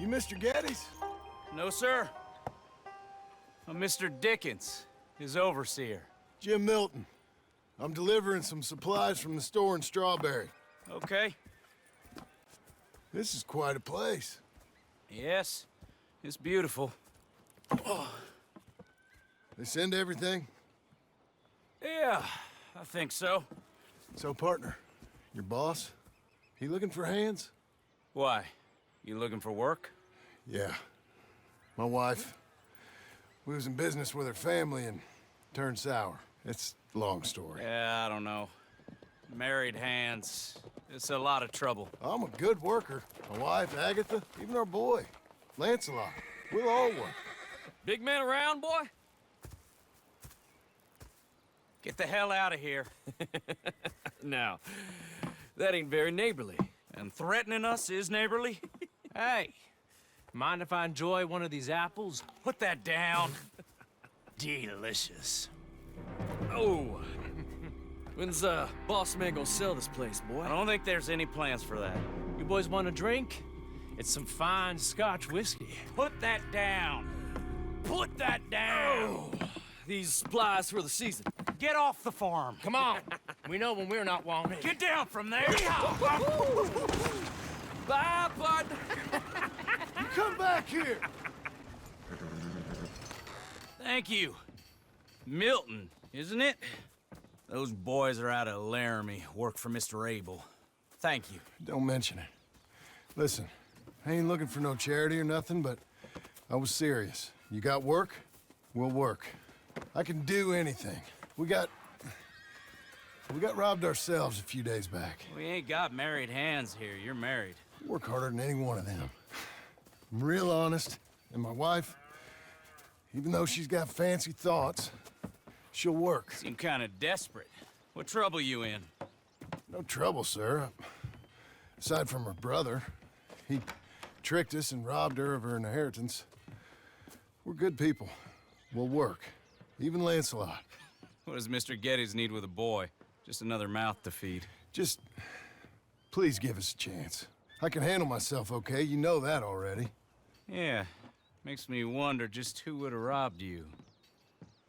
You Mr. Geddes? No, sir. I'm Mr. Dickens, his overseer. Jim Milton. I'm delivering some supplies from the store in Strawberry. Okay. This is quite a place. Yes, it's beautiful. They send everything? Yeah, I think so. So, partner, your boss, he looking for hands? Why? You looking for work? Yeah. My wife, we was in business with her family and turned sour. It's a long story. Yeah, I don't know. Married hands. It's a lot of trouble. I'm a good worker. My wife, Agatha, even our boy, Lancelot. We'll all work. Big man around, boy? Get the hell out of here. Now, that ain't very neighborly. And threatening us is neighborly? Hey, mind if I enjoy one of these apples? Put that down. Delicious. Oh. When's boss man gonna sell this place, boy? I don't think there's any plans for that. You boys want a drink? It's some fine Scotch whiskey. Put that down. Put that down. Oh, these supplies for the season. Get off the farm. Come on. We know when we're not wanted. Get down from there. Bye, bud. You come back here! Thank you. Milton, isn't it? Those boys are out of Laramie, work for Mr. Abel. Thank you. Don't mention it. Listen, I ain't looking for no charity or nothing, but I was serious. You got work? We'll work. I can do anything. We got robbed ourselves a few days back. We ain't got married hands here. You're married. Work harder than any one of them. I'm real honest, and my wife, even though she's got fancy thoughts, she'll work. Seem kind of desperate. What trouble you in? No trouble, sir. Aside from her brother. He tricked us and robbed her of her inheritance. We're good people. We'll work. Even Lancelot. What does Mr. Geddes need with a boy? Just another mouth to feed. Just, please give us a chance. I can handle myself okay, you know that already. Yeah, makes me wonder just who would have robbed you.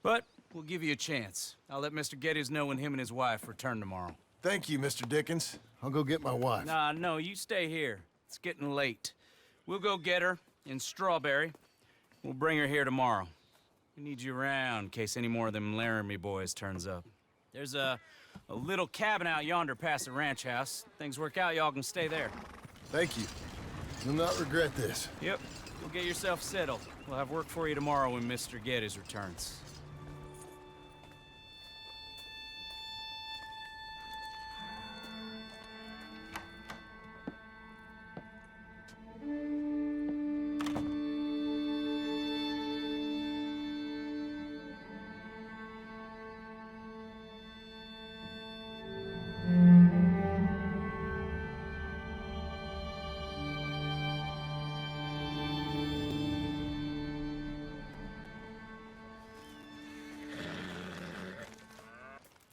But we'll give you a chance. I'll let Mr. Geddes know when him and his wife return tomorrow. Thank you, Mr. Dickens. I'll go get my wife. Nah, no, you stay here. It's getting late. We'll go get her in Strawberry. We'll bring her here tomorrow. We need you around in case any more of them Laramie boys turns up. There's a little cabin out yonder past the ranch house. Things work out, y'all can stay there. Thank you. You'll not regret this. Yep, go get yourself settled. We'll have work for you tomorrow when Mr. Geddes returns.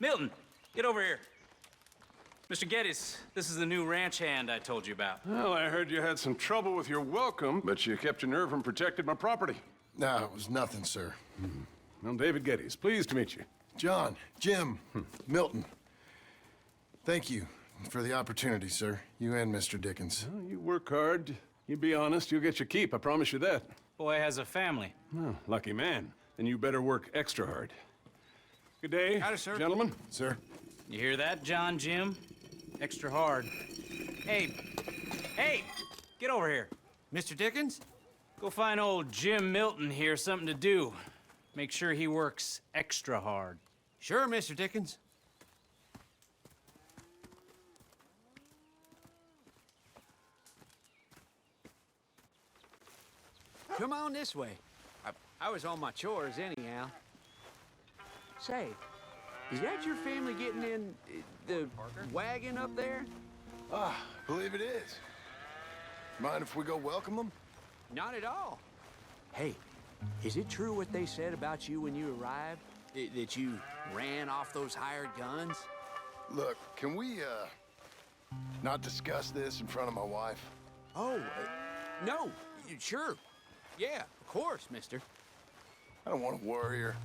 Milton, get over here. Mr. Geddes, this is the new ranch hand I told you about. Well, I heard you had some trouble with your welcome, but you kept your nerve and protected my property. No, it was nothing, sir. I'm David Geddes. Pleased to meet you. John, Jim, Milton. Thank you for the opportunity, sir. You and Mr. Dickens. Well, you work hard. You be honest, you'll get your keep. I promise you that. Boy has a family. Oh, lucky man. Then you better work extra hard. Good day, Howdy, sir. gentlemen. Sir? You hear that, John, Jim? Extra hard. Hey, get over here. Mr. Dickens? Go find old Jim Milton here something to do. Make sure he works extra hard. Sure, Mr. Dickens. Come on this way. I was on my chores anyhow. Say, is that your family getting in the wagon up there? Ah, believe it is. Mind if we go welcome them? Not at all. Hey, is it true what they said about you when you arrived? That you ran off those hired guns? Look, can we, not discuss this in front of my wife? Oh, no. Sure. Yeah, of course, mister. I don't want to worry her.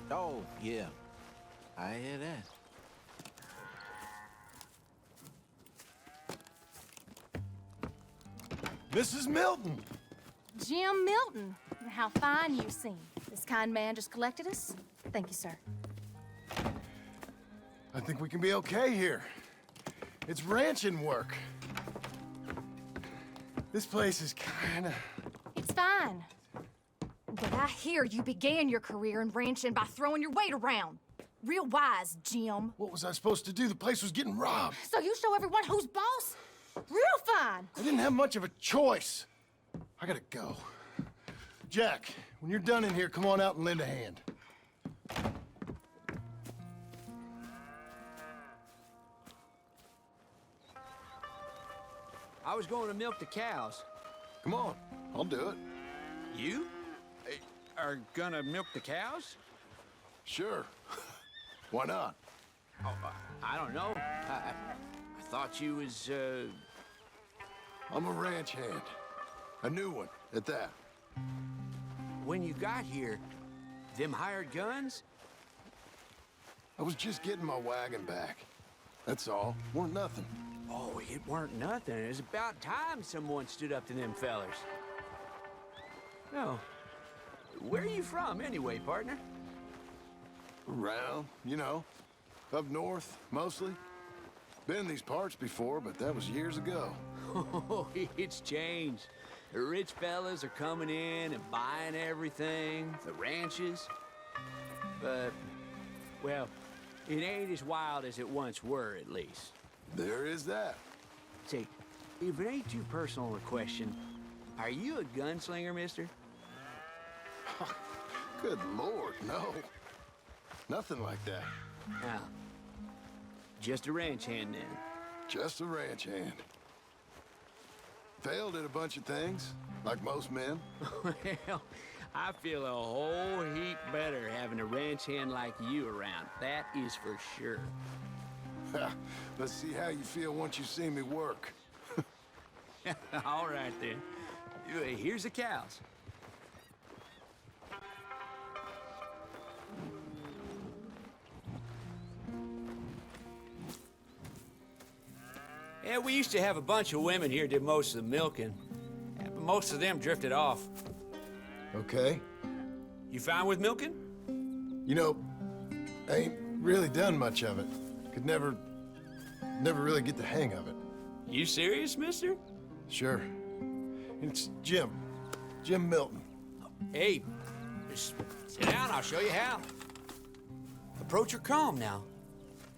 Oh, yeah. I hear that. Mrs. Milton! Jim Milton. How fine you seem. This kind man just collected us. Thank you, sir. I think we can be okay here. It's ranching work. This place is kinda... It's fine. But I hear you began your career in ranching by throwing your weight around. Real wise, Jim. What was I supposed to do? The place was getting robbed. So you show everyone who's boss? Real fine. I didn't have much of a choice. I gotta go. Jack, when you're done in here, come on out and lend a hand. I was going to milk the cows. Come on, I'll do it. You are gonna milk the cows? Sure. Why not? Oh, I don't know. I thought you was, I'm a ranch hand. A new one, at that. When you got here, them hired guns? I was just getting my wagon back. That's all. Weren't nothing. Oh, it weren't nothing. It was about time someone stood up to them fellers. No. Where are you from, anyway, partner? Around, you know. Up north, mostly. Been in these parts before, but that was years ago. Oh, it's changed. The rich fellas are coming in and buying everything, the ranches. But, well, it ain't as wild as it once were, at least. There is that. Say, if it ain't too personal a question, are you a gunslinger, mister? Good Lord, no. Nothing like that. Now, just a ranch hand then. Just a ranch hand. Failed at a bunch of things, like most men. Well, I feel a whole heap better having a ranch hand like you around. That is for sure. Let's see how you feel once you see me work. All right, then. Here's the cows. Yeah, we used to have a bunch of women here did most of the milking. Yeah, but most of them drifted off. Okay. You fine with milking? You know, I ain't really done much of it. Could never really get the hang of it. You serious, mister? Sure. It's Jim. Jim Milton. Hey, just sit down, I'll show you how. Approach her calm now.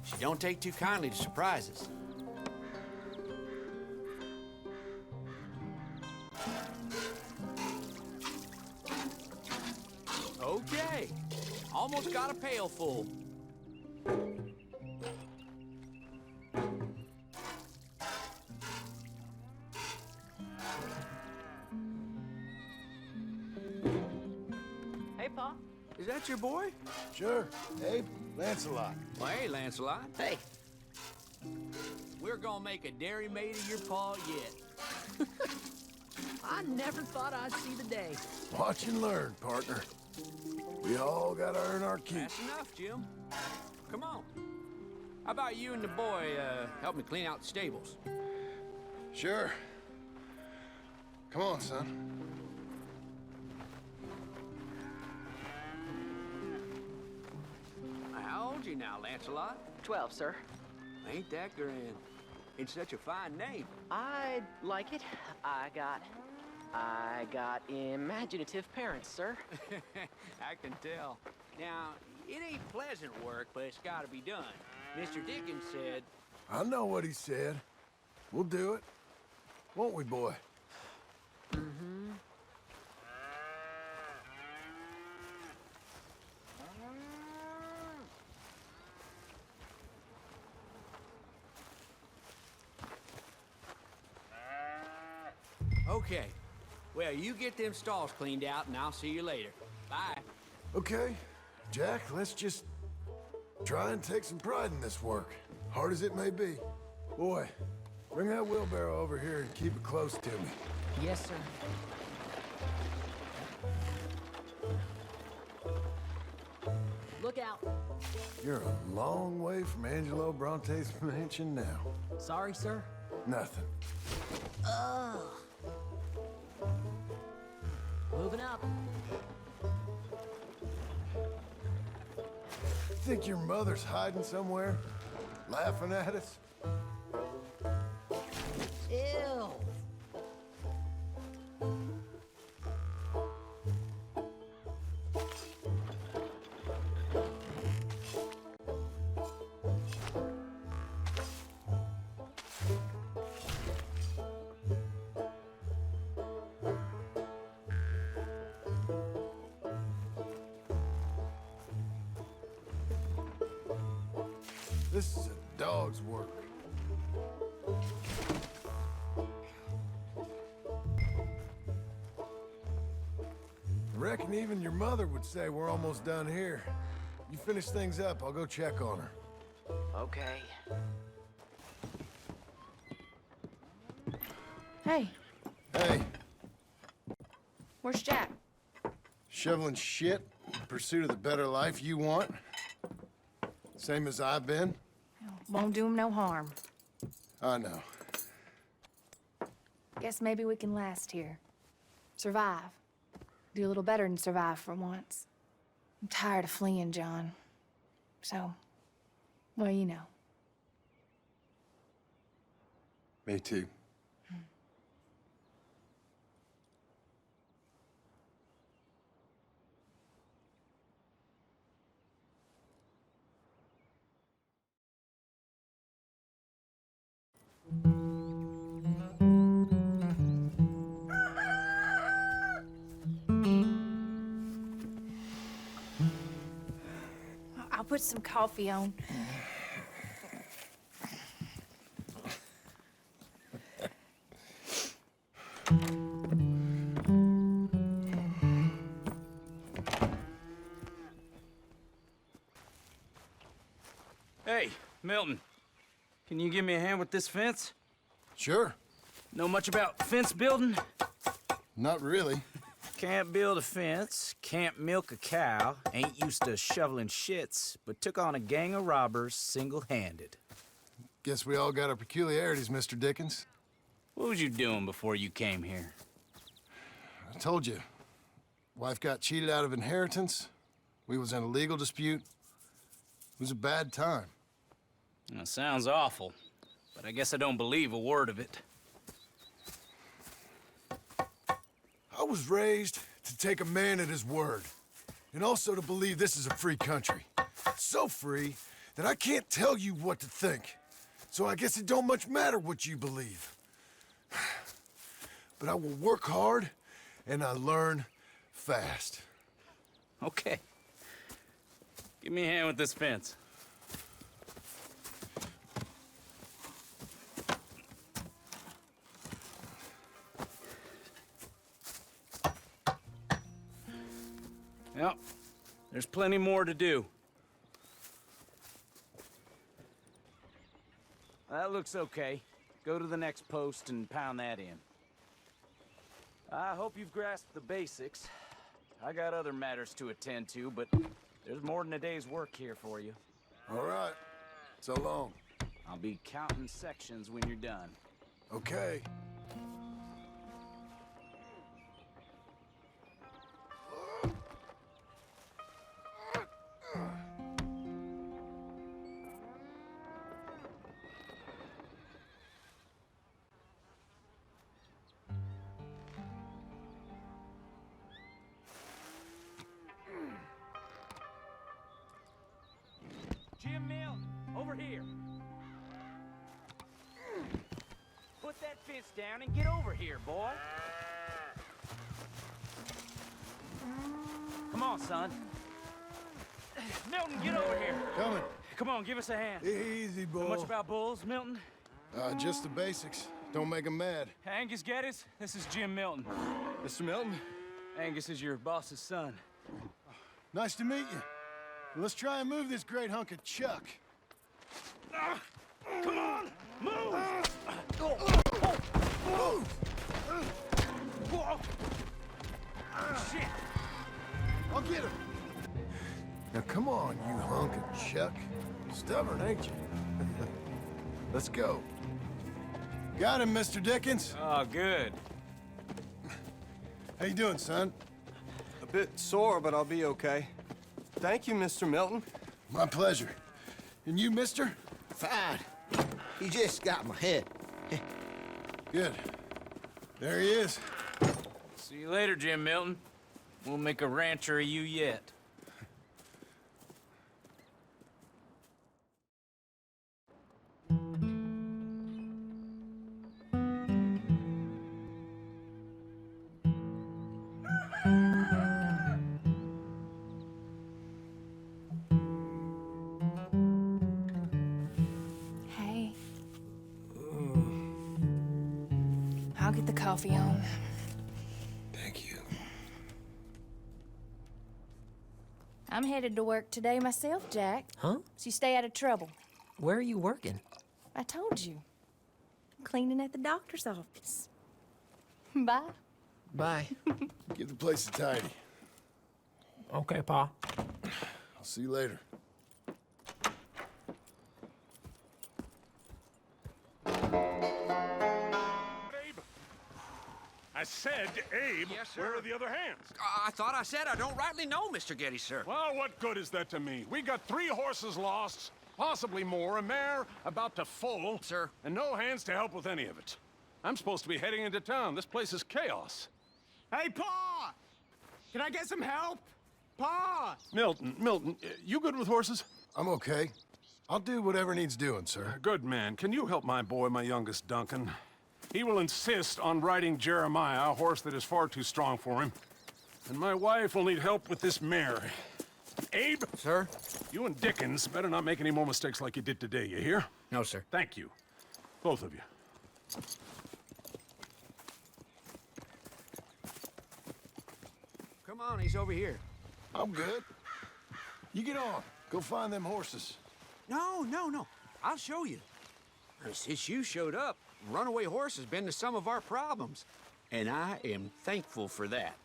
She don't take too kindly to surprises. Okay, almost got a pail full. Hey, Pa. Is that your boy? Sure. Abe, Lancelot. Well, hey, Lancelot. Hey. We're gonna make a dairy maid of your paw yet. I never thought I'd see the day. Watch and learn, partner. We all gotta earn our keep. That's enough, Jim. Come on. How about you and the boy help me clean out the stables? Sure. Come on, son. How old you now, Lancelot? 12, sir. Ain't that grand? It's such a fine name. I like it. I got imaginative parents, sir. I can tell. Now, it ain't pleasant work, but it's gotta be done. Mr. Dickens said... I know what he said. We'll do it. Won't we, boy? Mm-hmm. Okay. Well, you get them stalls cleaned out, and I'll see you later. Bye. Okay. Jack, let's just try and take some pride in this work, hard as it may be. Boy, bring that wheelbarrow over here and keep it close to me. Yes, sir. Look out. You're a long way from Angelo Bronte's mansion now. Sorry, sir. Nothing. Moving up. Think your mother's hiding somewhere? Laughing at us? Ew. This is a dog's work. I reckon even your mother would say we're almost done here. You finish things up, I'll go check on her. Okay. Hey, Hey, where's Jack? shoveling shit in pursuit of the better life you want? Same as I've been? Won't do him no harm. I know. Guess maybe we can last here. Survive. Do a little better than survive for once. I'm tired of fleeing, John. So, well, you know. Me too. I'll put some coffee on. Hey, Milton. Can you give me a hand with this fence? Sure. Know much about fence building? Not really. Can't build a fence, can't milk a cow, ain't used to shoveling shits, but took on a gang of robbers single-handed. Guess we all got our peculiarities, Mr. Dickens. What was you doing before you came here? I told you. Wife got cheated out of inheritance. We was in a legal dispute. It was a bad time. That sounds awful, but I guess I don't believe a word of it. I was raised to take a man at his word, and also to believe this is a free country. So free that I can't tell you what to think. So I guess it don't much matter what you believe. But I will work hard, and I learn fast. Okay. Give me a hand with this fence. Yep, there's plenty more to do. That looks okay. Go to the next post and pound that in. I hope you've grasped the basics. I got other matters to attend to, but there's more than a day's work here for you. All right. So long. I'll be counting sections when you're done. Okay. Jim Mill, over here. Put that fence down and get over here, boy. Come on, son. Milton, get over here. Coming. Come on, give us a hand. Easy, boy. Know much about bulls, Milton? Just the basics. Don't make them mad. Angus Geddes, this is Jim Milton. Mr. Milton? Angus is your boss's son. Nice to meet you. Let's try and move this great hunk of chuck. Come on, move! Chuck. Stubborn, ain't you? Let's go. Got him, Mr. Dickens. Oh, good. How you doing, son? A bit sore, but I'll be okay. Thank you, Mr. Milton. My pleasure. And you, mister? Fine. You just got my head. Good. There he is. See you later, Jim Milton. We'll make a rancher of you yet. Hey. I'll get the coffee on. Thank you. I'm headed to work today myself, Jack. Huh? So you stay out of trouble. Where are you working? I told you. Cleaning at the doctor's office. Bye. Bye. Give the place a tidy. Okay, Pa. I'll see you later. I said, Abe, Yes, sir. where are the other hands? I thought I said I don't rightly know, Mr. Getty, sir. Well, what good is that to me? We got 3 horses lost, possibly more, a mare about to foal. Sir. And no hands to help with any of it. I'm supposed to be heading into town. This place is chaos. Hey, Pa! Can I get some help? Pa! Milton, you good with horses? I'm okay. I'll do whatever needs doing, sir. Good man. Can you help my boy, my youngest Duncan? He will insist on riding Jeremiah, a horse that is far too strong for him. And my wife will need help with this mare. Abe? Sir? You and Dickens better not make any more mistakes like you did today, you hear? No, sir. Thank you. Both of you. Come on, he's over here. I'm good. You get on. Go find them horses. No. I'll show you. Since you showed up, runaway horse has been to some of our problems. And I am thankful for that.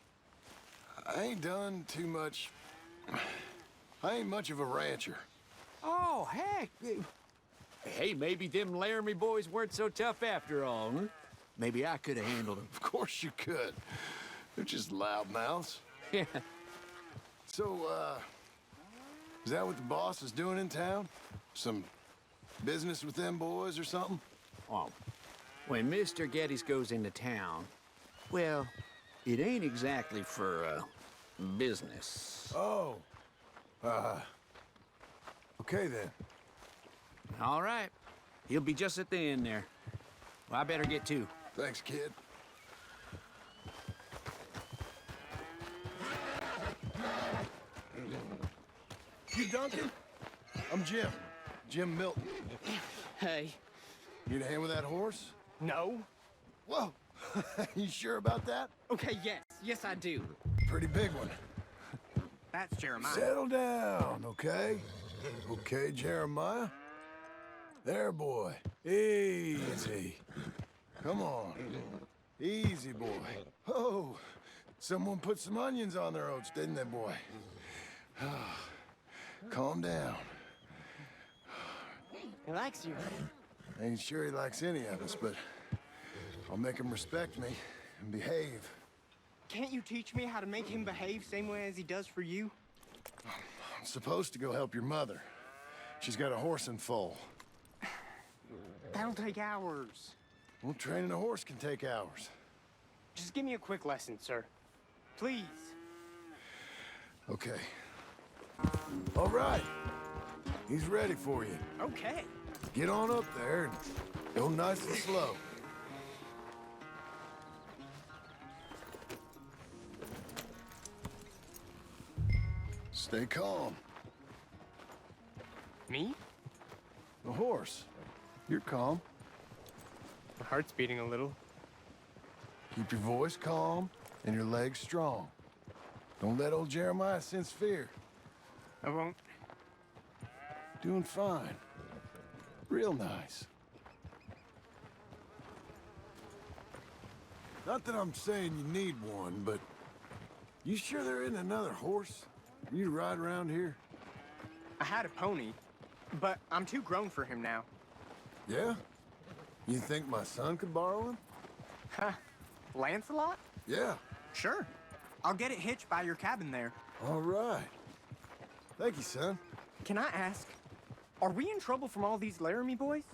I ain't done too much. I ain't much of a rancher. Oh, heck. Hey, maybe them Laramie boys weren't so tough after all, huh? Maybe I could have handled them. Of course you could. They're just loudmouths. Yeah. So, is that what the boss is doing in town? Some business with them boys or something? Oh, when Mr. Geddes goes into town, well, it ain't exactly for, business. Oh. Okay then. All right. He'll be just at the end there. Well, I better get to. Thanks, kid. You Duncan? I'm Jim. Jim Milton. Hey. Need a hand with that horse? No? Whoa. You sure about that? Okay, yes. Yes, I do. Pretty big one. That's Jeremiah. Settle down, okay? Okay, Jeremiah. There, boy. Easy. Come on. Easy, boy. Oh, someone put some onions on their oats, didn't they, boy? Calm down. He likes you. Ain't sure he likes any of us, but I'll make him respect me and behave. Can't you teach me how to make him behave same way as he does for you? I'm supposed to go help your mother. She's got a horse in foal. That'll take hours. Well, training a horse can take hours. Just give me a quick lesson, sir. Please. Okay. All right. He's ready for you. Okay. Get on up there and go nice and slow. Stay calm. Me? The horse. You're calm. My heart's beating a little. Keep your voice calm and your legs strong. Don't let old Jeremiah sense fear. I won't. Doing fine. Real nice. Not that I'm saying you need one, but you sure there isn't another horse for you to ride around here? I had a pony, but I'm too grown for him now. Yeah? You think my son could borrow him? Huh. Lancelot? Yeah. Sure. I'll get it hitched by your cabin there. All right. Thank you, son. Can I ask, are we in trouble from all these Laramie boys?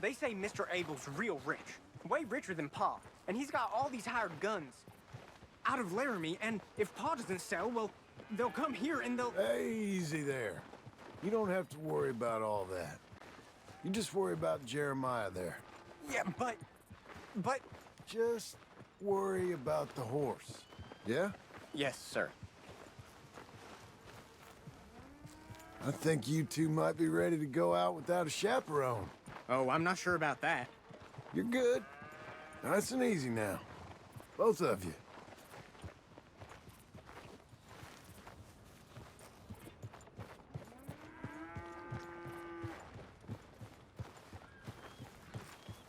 They say Mr. Abel's real rich, way richer than Pa, and he's got all these hired guns out of Laramie, and if Pa doesn't sell, well, they'll come here and they'll... Easy there. You don't have to worry about all that. You just worry about Jeremiah there. Yeah, but... Just worry about the horse. Yeah? Yes, sir. I think you two might be ready to go out without a chaperone. Oh, I'm not sure about that. You're good. Nice and easy now. Both of you.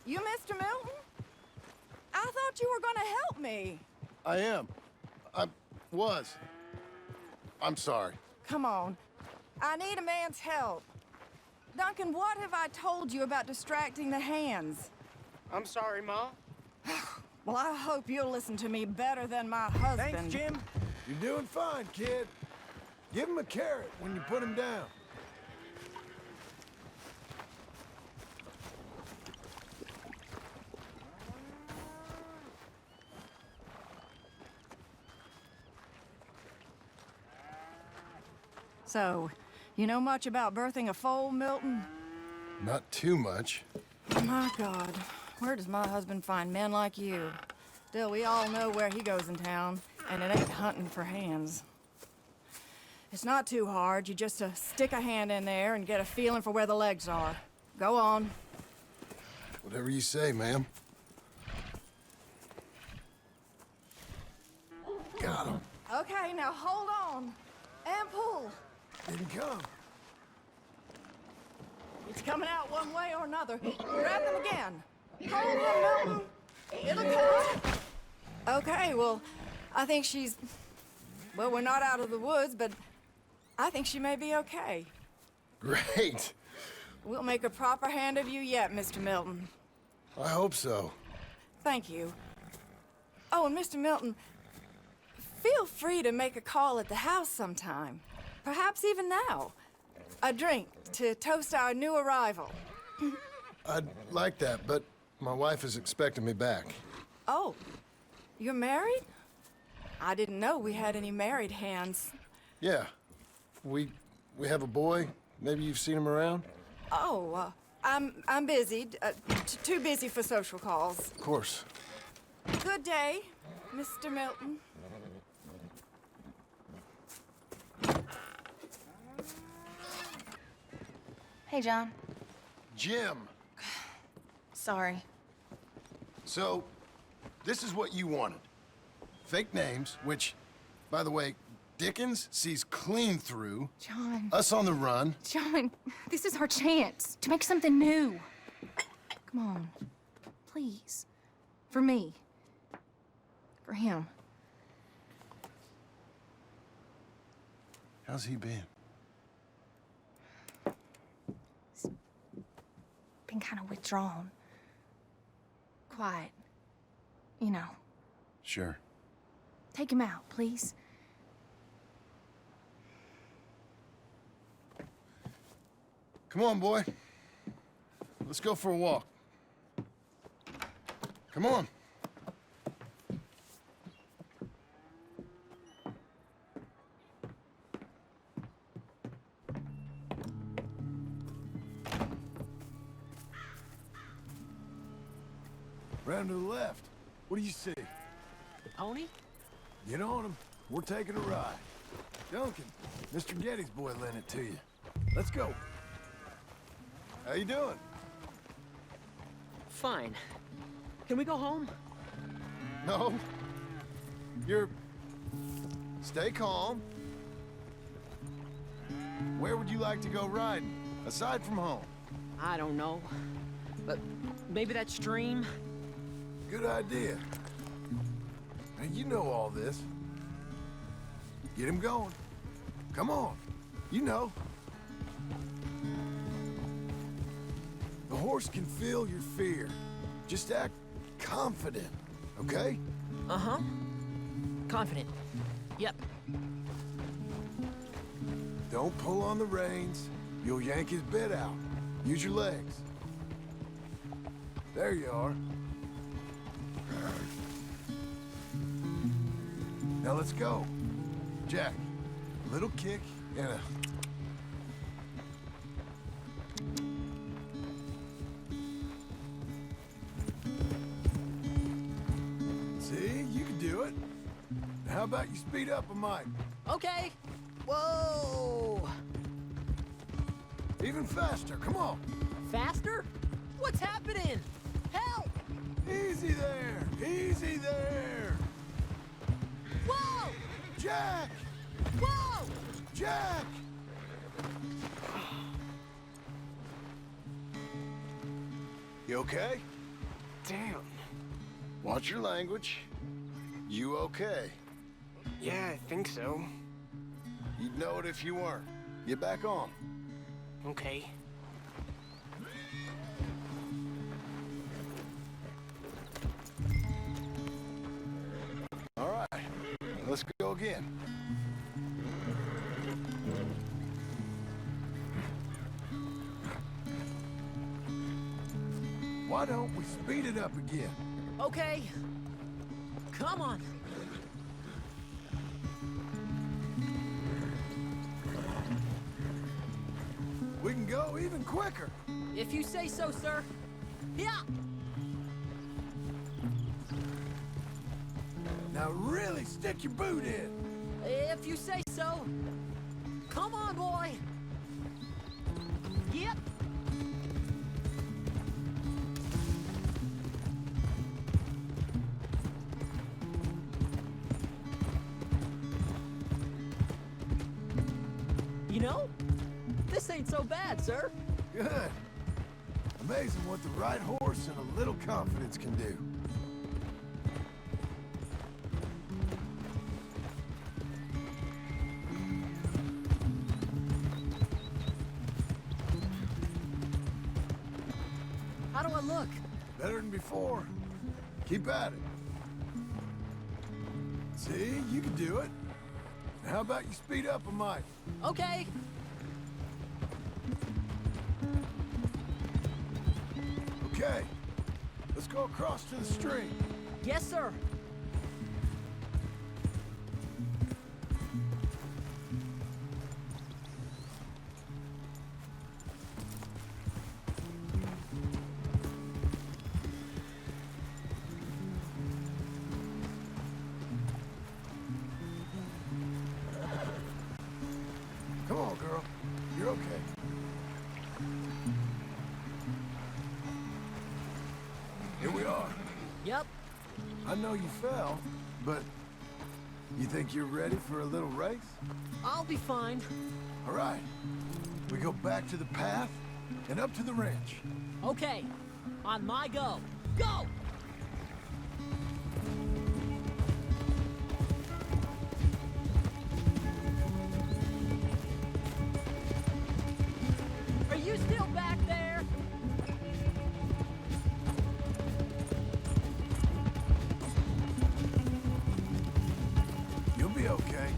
You Mr. Milton? I thought you were gonna help me. I am. I was. I'm sorry. Come on. I need a man's help. Duncan, what have I told you about distracting the hands? I'm sorry, Ma. Well, I hope you'll listen to me better than my husband. Thanks, Jim. You're doing fine, kid. Give him a carrot when you put him down. So, you know much about birthing a foal, Milton? Not too much. My God, where does my husband find men like you? Still, we all know where he goes in town, and it ain't hunting for hands. It's not too hard. You just stick a hand in there and get a feeling for where the legs are. Go on. Whatever you say, ma'am. Got him. Okay, now hold on. And pull. Didn't come. It's coming out one way or another. Grab them again. Hold them, Milton. It'll come. Okay, well, I think she's... Well, we're not out of the woods, but I think she may be okay. Great. We'll make a proper hand of you yet, Mr. Milton. I hope so. Thank you. Oh, and Mr. Milton, feel free to make a call at the house sometime. Perhaps even now. A drink to toast our new arrival. I'd like that, but my wife is expecting me back. Oh, you're married? I didn't know we had any married hands. Yeah. We have a boy. Maybe you've seen him around? Oh, I'm busy. Too busy for social calls. Of course. Good day, Mr. Milton. Hey, John. Jim. Sorry. So, this is what you wanted. Fake names, which, by the way, Dickens sees clean through. John. Us on the run. John, this is our chance to make something new. Come on. Please. For me. For him. How's he been? Been kind of withdrawn. Quiet. You know. Sure. Take him out, please. Come on, boy. Let's go for a walk. Come on. Round to the left. What do you see? Pony? Get on him. We're taking a ride. Duncan, Mr. Getty's boy lent it to you. Let's go. How you doing? Fine. Can we go home? No. You're... Stay calm. Where would you like to go riding, aside from home? I don't know. But maybe that stream? Good idea. Now, you know all this. Get him going. Come on. You know. A horse can feel your fear. Just act confident, okay? Uh-huh. Confident. Yep. Don't pull on the reins. You'll yank his bit out. Use your legs. There you are. Now let's go. Jack, a little kick and a... See, you can do it. How about you speed up a mite? Okay. Whoa! Even faster, come on. Faster? What's happening? Help! Easy there, easy there. Whoa! Jack! Whoa! Jack! You okay? Damn. Watch your language. You okay? Yeah, I think so. You'd know it if you weren't. Get back on. Okay. All right, let's go again. Why don't we speed it up again? Okay. Come on. We can go even quicker. If you say so, sir. Yeah. Now really stick your boot in. If you say so. Come on, boy. Yep. You know, this ain't so bad, sir. Good. Amazing what the right horse and a little confidence can do. How do I look? Better than before. Keep at it. See, you can do it. How about you speed up a mite? Okay. Okay, let's go across to the stream. Yes, sir. Come on, girl. You're okay. Here we are. Yep. I know you fell, but you think you're ready for a little race? I'll be fine. All right. We go back to the path and up to the ranch. Okay. On my go. Go! Are you still back there? You'll be okay.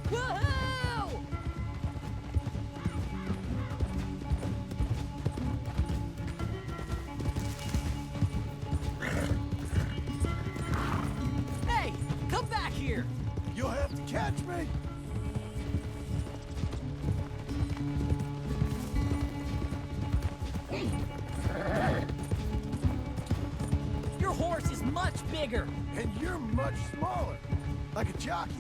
Woohoo! Hey, come back here! You'll have to catch me. Your horse is much bigger. And you're much smaller, like a jockey.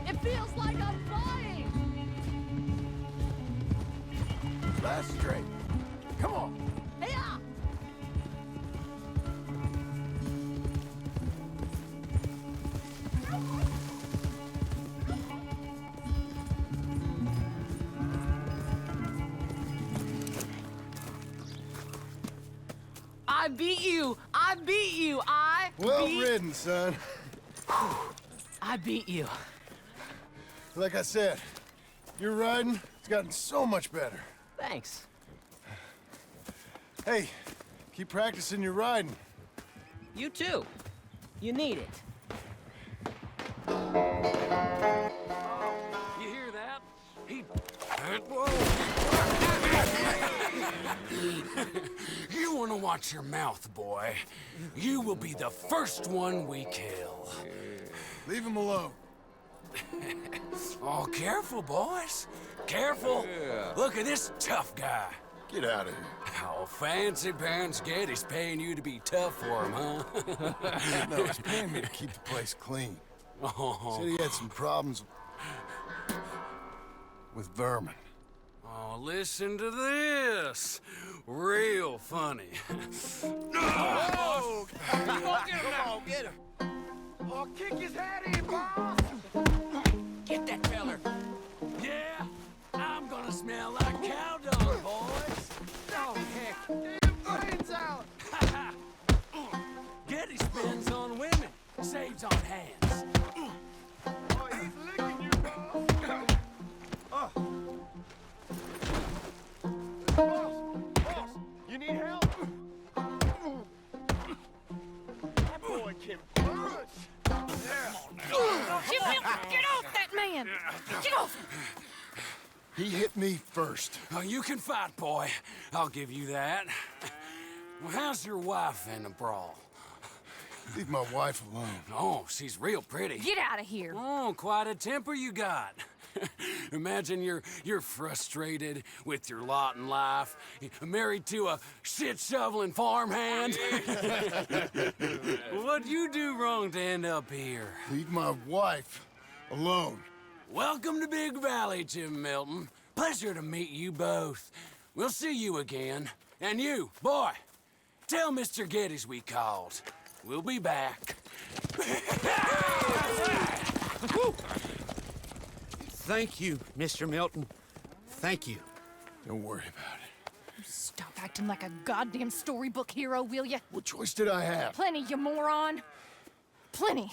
It feels like I'm flying. Last straight. Come on. Hey-ya! I beat you! I I beat you. Well ridden, son. I beat you. Like I said, your riding has gotten so much better. Thanks. Hey, keep practicing your riding. You too. You need it. You hear that? He... Whoa! You want to watch your mouth, boy. You will be the first one we kill. Leave him alone. Oh, careful, boys. Careful. Look at this tough guy. Get out of here. Oh, fancy pants Getty's paying you to be tough for him, huh? No, he's paying me to keep the place clean. Oh. Said he had some problems with vermin. Oh, listen to this. Real funny. Oh! Come on, get him! Oh, kick his head in, boss! Get that feller. Yeah, I'm gonna smell like cow dung, boys. Oh, heck. Brains out! Getty spends on women, saves on hands. Oh, he's licking you, boss! Boss, you need help? That boy can punch! Get off that man! Get off! He hit me first. Oh, you can fight, boy. I'll give you that. Well, how's your wife in the brawl? Leave my wife alone. Oh, she's real pretty. Get out of here! Oh, quite a temper you got. Imagine you're frustrated with your lot in life, married to a shit-shoveling farmhand. What'd you do wrong to end up here? Leave my wife alone. Welcome to Big Valley, Jim Milton. Pleasure to meet you both. We'll see you again. And you, boy, tell Mr. Geddes we called. We'll be back. Thank you, Mr. Milton. Thank you. Don't worry about it. Stop acting like a goddamn storybook hero, will ya? What choice did I have? Plenty, you moron. Plenty.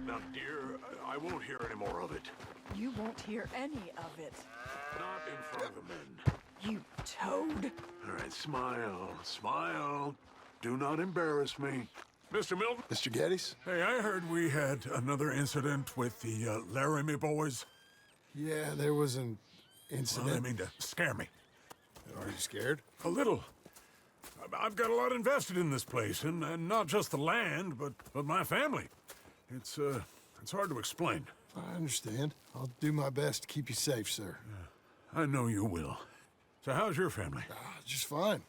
Now, dear, I won't hear any more of it. You won't hear any of it. Not in front of the men. You toad. All right, smile, smile. Do not embarrass me. Mr. Milton? Mr. Geddes? Hey, I heard we had another incident with the Laramie boys. Yeah, there was an incident. Well, I mean to scare me. Are you scared? A little. I've got a lot invested in this place, and not just the land, but my family. It's hard to explain. I understand. I'll do my best to keep you safe, sir. I know you will. So how's your family? Just fine.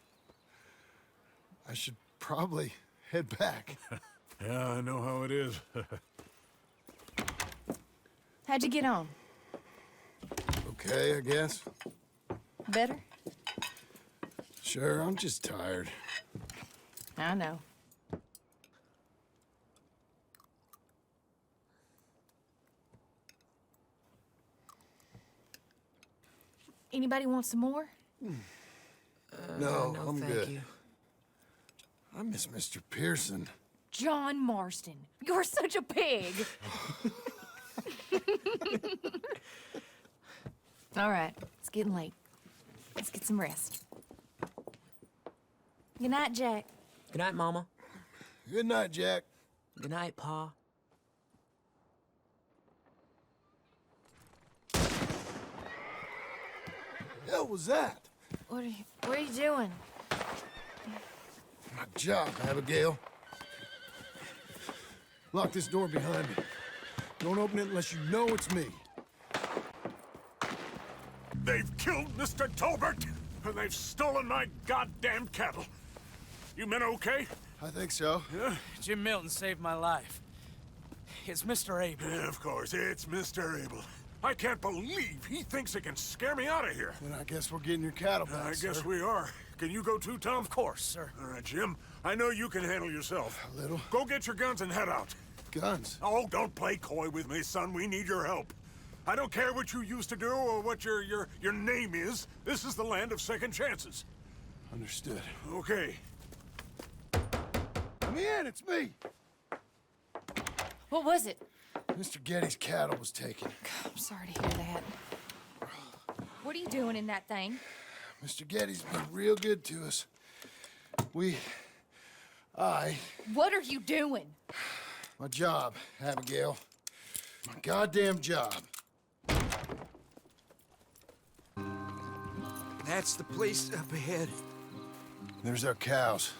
I should probably head back. Yeah, I know how it is. How'd you get on? Okay, I guess. Better? Sure, I'm just tired. I know. Anybody want some more? No, no, I'm thank good. you. I miss Mr. Pearson. John Marston, you're such a pig. All right, it's getting late. Let's get some rest. Good night, Jack. Good night, Mama. Good night, Jack. Good night, Pa. Hell was that? What are you doing? My job, Abigail. Lock this door behind me. Don't open it unless you know it's me. They've killed Mr. Tolbert, and they've stolen my goddamn cattle. You men okay? I think so. Yeah? Jim Milton saved my life. It's Mr. Abel. Yeah, of course, it's Mr. Abel. I can't believe he thinks he can scare me out of here. Then I guess we're getting your cattle back, I guess sir. we are. Can you go too, Tom? Of course, sir. All right, Jim. I know you can handle yourself. A little. Go get your guns and head out. Guns? Oh, don't play coy with me, son. We need your help. I don't care what you used to do or what your name is. This is the land of second chances. Understood. Okay. Let me in, it's me. What was it? Mr. Getty's cattle was taken. I'm sorry to hear that. What are you doing in that thing? Mr. Getty's been real good to us. What are you doing? My job, Abigail. My goddamn job. That's the place up ahead. There's our cows.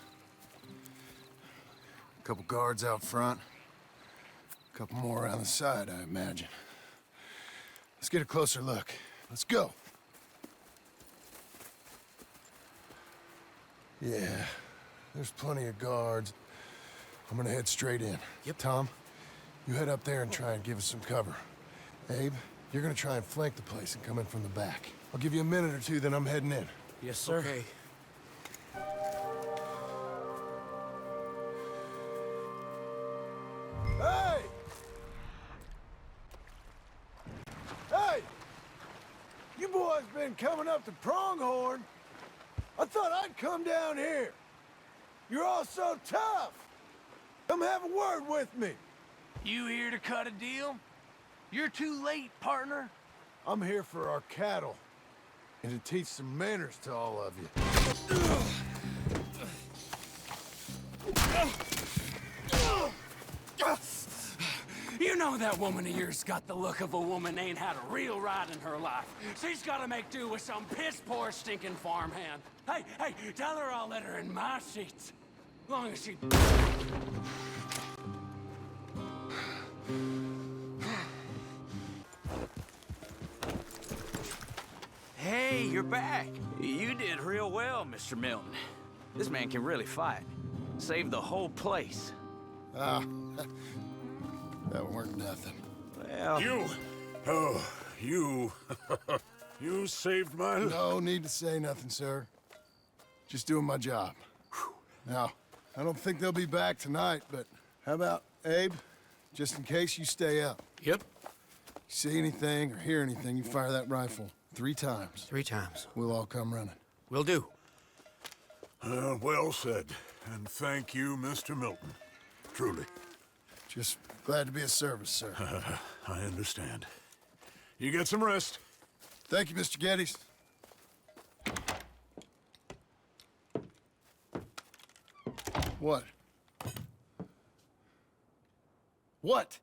A couple guards out front. A couple more around the side, I imagine. Let's get a closer look. Let's go. Yeah, there's plenty of guards. I'm gonna head straight in. Yep. Tom, you head up there and try and give us some cover. Abe, you're gonna try and flank the place and come in from the back. I'll give you a minute or two, then I'm heading in. Yes, sir. Okay. Hey! Hey! You boys been coming up to Pronghorn. I thought I'd come down here. You're all so tough. Come have a word with me. You here to cut a deal? You're too late, partner. I'm here for our cattle. And to teach some manners to all of you. You know that woman of yours got the look of a woman ain't had a real ride in her life. She's gotta make do with some piss-poor stinking farmhand. Hey, tell her I'll let her in my seats. Long as she... Hey, you're back. You did real well, Mr. Milton. This man can really fight. Saved the whole place. Ah, that weren't nothing. Well... You saved my life. No need to say nothing, sir. Just doing my job. Now, I don't think they'll be back tonight, but how about, Abe? Just in case you stay up. Yep. See anything or hear anything, you fire that rifle 3 times. 3 times. We'll all come running. Will do. Well said. And thank you, Mr. Milton. Truly. Just glad to be of service, sir. I understand. You get some rest. Thank you, Mr. Geddes. What? What?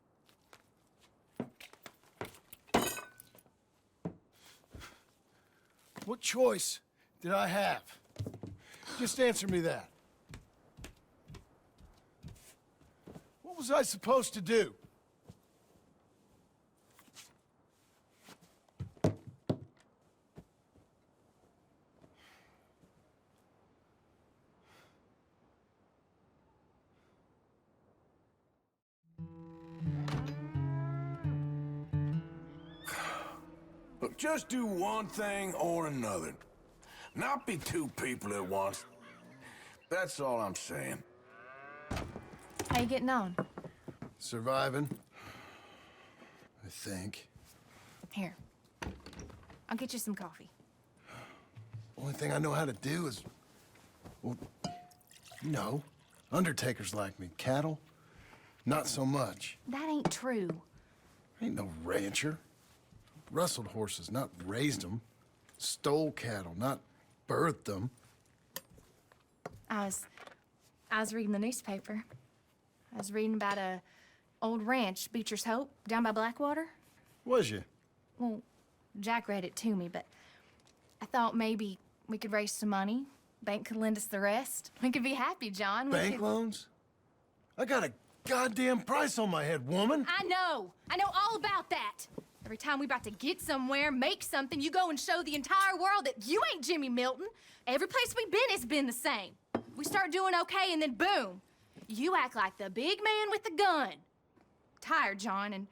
What choice did I have? Just answer me that. What was I supposed to do? Look, just do one thing or another. Not be 2 people at once. That's all I'm saying. How you getting on? Surviving. I think. Here. I'll get you some coffee. Only thing I know how to do is... Well, you know, undertakers like me. Cattle, not so much. That ain't true. Ain't no rancher. Rustled horses, not raised them. Stole cattle, not birthed them. I was reading the newspaper. I was reading about a old ranch, Beecher's Hope, down by Blackwater. Was you? Well, Jack read it to me, but I thought maybe we could raise some money. Bank could lend us the rest. We could be happy, John. Bank loans? I got a goddamn price on my head, woman. I know all about that. Every time we about to get somewhere, make something, you go and show the entire world that you ain't Jimmy Milton. Every place we've been, it's been the same. We start doing okay, and then boom, you act like the big man with the gun. Tired, John, and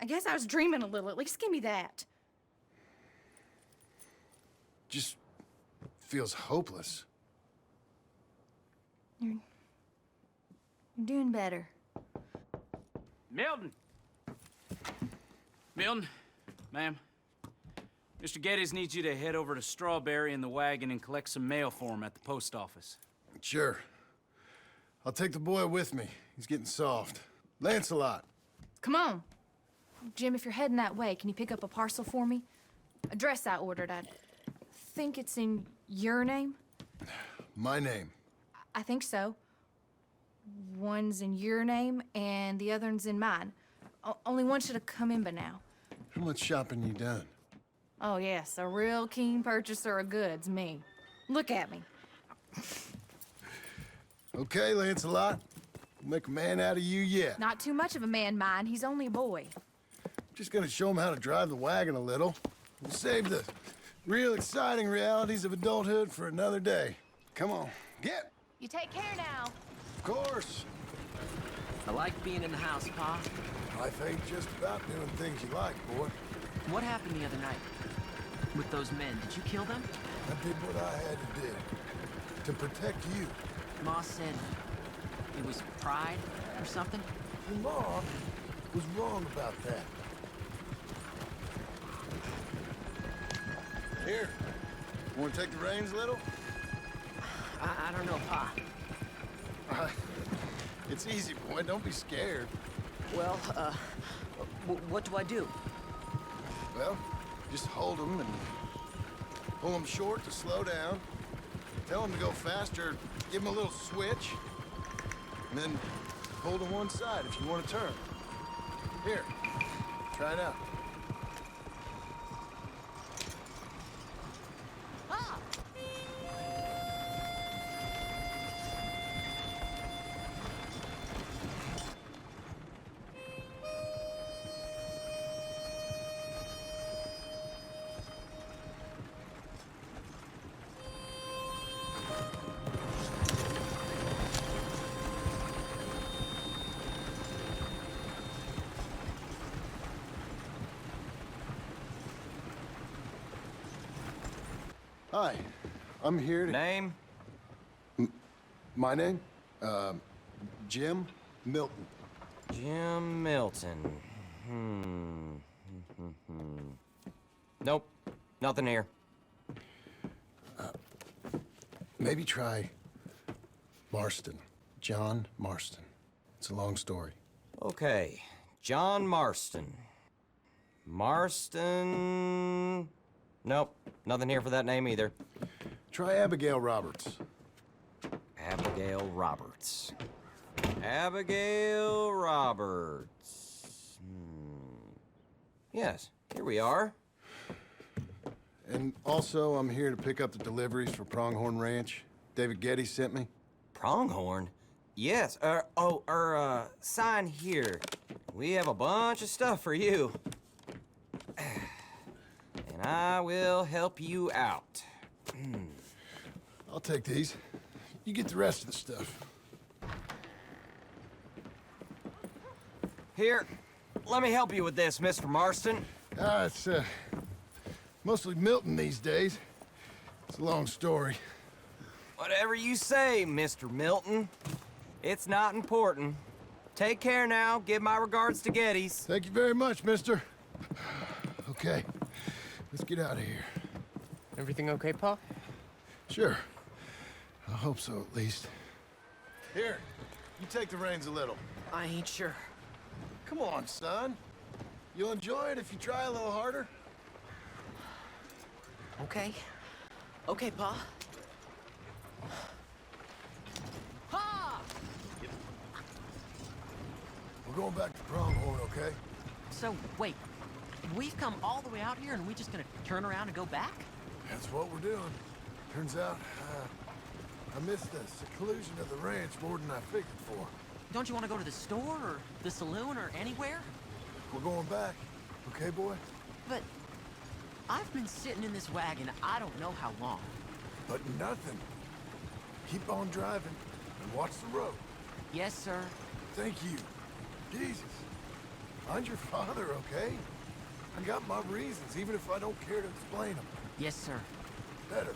I guess I was dreaming a little. At least give me that. Just feels hopeless. You're doing better. Milton! Milton, ma'am. Mr. Geddes needs you to head over to Strawberry in the wagon and collect some mail for him at the post office. Sure. I'll take the boy with me. He's getting soft. Lancelot. Come on. Jim, if you're heading that way, can you pick up a parcel for me? A dress I ordered. I think it's in your name? My name. I think so. One's in your name and the other one's in mine. Only one should have come in by now. How much shopping you done? Oh, yes, a real keen purchaser of goods, me. Look at me. Okay, Lancelot. We'll make a man out of you yet. Not too much of a man, mine. He's only a boy. Just gonna show him how to drive the wagon a little. We'll save the real exciting realities of adulthood for another day. Come on, get. You take care now. Of course. I like being in the house, Pa. Life ain't just about doing things you like, boy. What happened the other night? With those men, did you kill them? I did what I had to do. To protect you. Ma said it was pride or something? Your mom was wrong about that. Here. Want to take the reins a little? I don't know, Pa. It's easy, boy. Don't be scared. Well, what do I do? Well, just hold them and pull them short to slow down. Tell them to go faster. Give them a little switch. And then pull to one side if you want to turn. Here, try it out. Hi, I'm here to... Name? My name? Jim Milton. Jim Milton. Nope, nothing here. Maybe try Marston. John Marston. It's a long story. Okay, John Marston. Marston... Nope, nothing here for that name either. Try Abigail Roberts. Abigail Roberts. Abigail Roberts. Yes, here we are. And also, I'm here to pick up the deliveries for Pronghorn Ranch. David Geddes sent me. Pronghorn? Yes, sign here. We have a bunch of stuff for you. And I will help you out. I'll take these. You get the rest of the stuff. Here, let me help you with this, Mr. Marston. It's mostly Milton these days. It's a long story. Whatever you say, Mr. Milton. It's not important. Take care now. Give my regards to Geddes. Thank you very much, mister. Okay, let's get out of here. Everything okay, Pa? Sure. I hope so, at least. Here, you take the reins a little. I ain't sure. Come on, son. You'll enjoy it if you try a little harder. Okay. Okay, Pa. Pa! We're going back to Pronghorn, okay? So, wait. We've come all the way out here and we just gonna turn around and go back? That's what we're doing. Turns out, I missed the seclusion of the ranch more than I figured for. Don't you want to go to the store or the saloon or anywhere? We're going back, okay, boy? But I've been sitting in this wagon I don't know how long. But nothing. Keep on driving and watch the road. Yes, sir. Thank you. Jesus. Find your father, okay? I got my reasons, even if I don't care to explain them. Yes, sir. Better.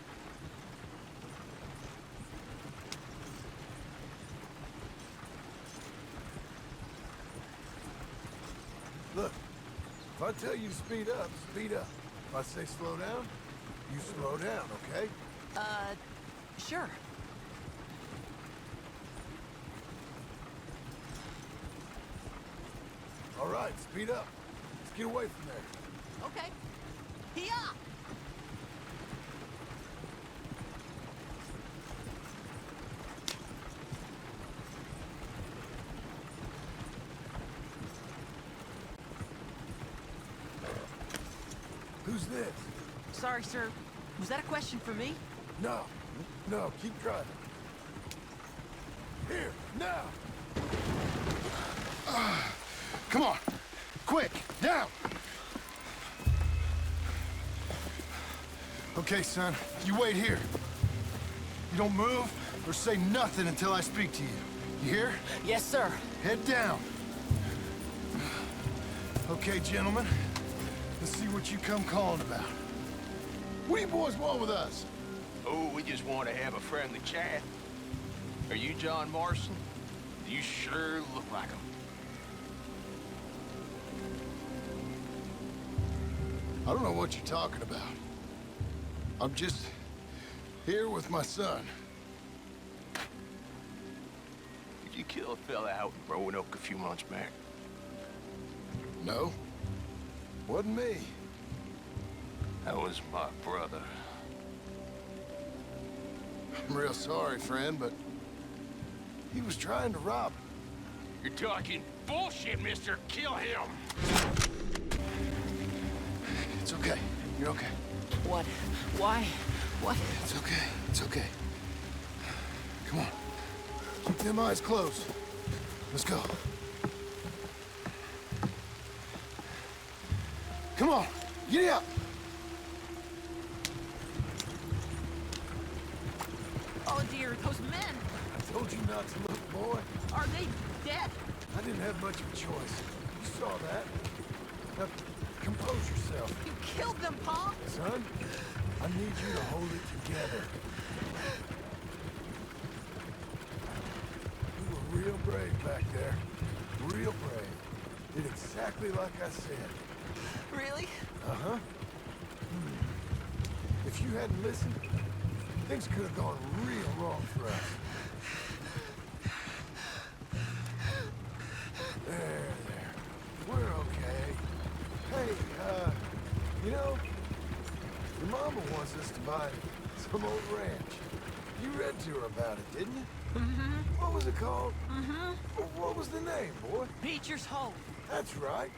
Look, if I tell you to speed up, speed up. If I say slow down, you slow down, okay? Sure. All right, speed up. Let's get away from there. Okay. Hee-haw! Who's this? Sorry, sir. Was that a question for me? No. No, keep driving. Here, now! Come on. Quick, down! Okay, son, you wait here. You don't move or say nothing until I speak to you. You hear? Yes, sir. Head down. Okay, gentlemen. Let's see what you come calling about. What do you boys want with us? Oh, we just want to have a friendly chat. Are you John Marston? You sure look like him. I don't know what you're talking about. I'm just here with my son. Did you kill a fella out in Roanoke a few months back? No. Wasn't me. That was my brother. I'm real sorry, friend, but he was trying to rob him. You're talking bullshit, mister. Kill him. It's okay. You're okay. What? Why? What? It's okay. It's okay. Come on. Keep them eyes closed. Let's go. Come on. Get up. Oh, dear, those men! I told you not to look, boy. Are they dead? I didn't have much of a choice. You saw that. Now, compose yourself. You killed them, Pa! Son, I need you to hold it together. You were real brave back there. Real brave. Did exactly like I said. Really? Uh-huh. If you hadn't listened, things could have gone real wrong for us. There. We're okay. Hey, you know, your mama wants us to buy some old ranch. You read to her about it, didn't you? Mm-hmm. What was it called? Mm-hmm. What was the name, boy? Beecher's Hope. That's right.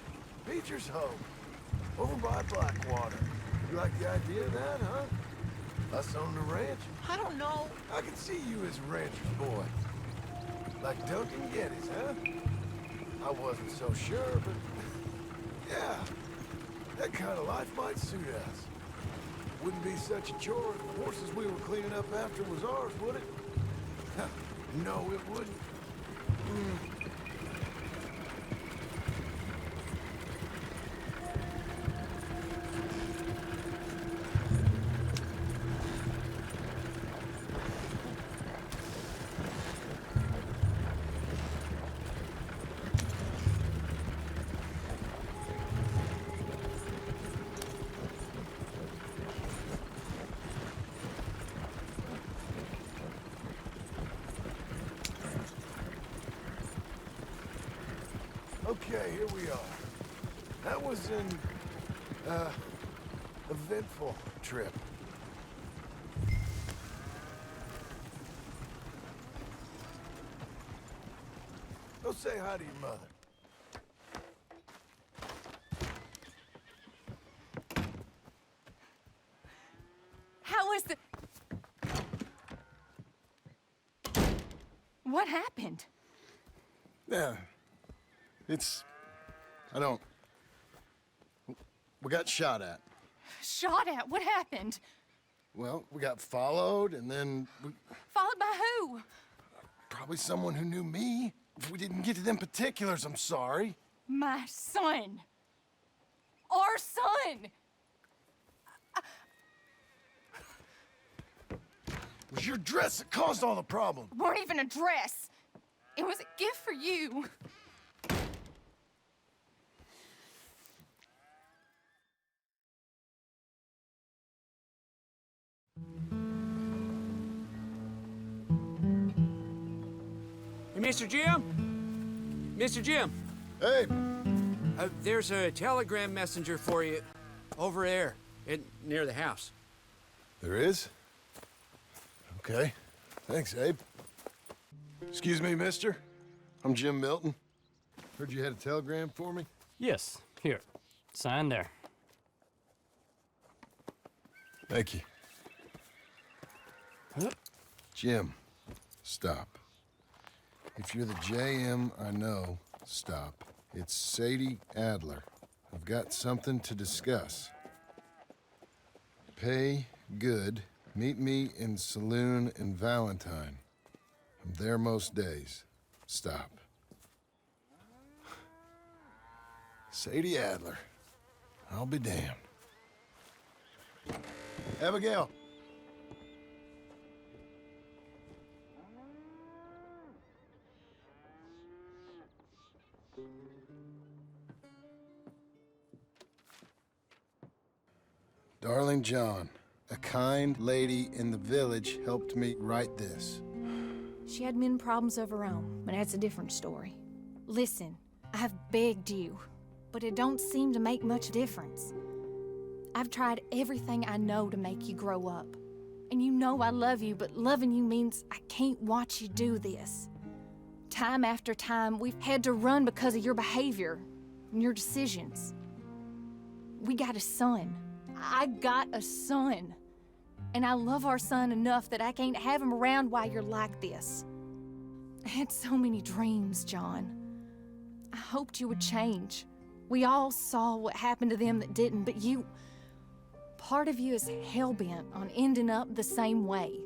Beecher's Hope. Over by Blackwater. You like the idea of that, huh? Us on the ranch? I don't know. I can see you as a rancher's boy. Like Duncan Geddes, huh? I wasn't so sure, but... yeah. That kind of life might suit us. Wouldn't be such a chore if the horses we were cleaning up after was ours, would it? No, it wouldn't. Okay, here we are. That was an, eventful trip. Go say hi to your mother. How was the... What happened? Yeah. I don't... We got shot at. Shot at? What happened? Well, we got followed, and then Followed by who? probably someone who knew me. If we didn't get to them particulars, I'm sorry. My son. Our son. It was your dress that caused all the problem. It weren't even a dress. It was a gift for you. Hey, Mr. Jim? Mr. Jim? Hey! There's a telegram messenger for you over there, near the house. There is? Okay. Thanks, Abe. Excuse me, mister. I'm Jim Milton. Heard you had a telegram for me? Yes. Here. Sign there. Thank you. Jim, stop. If you're the JM I know, stop. It's Sadie Adler. I've got something to discuss. Pay good. Meet me in Saloon in Valentine. I'm there most days. Stop. Sadie Adler. I'll be damned. Abigail. Darling John, a kind lady in the village helped me write this. She had men problems of her own, but that's a different story. Listen, I have begged you, but it don't seem to make much difference. I've tried everything I know to make you grow up. And you know I love you, but loving you means I can't watch you do this. Time after time, we've had to run because of your behavior and your decisions. We got a son. I got a son. And I love our son enough that I can't have him around while you're like this. I had so many dreams, John. I hoped you would change. We all saw what happened to them that didn't, but you... part of you is hell-bent on ending up the same way.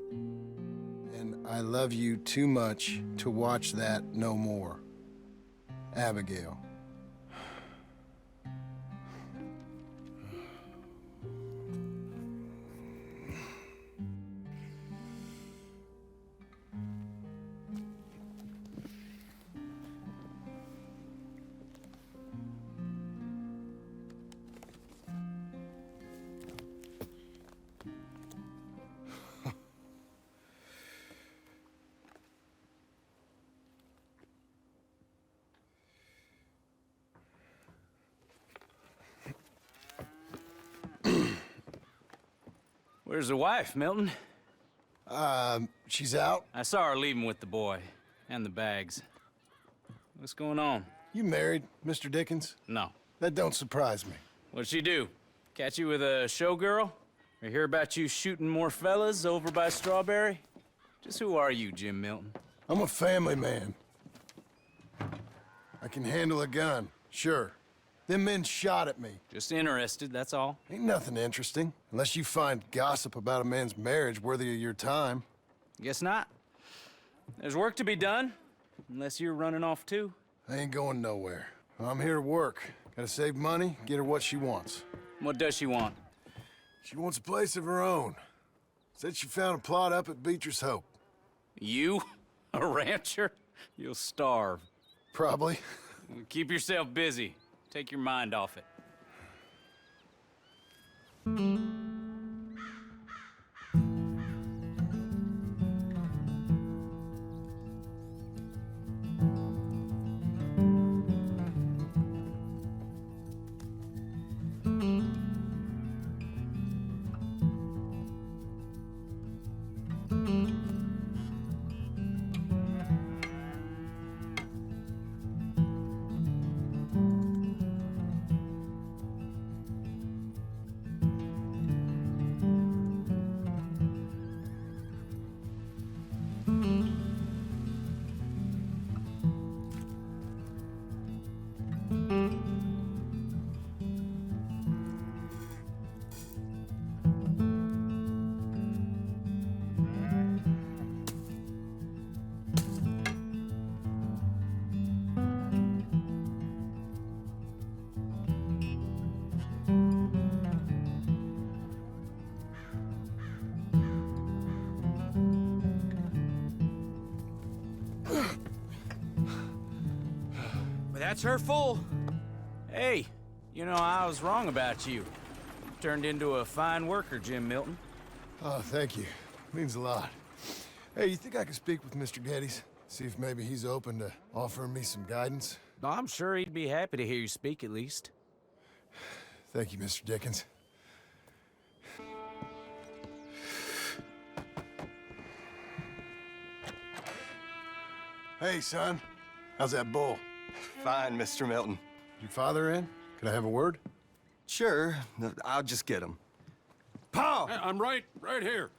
And I love you too much to watch that no more. Abigail. Where's the wife, Milton? She's out. I saw her leaving with the boy and the bags. What's going on? You married, Mr. Dickens? No. That don't surprise me. What'd she do? Catch you with a showgirl? Or hear about you shooting more fellas over by Strawberry? Just who are you, Jim Milton? I'm a family man. I can handle a gun, sure. Them men shot at me. Just interested, that's all. Ain't nothing interesting, unless you find gossip about a man's marriage worthy of your time. Guess not. There's work to be done, unless you're running off too. I ain't going nowhere. I'm here to work. Gotta save money, get her what she wants. What does she want? She wants a place of her own. Said she found a plot up at Beecher's Hope. You? A rancher? You'll starve. Probably. Keep yourself busy. Take your mind off it. That's her full. Hey, you know, I was wrong about you. Turned into a fine worker, Jim Milton. Oh, thank you. Means a lot. Hey, you think I could speak with Mr. Geddes? See if maybe he's open to offering me some guidance? I'm sure he'd be happy to hear you speak, at least. Thank you, Mr. Dickens. Hey, son. How's that bull? Fine, Mr. Milton. Your father in? Can I have a word? Sure. I'll just get him. Pa! Hey, I'm right here.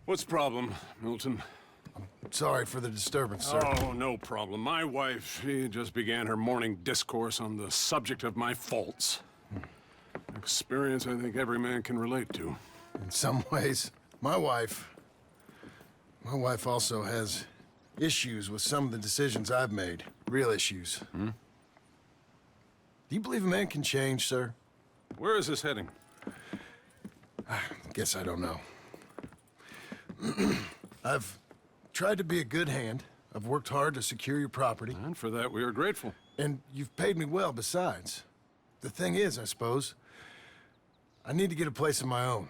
What's the problem, Milton? Sorry for the disturbance, sir. Oh, no problem. My wife, she just began her morning discourse on the subject of my faults. Experience I think every man can relate to. In some ways, my wife also has issues with some of the decisions I've made. Real issues. Hmm? Do you believe a man can change, sir? Where is this heading? I guess I don't know. I've tried to be a good hand. I've worked hard to secure your property. And for that, we are grateful. And you've paid me well besides. The thing is, I suppose, I need to get a place of my own,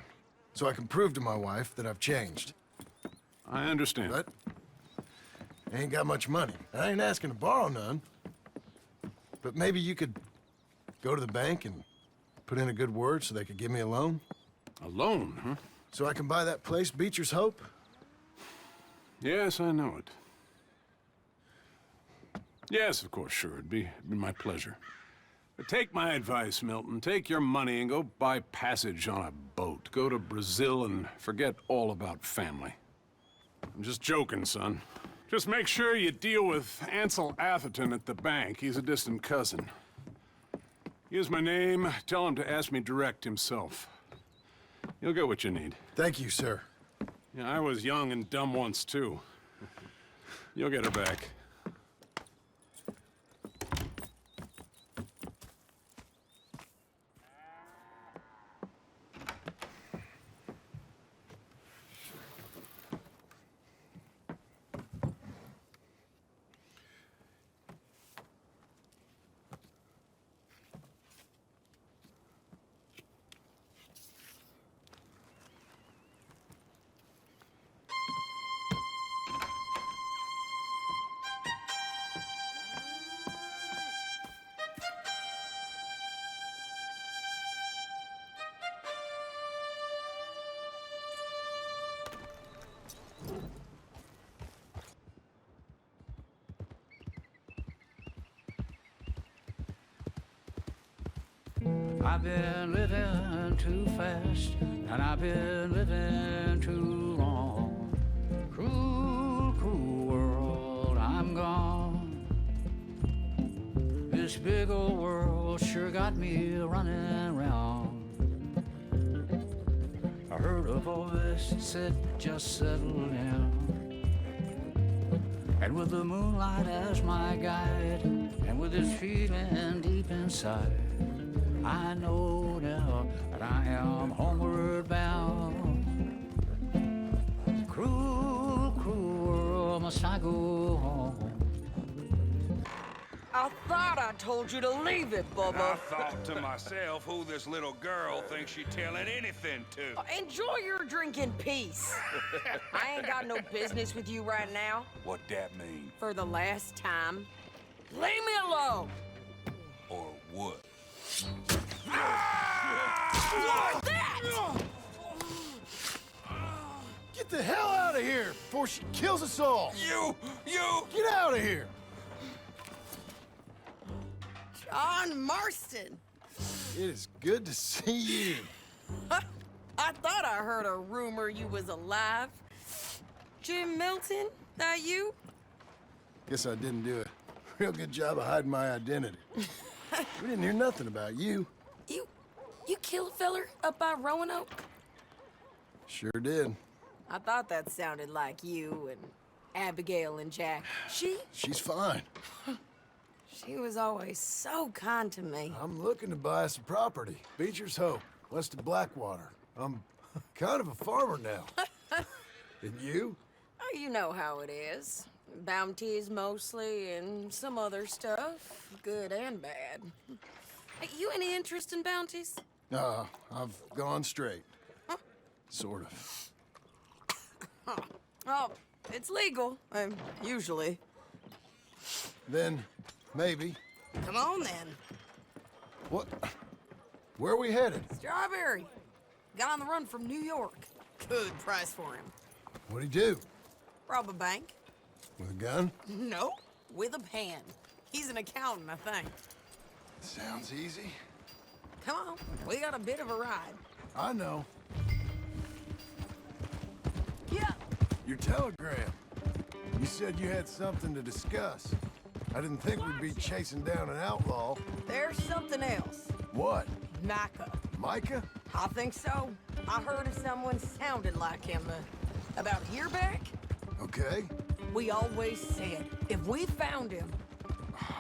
so I can prove to my wife that I've changed. I understand. But I ain't got much money. I ain't asking to borrow none. But maybe you could go to the bank and put in a good word so they could give me a loan? A loan, huh? So I can buy that place, Beecher's Hope? Yes, I know it. Yes, of course, sure. It'd be my pleasure. But take my advice, Milton. Take your money and go buy passage on a boat. Go to Brazil and forget all about family. I'm just joking, son. Just make sure you deal with Ansel Atherton at the bank. He's a distant cousin. Here's my name. Tell him to ask me direct himself. You'll get what you need. Thank you, sir. Yeah, I was young and dumb once, too. You'll get her back. I've been living too fast, and I've been living too long. Cruel, cruel world, I'm gone. This big old world sure got me running round. I heard a voice that said, just settle down. And with the moonlight as my guide, and with this feeling deep inside, I know now that I am homeward bound. Cruel, cruel world, must I go home? I thought I told you to leave it, Bubba. I thought to myself who this little girl thinks she's telling anything to. Enjoy your drink in peace. I ain't got no business with you right now. What that mean? For the last time, leave me alone. Or what? What's that? Get the hell out of here before she kills us all! You! Get out of here! John Marston. It is good to see you. I thought I heard a rumor you was alive. Jim Milton, that you? Guess I didn't do a real good job of hiding my identity. We didn't hear nothing about you. You killed a feller up by Roanoke? Sure did. I thought that sounded like you and Abigail and Jack. She's fine. She was always so kind to me. I'm looking to buy some property. Beecher's Hope, west of Blackwater. I'm kind of a farmer now. And you? Oh, you know how it is. Bounties mostly, and some other stuff, good and bad. Hey, you any interest in bounties? I've gone straight. Huh? Sort of. Oh, it's legal, usually. Then, maybe. Come on, then. What? Where are we headed? Strawberry. Got on the run from New York. Good price for him. What'd he do? Rob a bank. With a gun? No, with a pen. He's an accountant, I think. Sounds easy. Come on, we got a bit of a ride. I know. Yeah. Your telegram. You said you had something to discuss. I didn't think we'd be chasing down an outlaw. There's something else. What? Micah. Micah? I think so. I heard of someone sounded like him about a year back. Okay. We always said, if we found him...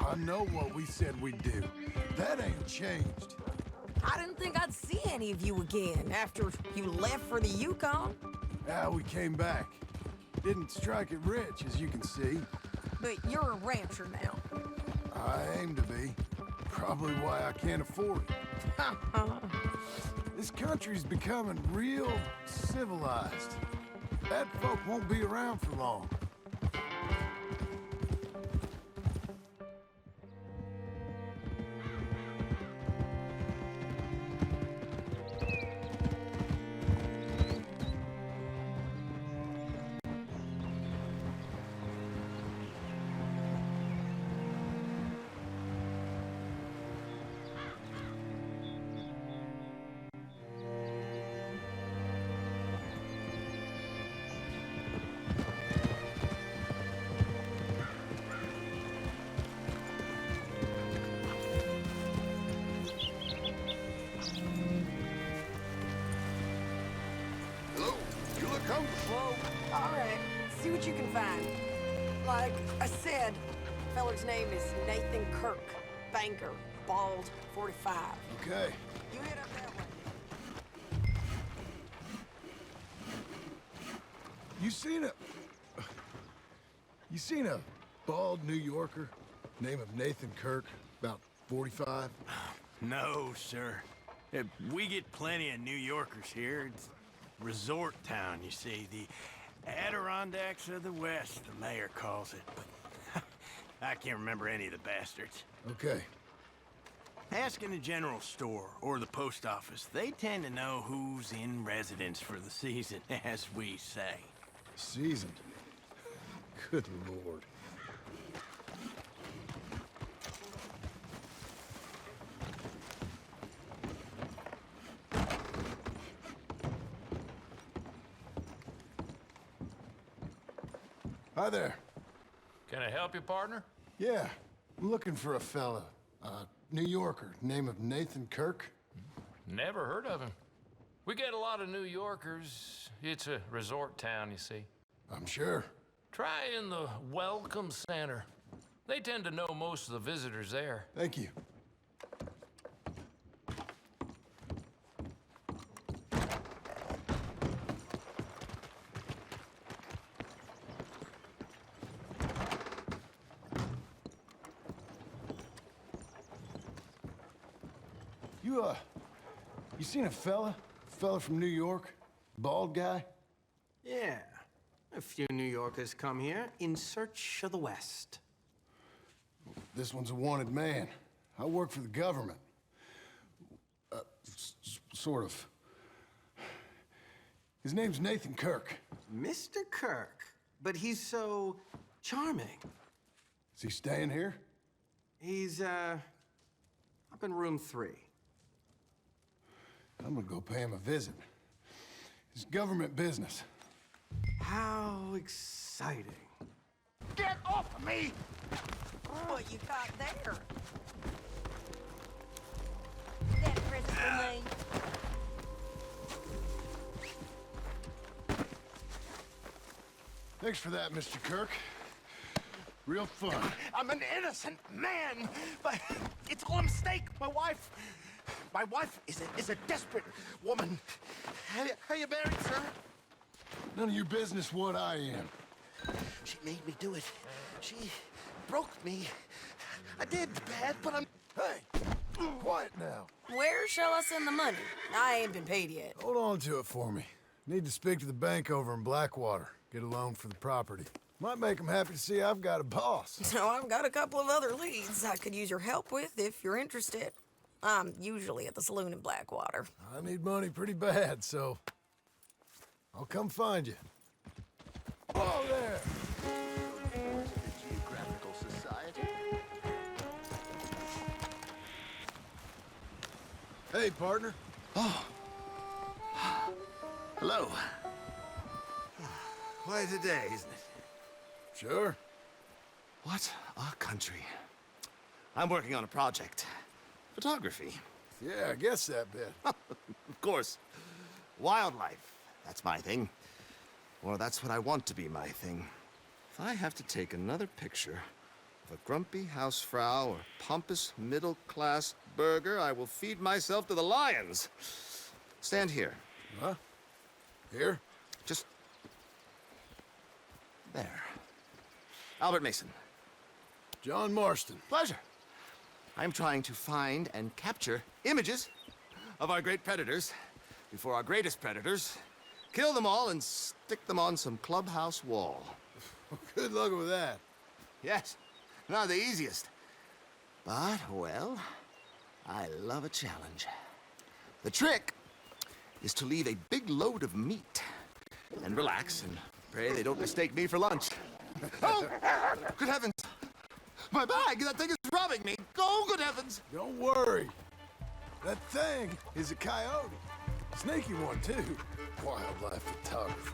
I know what we said we'd do. That ain't changed. I didn't think I'd see any of you again after you left for the Yukon. Yeah, we came back. Didn't strike it rich, as you can see. But you're a rancher now. I aim to be. Probably why I can't afford it. This country's becoming real civilized. Bad folk won't be around for long. Whoa, all right. See what you can find. Like I said, feller's name is Nathan Kirk. Banker, bald, 45. Okay. You head up that way. You seen a bald New Yorker, name of Nathan Kirk, about 45? No, sir. We get plenty of New Yorkers here. It's resort town, you see. The Adirondacks of the West, the mayor calls it. But I can't remember any of the bastards. Okay. Ask in the general store or the post office. They tend to know who's in residence for the season, as we say. Seasoned? Good Lord. Hi there. Can I help you, partner? Yeah, I'm looking for a fella. New Yorker, name of Nathan Kirk. Never heard of him. We get a lot of New Yorkers. It's a resort town, you see. I'm sure. Try in the Welcome Center. They tend to know most of the visitors there. Thank you. You seen a fella from New York? Bald guy? Yeah. A few New Yorkers come here in search of the West. This one's a wanted man. I work for the government. Sort of. His name's Nathan Kirk. Mr. Kirk? But he's so charming. Is he staying here? He's, up in room 3. I'm gonna go pay him a visit. It's government business. How exciting. Get off of me! What you got there? That present for me. Thanks for that, Mr. Kirk. Real fun. I'm an innocent man, but it's all a mistake. My wife is a desperate woman. Are you married, sir? None of your business what I am. She made me do it. She broke me. I did bad, but I'm... Hey, quiet now. Where shall I send the money? I ain't been paid yet. Hold on to it for me. Need to speak to the bank over in Blackwater. Get a loan for the property. Might make them happy to see I've got a boss. So I've got a couple of other leads I could use your help with if you're interested. I'm usually at the saloon in Blackwater. I need money pretty bad, so I'll come find you. Whoa there! The Geographical Society. Hey, partner. Oh. Hello. Quite a day, isn't it? Sure. What a country. I'm working on a project. Photography. Yeah, I guess that bit. Of course. Wildlife. That's my thing. Or that's what I want to be my thing. If I have to take another picture of a grumpy housefrau or pompous middle-class burgher, I will feed myself to the lions. Stand here. Huh? Here? Just... there. Albert Mason. John Marston. Pleasure. I'm trying to find and capture images of our great predators before our greatest predators kill them all and stick them on some clubhouse wall. Good luck with that. Yes, not the easiest. But, well, I love a challenge. The trick is to leave a big load of meat and relax and pray they don't mistake me for lunch. Oh, good heavens! My bag! That thing is robbing me! Oh, good heavens! Don't worry. That thing is a coyote. Sneaky one, too. Wildlife photographer.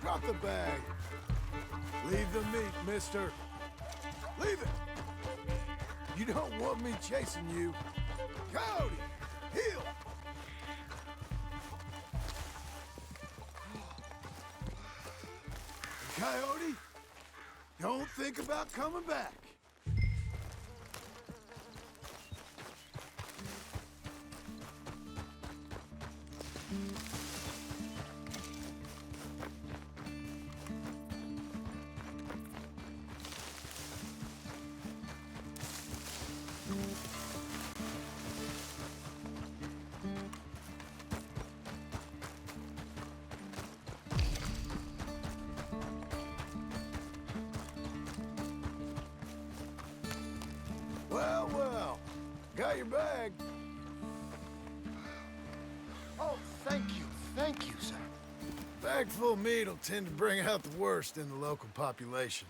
Drop the bag. Leave the meat, mister. Leave it. You don't want me chasing you. Coyote, heel. Coyote, don't think about coming back. Well, well, got your bag. Oh, thank you, sir. Bag full of meat will tend to bring out the worst in the local population.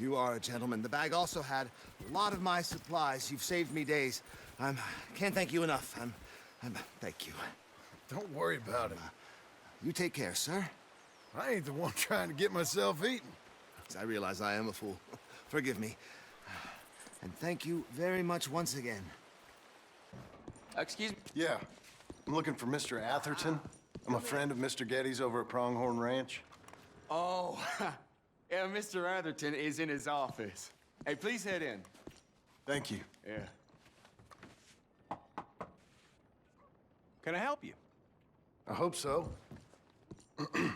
You are a gentleman. The bag also had a lot of my supplies. You've saved me days. Can't thank you enough. Thank you. Don't worry about it. You take care, sir. I ain't the one trying to get myself eaten. I realize I am a fool. Forgive me. And thank you very much once again. Excuse me? Yeah. I'm looking for Mr. Atherton. I'm a friend of Mr. Getty's over at Pronghorn Ranch. Oh, yeah, Mr. Atherton is in his office. Hey, please head in. Thank you. Yeah. Can I help you? I hope so. I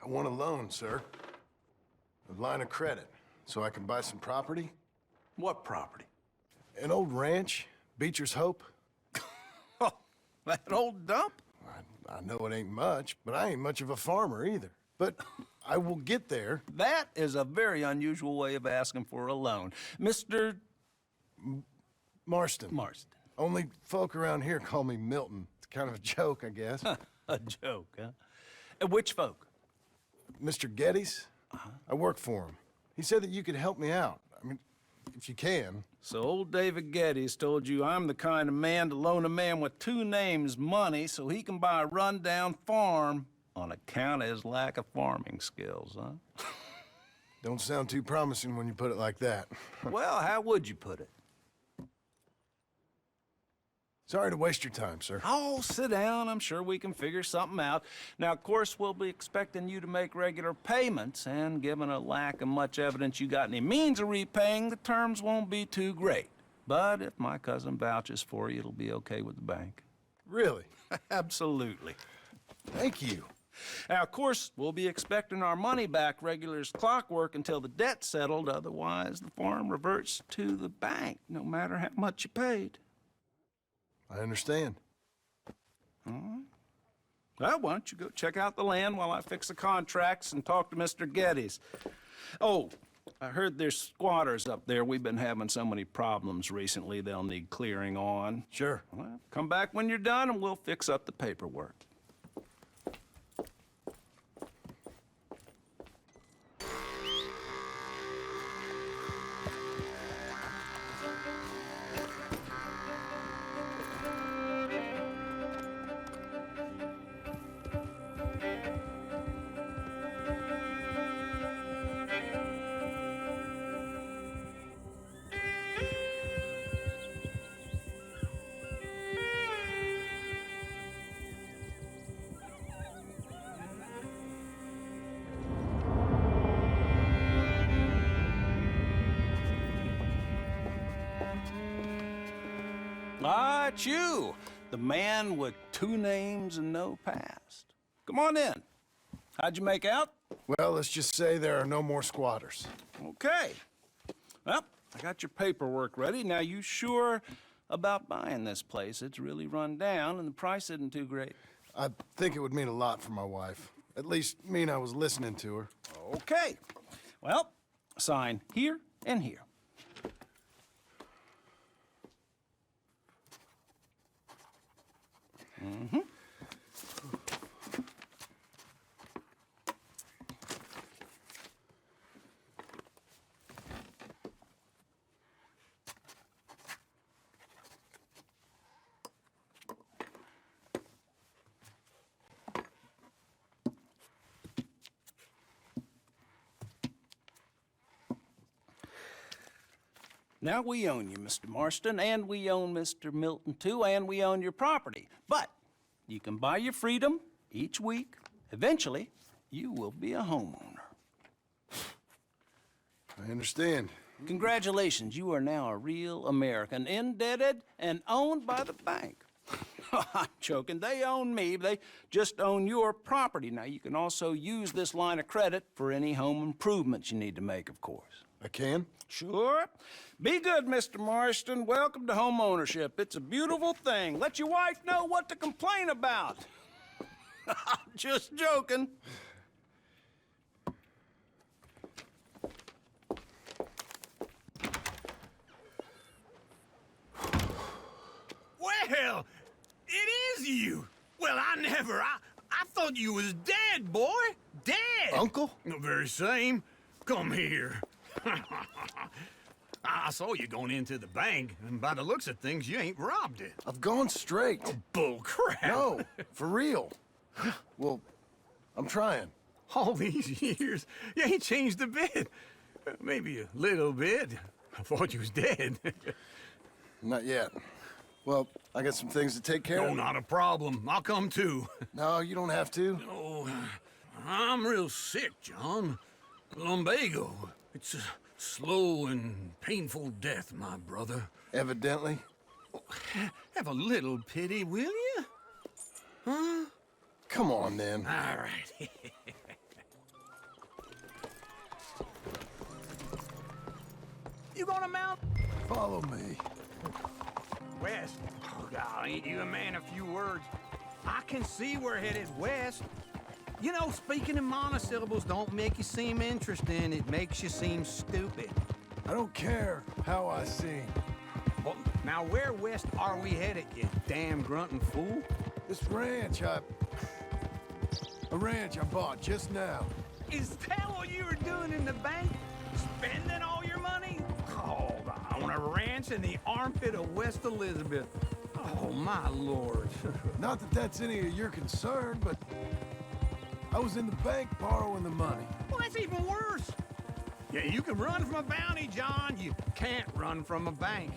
want a loan, sir. A line of credit, so I can buy some property. What property? An old ranch, Beecher's Hope. Oh, that old dump? I know it ain't much, but I ain't much of a farmer either. But I will get there. That is a very unusual way of asking for a loan. Mr. Marston. Marston. Only folk around here call me Milton. It's kind of a joke, I guess. A joke, huh? And which folk? Mr. Getty's. I work for him. He said that you could help me out. I mean, if you can. So old David Getty's told you I'm the kind of man to loan a man with two names money so he can buy a rundown farm on account of his lack of farming skills, huh? Don't sound too promising when you put it like that. Well, how would you put it? Sorry to waste your time, sir. Oh, sit down. I'm sure we can figure something out. Now, of course, we'll be expecting you to make regular payments, and given a lack of much evidence you got any means of repaying, the terms won't be too great. But if my cousin vouches for you, it'll be okay with the bank. Really? Absolutely. Thank you. Now, of course, we'll be expecting our money back regular as clockwork until the debt's settled. Otherwise, the farm reverts to the bank, no matter how much you paid. I understand. All right. Well, why don't you go check out the land while I fix the contracts and talk to Mr. Geddes. Oh, I heard there's squatters up there. We've been having so many problems recently, they'll need clearing on. Sure. Well, come back when you're done and we'll fix up the paperwork. Ah, it's you, the man with 2 names and no past. Come on in. How'd you make out? Well, let's just say there are no more squatters. Okay. Well, I got your paperwork ready. Now, you sure about buying this place? It's really run down, and the price isn't too great. I think it would mean a lot for my wife. At least mean I was listening to her. Okay. Well, sign here and here. Mm-hmm. Now we own you, Mr. Marston, and we own Mr. Milton, too, and we own your property. But you can buy your freedom each week. Eventually, you will be a homeowner. I understand. Congratulations, you are now a real American, indebted and owned by the bank. I'm joking, they own me, they just own your property. Now, you can also use this line of credit for any home improvements you need to make, of course. I can? Sure. Be good, Mr. Marston. Welcome to home ownership. It's a beautiful thing. Let your wife know what to complain about. I'm just joking. Well, it is you. Well, I thought you was dead, boy. Dead. Uncle? The very same. Come here. I saw you going into the bank, and by the looks of things, you ain't robbed it. I've gone straight. Oh, bull crap. No, for real. Well, I'm trying. All these years, you ain't changed a bit. Maybe a little bit. I thought you was dead. Not yet. Well, I got some things to take care of. Oh, not a problem. I'll come too. No, you don't have to. Oh, I'm real sick, John. Lumbago. It's a slow and painful death, my brother. Evidently. Have a little pity, will you? Huh? Come on, then. All right. You gonna mount? Follow me. West. Oh, God, ain't you a man of few words? I can see we're headed west. You know, speaking in monosyllables don't make you seem interesting. It makes you seem stupid. I don't care how I sing. Well, now, where west are we headed, you damn grunting fool? This ranch I bought just now. Is that what you were doing in the bank? Spending all your money? Oh, on a ranch in the armpit of West Elizabeth. Oh, my lord. Not that that's any of your concern, but I was in the bank borrowing the money. Well, that's even worse. Yeah, you can run from a bounty, John. You can't run from a bank.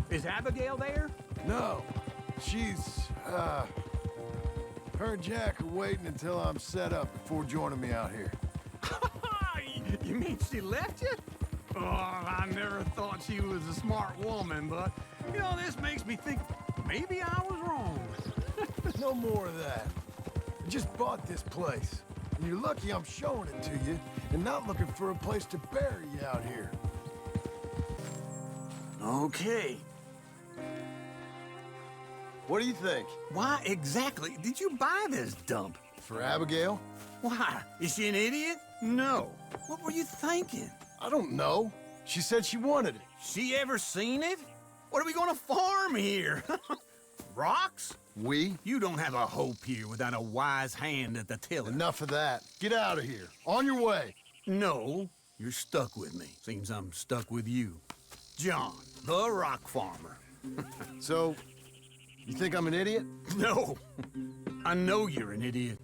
Is Abigail there? No. She's, her and Jack are waiting until I'm set up before joining me out here. You mean she left you? Oh, I never thought she was a smart woman, but, you know, this makes me think maybe I was wrong. No more of that. I just bought this place. And you're lucky I'm showing it to you and not looking for a place to bury you out here. Okay. What do you think? Why exactly did you buy this dump? For Abigail? Why? Is she an idiot? No. What were you thinking? I don't know. She said she wanted it. She ever seen it? What are we gonna farm here? Rocks? We? You don't have a hope here without a wise hand at the tiller. Enough of that. Get out of here. On your way. No, you're stuck with me. Seems I'm stuck with you. John, the rock farmer. So, you think I'm an idiot? No. I know you're an idiot.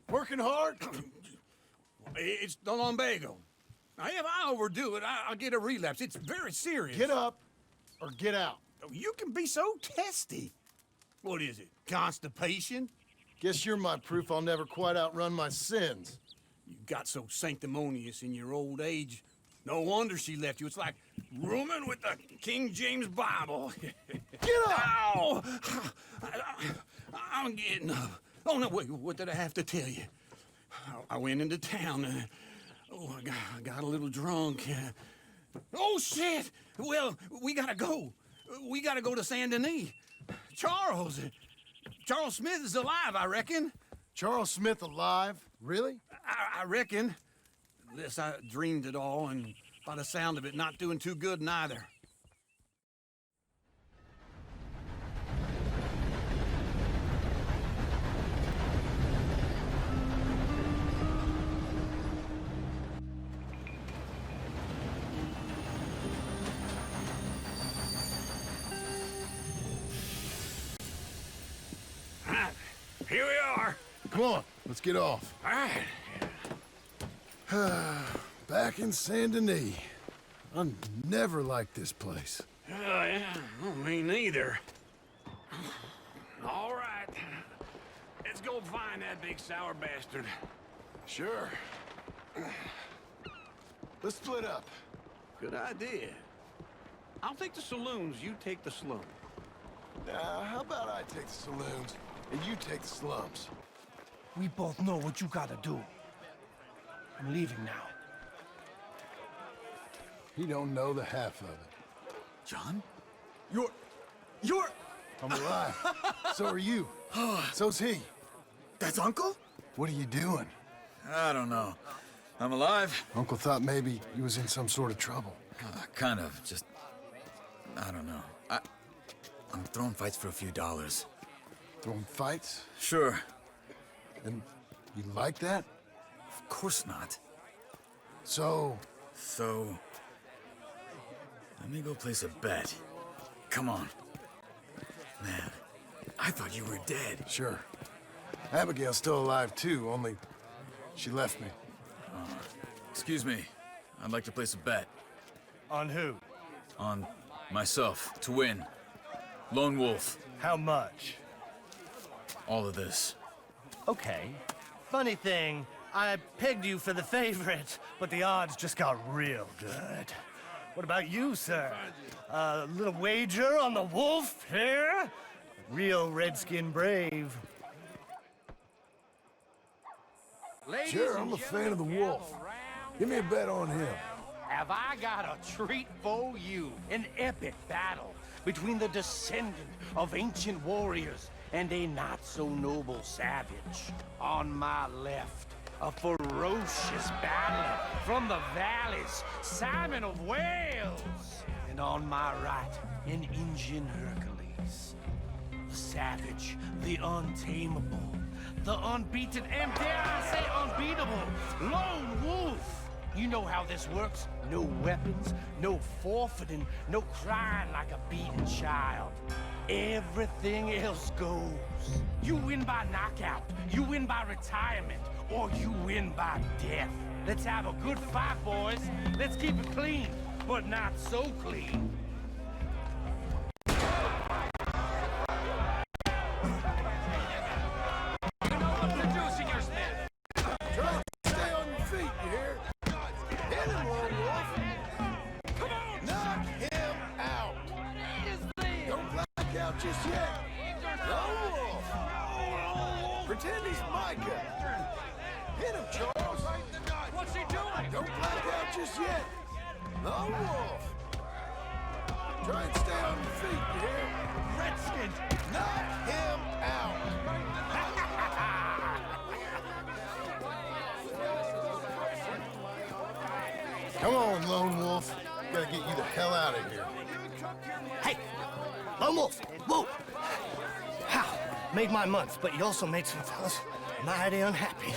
Working hard? It's the lumbago. Now, if I overdo it, I'll get a relapse. It's very serious. Get up or get out. You can be so testy. What is it, constipation? Guess you're my proof I'll never quite outrun my sins. You got so sanctimonious in your old age. No wonder she left you. It's like rooming with the King James Bible. Get up! Ow! I'm getting up. Oh, no, wait, what did I have to tell you? I went into town. I got a little drunk. Oh, shit! Well, we gotta go. We gotta go to Saint Denis. Charles Smith is alive, I reckon. Charles Smith alive? Really? I reckon. Unless I dreamed it all, and by the sound of it, not doing too good neither. Here we are. Come on, let's get off. All right. Back in Saint Denis. I never liked this place. Yeah, well, me neither. All right. Let's go find that big sour bastard. Sure. Let's split up. Good idea. I'll take the saloons, you take the slums. How about I take the saloons and you take the slums? We both know what you gotta do. I'm leaving now. He don't know the half of it. John? You're... I'm alive. So are you. So's he. That's Uncle? What are you doing? I don't know. I'm alive. Uncle thought maybe he was in some sort of trouble. Kind of. Just... I don't know. I'm throwing fights for a few dollars. Throwing fights? Sure. And you like that? Of course not. So... Let me go place a bet. Come on. Man, I thought you were dead. Sure. Abigail's still alive too, only she left me. Excuse me. I'd like to place a bet. On who? On myself, to win. Lone Wolf. How much? All of this. Okay. Funny thing, I pegged you for the favorite, but the odds just got real good. What about you, sir? A little wager on the wolf here? Real redskin brave. Ladies Sure, and I'm a fan of the gentlemen, wolf. gather round, Give me a bet on him. Have I got a treat for you? An epic battle between the descendant of ancient warriors and a not-so-noble savage. On my left, a ferocious battler from the valleys, Simon of Wales. And on my right, an Indian Hercules. The savage, the untamable, the unbeaten, and dare I say unbeatable, lone wolf. You know how this works. No weapons, no forfeiting, no crying like a beaten child. Everything else goes. You win by knockout, you win by retirement, or you win by death. Let's have a good fight, boys. Let's keep it clean, but not so clean. Stay on your feet, you hear? Hit him, Lone Wolf. Come on! Knock him out. Don't black out just yet. Lone Wolf. Pretend he's Micah. Hit him, Charles. What's he doing? Don't black out just yet. Lone Wolf. Try and stay on your feet, you hear? Redskins, knock him out. Come on, Lone Wolf. Gotta get you the hell out of here. Hey, Lone Wolf, whoa! How? Made my month, but you also made some fellas mighty unhappy.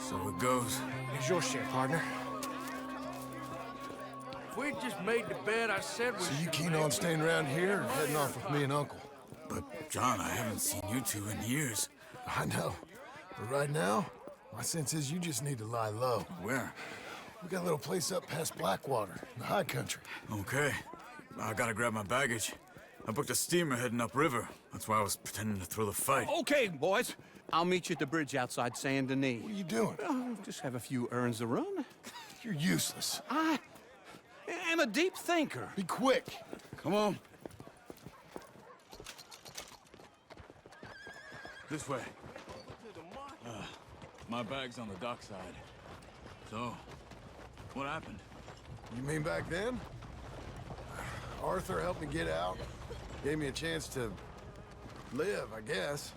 So it goes. Here's your share, partner. If we just made the bed, I said we So you keen on staying around here or heading off with me and Uncle? But, John, I haven't seen you two in years. I know. But right now, my sense is you just need to lie low. Where? We got a little place up past Blackwater, in the high country. Okay. I gotta grab my baggage. I booked a steamer heading upriver. That's why I was pretending to throw the fight. Okay, boys. I'll meet you at the bridge outside Saint Denis. What are you doing? Just have a few errands to run. You're useless. I am a deep thinker. Be quick. Come on. This way. My bag's on the dockside. So, what happened? You mean back then? Arthur helped me get out. Gave me a chance to live, I guess.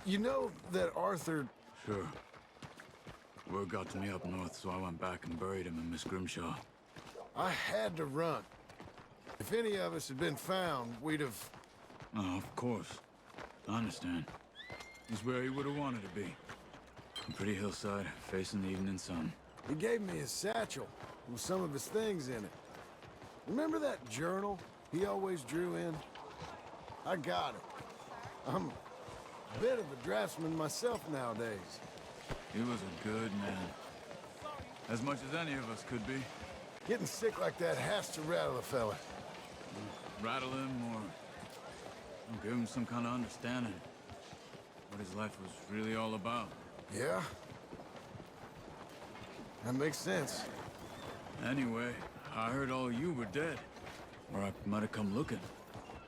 You know that Arthur... Sure. Word got to me up north, so I went back and buried him in Miss Grimshaw. I had to run. If any of us had been found, we'd have... Oh, of course. I understand. He's where he would have wanted to be. A pretty hillside, facing the evening sun. He gave me his satchel with some of his things in it. Remember that journal he always drew in? I got it. I'm a bit of a draftsman myself nowadays. He was a good man. As much as any of us could be. Getting sick like that has to rattle a fella. Rattle him or give him some kind of understanding. What his life was really all about. Yeah? That makes sense. Anyway, I heard all you were dead. Or I might have come looking.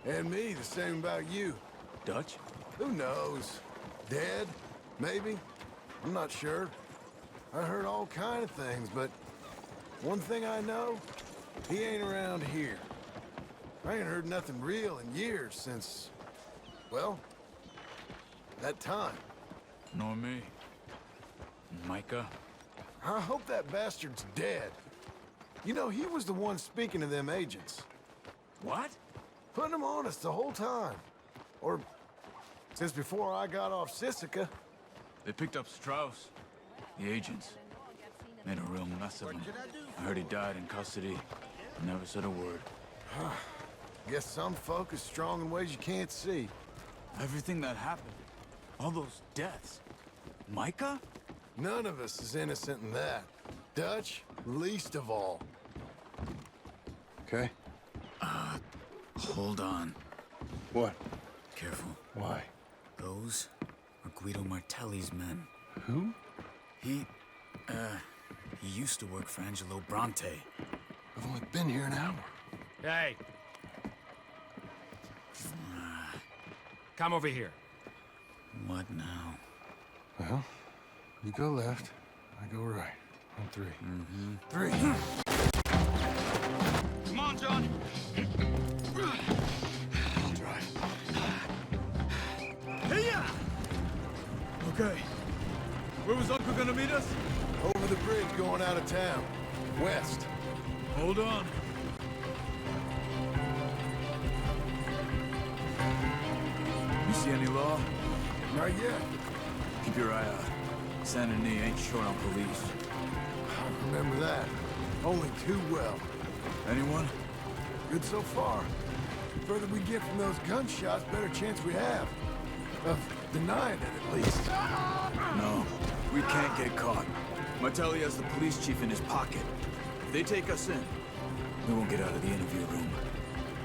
And me, the same about you. Dutch? Who knows? Dead? Maybe? I'm not sure. I heard all kind of things, but one thing I know, he ain't around here. I ain't heard nothing real in years since, well, that time. Nor me. Micah? I hope that bastard's dead. You know, he was the one speaking to them agents. What? Putting them on us the whole time. Or since before I got off Sisika. They picked up Strauss. The agents. Made a real mess of him. I heard he died in custody. Never said a word. Guess some folk is strong in ways you can't see. Everything that happened. All those deaths. Micah? None of us is innocent in that. Dutch, least of all. Okay? Hold on. What? Careful. Why? Those are Guido Martelli's men. Who? He used to work for Angelo Bronte. I've only been here an hour. Hey. Come over here. What now? Well, You go left, I go right. On 3. Mm-hmm. 3. Come on, John. I'll drive. Hey-ya! Okay. Where was Uncle gonna meet us? Over the bridge going out of town. West. Hold on. You see any law? Not yet. Keep your eye out. Saint Denis ain't short on police. I remember that. Only too well. Anyone? Good so far. The further we get from those gunshots, better chance we have. Of denying it, at least. No, we can't get caught. Martelli has the police chief in his pocket. If they take us in, we won't get out of the interview room.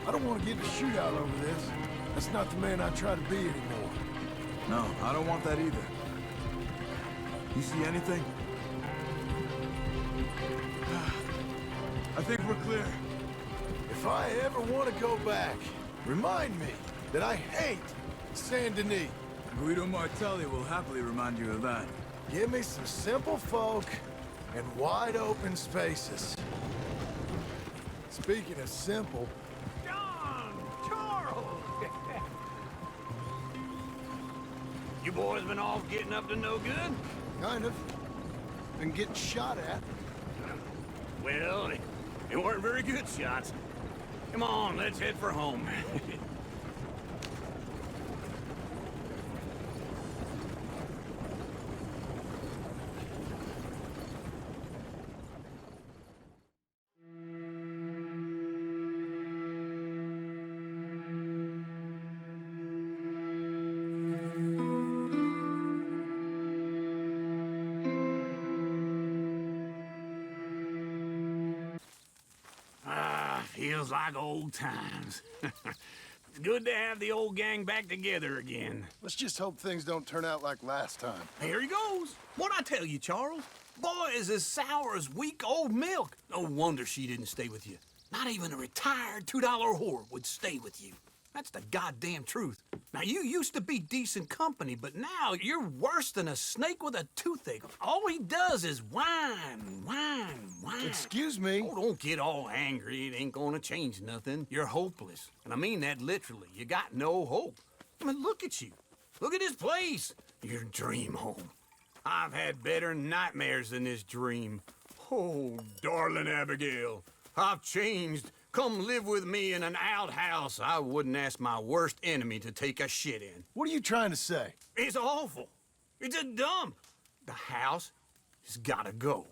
I don't want to get in a shootout over this. That's not the man I try to be anymore. No, I don't want that either. You see anything? I think we're clear. If I ever want to go back, remind me that I hate Saint Denis. Guido Martelli will happily remind you of that. Give me some simple folk and wide open spaces. Speaking of simple... John! Charles! You boys been off getting up to no good? Kind of. Been getting shot at. Well, they weren't very good shots. Come on, let's head for home. Feels like old times. It's good to have the old gang back together again. Let's just hope things don't turn out like last time. Here he goes. What'd I tell you, Charles? Boy is as sour as week-old milk. No wonder she didn't stay with you. Not even a retired $2 whore would stay with you. That's the goddamn truth. Now, you used to be decent company, but now you're worse than a snake with a toothache. All he does is whine, whine, whine. Excuse me? Oh, don't get all angry. It ain't gonna change nothing. You're hopeless. And I mean that literally. You got no hope. I mean, look at you. Look at this place. Your dream home. I've had better nightmares than this dream. Oh, darling Abigail, I've changed. Come live with me in an outhouse I wouldn't ask my worst enemy to take a shit in. What are you trying to say? It's awful. It's a dump. The house has gotta go.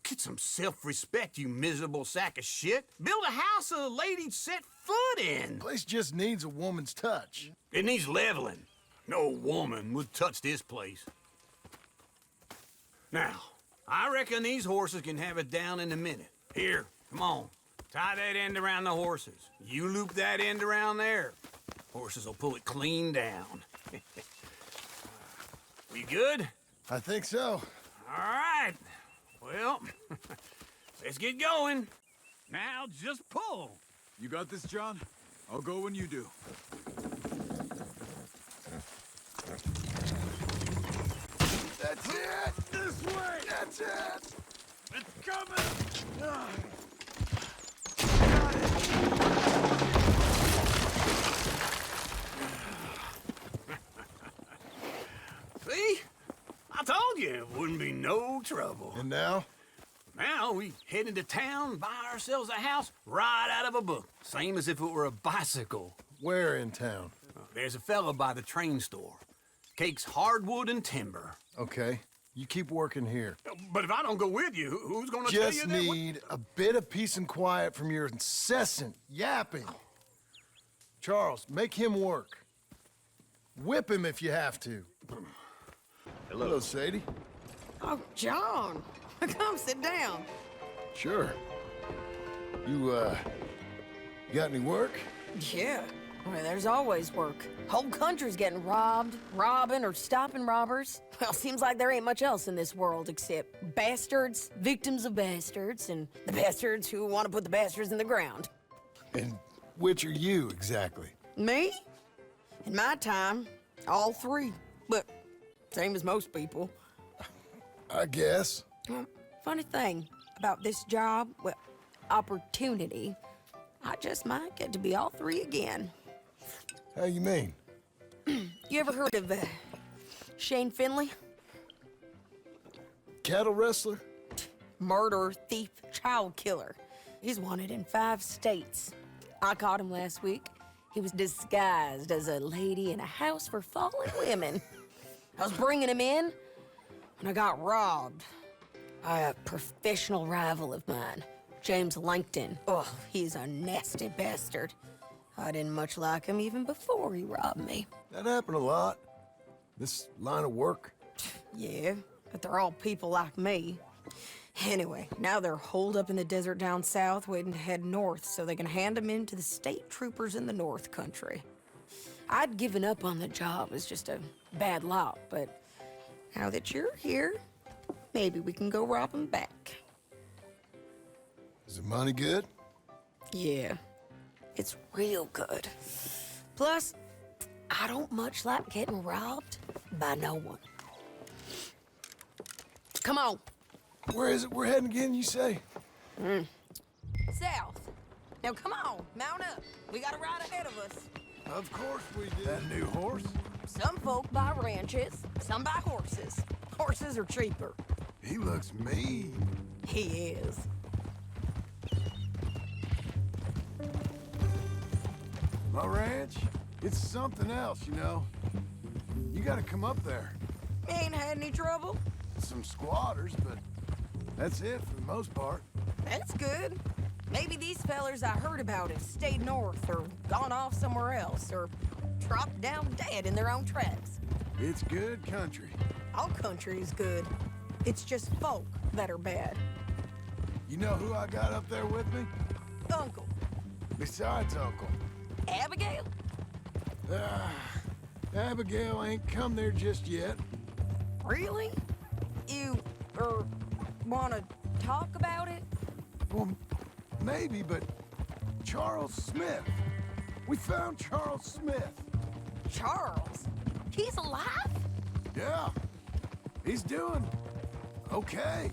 Get some self-respect, you miserable sack of shit. Build a house a lady'd set foot in. Place just needs a woman's touch. It needs leveling. No woman would touch this place. Now, I reckon these horses can have it down in a minute. Here, come on. Tie that end around the horses. You loop that end around there. Horses will pull it clean down. We good? I think so. All right. Well, let's get going. Now just pull. You got this, John? I'll go when you do. That's it! This way! That's it! It's coming! See? I told you it wouldn't be no trouble. And now? Now we head into town, buy ourselves a house right out of a book. Same as if it were a bicycle. Where in town? There's a fella by the train store. Cakes hardwood and timber. Okay. You keep working here. But if I don't go with you, who's gonna tell you Just that? need a bit of peace and quiet from your incessant yapping. Charles, make him work. Whip him if you have to. Hello, Sadie. Oh, John. Come sit down. Sure. You got any work? Yeah. Well, there's always work. Whole country's getting robbed, robbing, or stopping robbers. Well, seems like there ain't much else in this world except bastards, victims of bastards, and the bastards who want to put the bastards in the ground. And which are you, exactly? Me? In my time, all three. But same as most people. I guess. Funny thing about this job, well, opportunity, I just might get to be all three again. How you mean? You ever heard of Shane Finley? Cattle wrestler? Murderer, thief, child killer. He's wanted in 5 states. I caught him last week. He was disguised as a lady in a house for fallen women. I was bringing him in, and I got robbed by a professional rival of mine, James Langton. Oh, he's a nasty bastard. I didn't much like him even before he robbed me. That happened a lot. This line of work. Yeah, but they're all people like me. Anyway, now they're holed up in the desert down south, waiting to head north so they can hand them in to the state troopers in the north country. I'd given up on the job as just a bad lot, but now that you're here, maybe we can go rob them back. Is the money good? Yeah, it's real good. Plus, I don't much like getting robbed by no one. Come on. Where is it we're heading again, you say? South. Now come on, mount up. We got a ride ahead of us. Of course we do. That new horse? Some folk buy ranches, some buy horses. Horses are cheaper. He looks mean. He is. My ranch, it's something else, you know. You gotta come up there. Ain't had any trouble? Some squatters, but that's it for the most part. That's good. Maybe these fellers I heard about have stayed north or gone off somewhere else or dropped down dead in their own tracks. It's good country. All country is good. It's just folk that are bad. You know who I got up there with me? Uncle. Besides Uncle. Abigail? Abigail ain't come there just yet. Really? You, wanna talk about it? Well, maybe, but Charles Smith. We found Charles Smith. Charles? He's alive? Yeah. He's doing okay.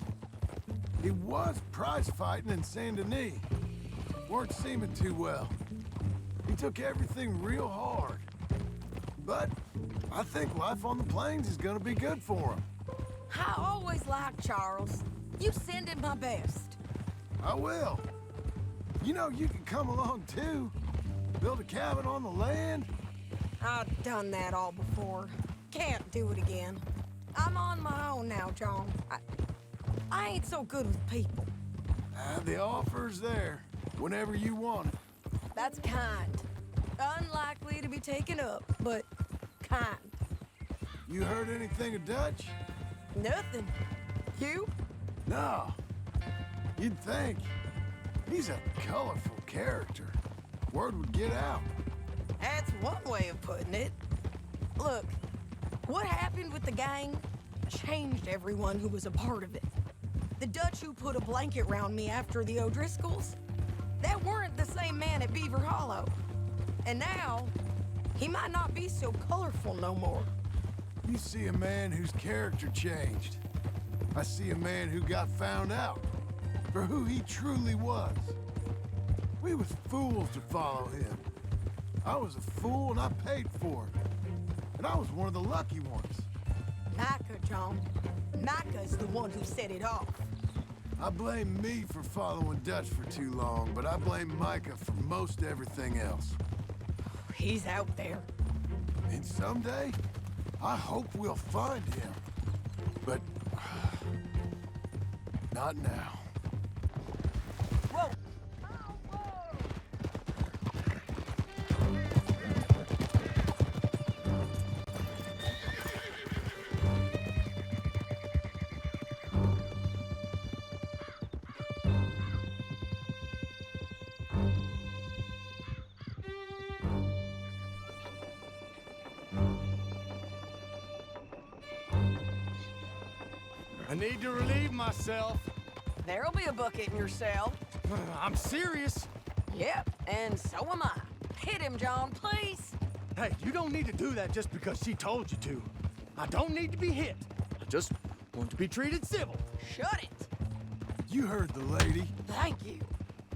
He was prize fighting in Saint Denis. Weren't seeming too well. He took everything real hard. But I think life on the plains is gonna be good for him. I always liked Charles. You send him my best. I will. You know, you can come along too. Build a cabin on the land. I've done that all before. Can't do it again. I'm on my own now, John. I ain't so good with people. The offer's there whenever you want it. That's kind. Unlikely to be taken up, but kind. You heard anything of Dutch? Nothing. You? No. You'd think. He's a colorful character. Word would get out. That's one way of putting it. Look, what happened with the gang changed everyone who was a part of it. The Dutch who put a blanket round me after the O'Driscolls, that weren't the same man at Beaver Hollow. And now, he might not be so colorful no more. You see a man whose character changed. I see a man who got found out for who he truly was. We was fools to follow him. I was a fool and I paid for it. And I was one of the lucky ones. Micah, John. Micah's the one who set it off. I blame me for following Dutch for too long, but I blame Micah for most everything else. He's out there. And someday, I hope we'll find him. But not now. Whoa! I need to relieve myself. There'll be a bucket in your cell. I'm serious. Yep, and so am I. Hit him, John, please. Hey, you don't need to do that just because she told you to. I don't need to be hit. I just Want to be treated civil. Shut it. You heard the lady. Thank you.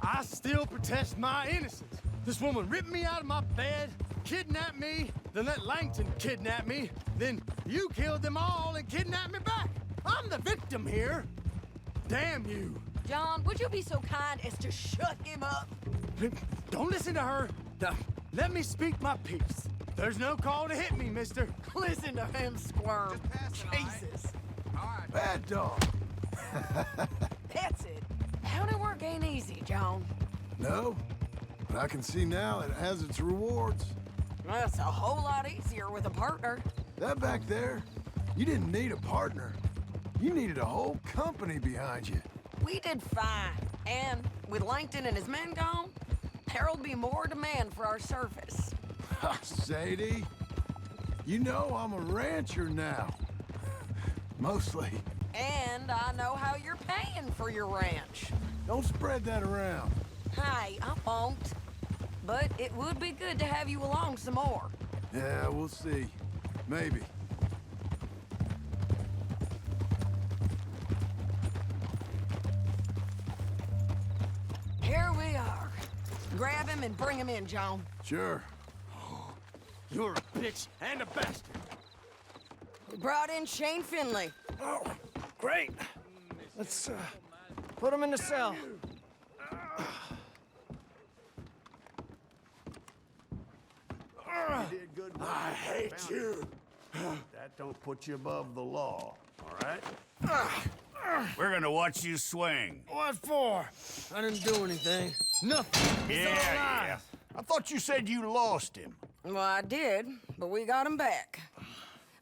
I still protest my innocence. This woman ripped me out of my bed, kidnapped me, then let Langton kidnap me, then you killed them all and kidnapped me back. I'm the victim here. Damn you. John, would you be so kind as to shut him up? Don't listen to her. Let me speak my piece. There's no call to hit me, mister. Listen to him squirm. Jesus. Bad dog. That's it. County work ain't easy, John. No, but I can see now it has its rewards. Well, it's a whole lot easier with a partner. That back there, you didn't need a partner. You needed a whole company behind you. We did fine. And with Langton and his men gone, there'll be more demand for our service. Sadie, you know I'm a rancher now. Mostly. And I know how you're paying for your ranch. Don't spread that around. Hey, I won't. But it would be good to have you along some more. Yeah, we'll see. Maybe. Here we are. Grab him and bring him in, John. Sure. You're a bitch and a bastard. We brought in Shane Finley. Oh, great. Let's, put him in the cell. You did good work. I hate you. That don't put you above the law, all right? We're gonna watch you swing. What for? I didn't do anything. Nothing. Yeah. I thought you said you lost him. Well, I did, but we got him back.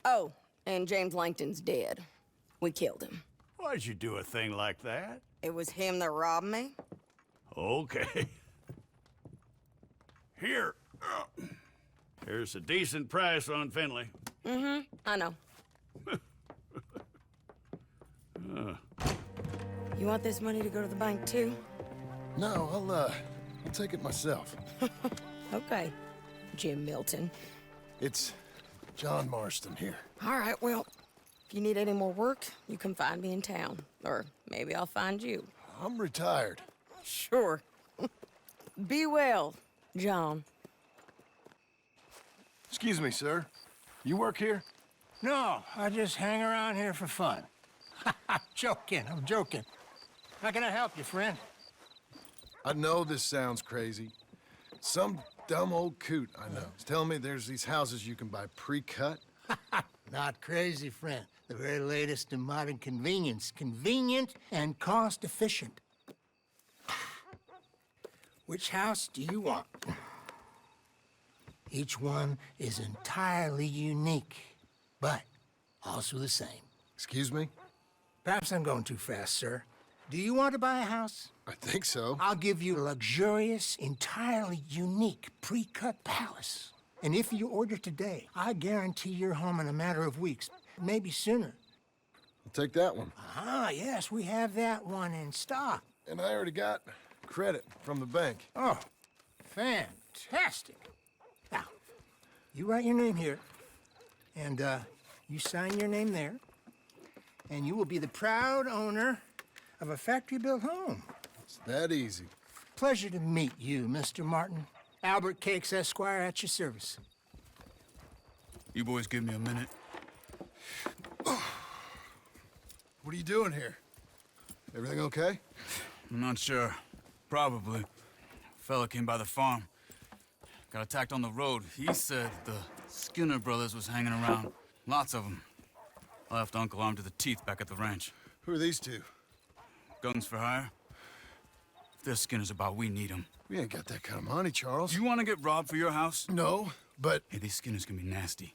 Oh, and James Langton's dead. We killed him. Why'd you do a thing like that? It was him that robbed me. Okay. Here. Here's a decent price on Finley. Mm-hmm, I know. You want this money to go to the bank, too? No, I'll take it myself. Okay, Jim Milton. It's John Marston here. All right, well, if you need any more work, you can find me in town. Or maybe I'll find you. I'm retired. Sure. Be well, John. Excuse me, sir. You work here? No, I just hang around here for fun. I'm joking. How can I help you, friend? I know this sounds crazy. Some dumb old coot I know is telling me there's these houses you can buy pre-cut. Not crazy, friend. The very latest in modern convenience. Convenient and cost-efficient. Which house do you want? Each one is entirely unique, but also the same. Excuse me? Perhaps I'm going too fast, sir. Do you want to buy a house? I think so. I'll give you a luxurious, entirely unique pre-cut palace. And if you order today, I guarantee you're home in a matter of weeks, maybe sooner. I'll take that one. Ah, yes, we have that one in stock. And I already got credit from the bank. Oh, fantastic. Now, you write your name here, and you sign your name there, and you will be the proud owner of a factory-built home. It's that easy. Pleasure to meet you, Mr. Martin. Albert Cakes, Esquire, at your service. You boys give me a minute. What are you doing here? Everything okay? I'm not sure. Probably. Fella came by the farm. Got attacked on the road. He said the Skinner brothers was hanging around. Lots of them. I left Uncle armed to the teeth back at the ranch. Who are these two? Guns for hire. If there's Skinner's about, we need them. We ain't got that kind of money, Charles. You want to get robbed for your house? No, but... Hey, these Skinners can be nasty.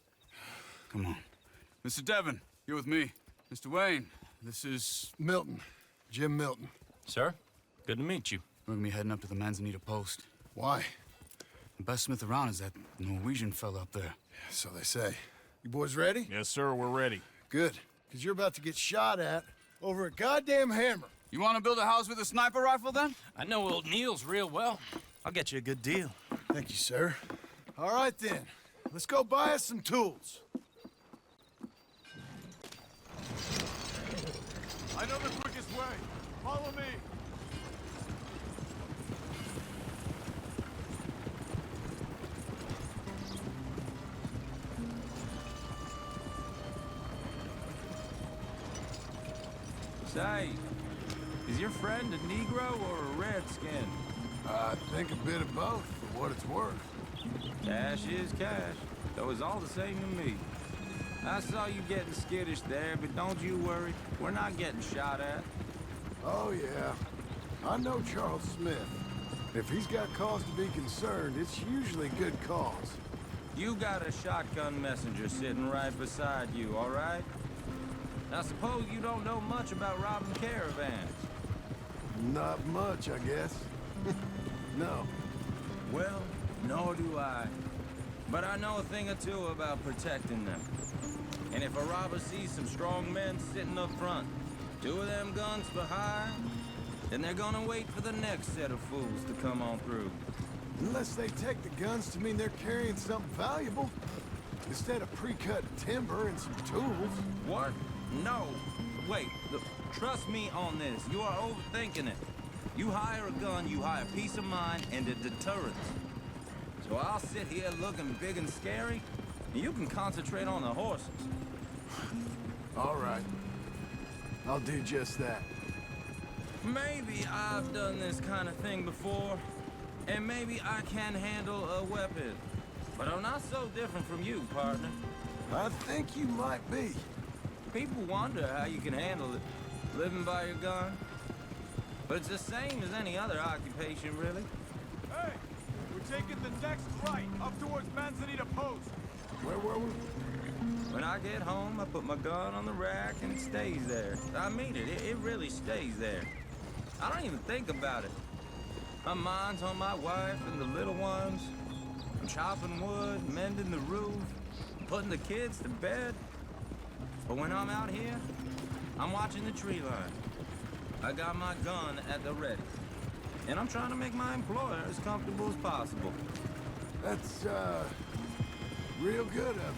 Come on. Mr. Devon, you're with me. Mr. Wayne, this is... Milton. Jim Milton. Sir, good to meet you. We're gonna be heading up to the Manzanita Post. Why? The best smith around is that Norwegian fella up there. So they say. You boys ready? Yes, sir, we're ready. Good, because you're about to get shot at over a goddamn hammer. You want to build a house with a sniper rifle, then? I know old Neil's real well. I'll get you a good deal. Thank you, sir. All right, then. Let's go buy us some tools. I know the quickest way. Follow me. Say, is your friend a Negro or a Redskin? I think a bit of both, for what it's worth. Cash is cash, though it's all the same to me. I saw you getting skittish there, but don't you worry. We're not getting shot at. Oh, yeah. I know Charles Smith. If he's got cause to be concerned, it's usually good cause. You got a shotgun messenger sitting right beside you, all right? I suppose you don't know much about robbing caravans. Not much, I guess. No. Well, nor do I. But I know a thing or two about protecting them. And if a robber sees some strong men sitting up front, 2 of them guns for hire, then they're gonna wait for the next set of fools to come on through. Unless they take the guns to mean they're carrying something valuable. Instead of pre-cut timber and some tools. What? No. Wait, look, trust me on this. You are overthinking it. You hire a gun, you hire peace of mind and a deterrence. So I'll sit here looking big and scary, and you can concentrate on the horses. All right. I'll do just that. Maybe I've done this kind of thing before, and maybe I can handle a weapon. But I'm not so different from you, partner. I think you might be. People wonder how you can handle it, living by your gun. But it's the same as any other occupation, really. Hey, we're taking the next right, up towards Manzanita Post. Where were we? When I get home, I put my gun on the rack and it stays there. I mean it, it really stays there. I don't even think about it. My mind's on my wife and the little ones. I'm chopping wood, mending the roof, putting the kids to bed. But when I'm out here, I'm watching the tree line. I got my gun at the ready. And I'm trying to make my employer as comfortable as possible. That's, real good of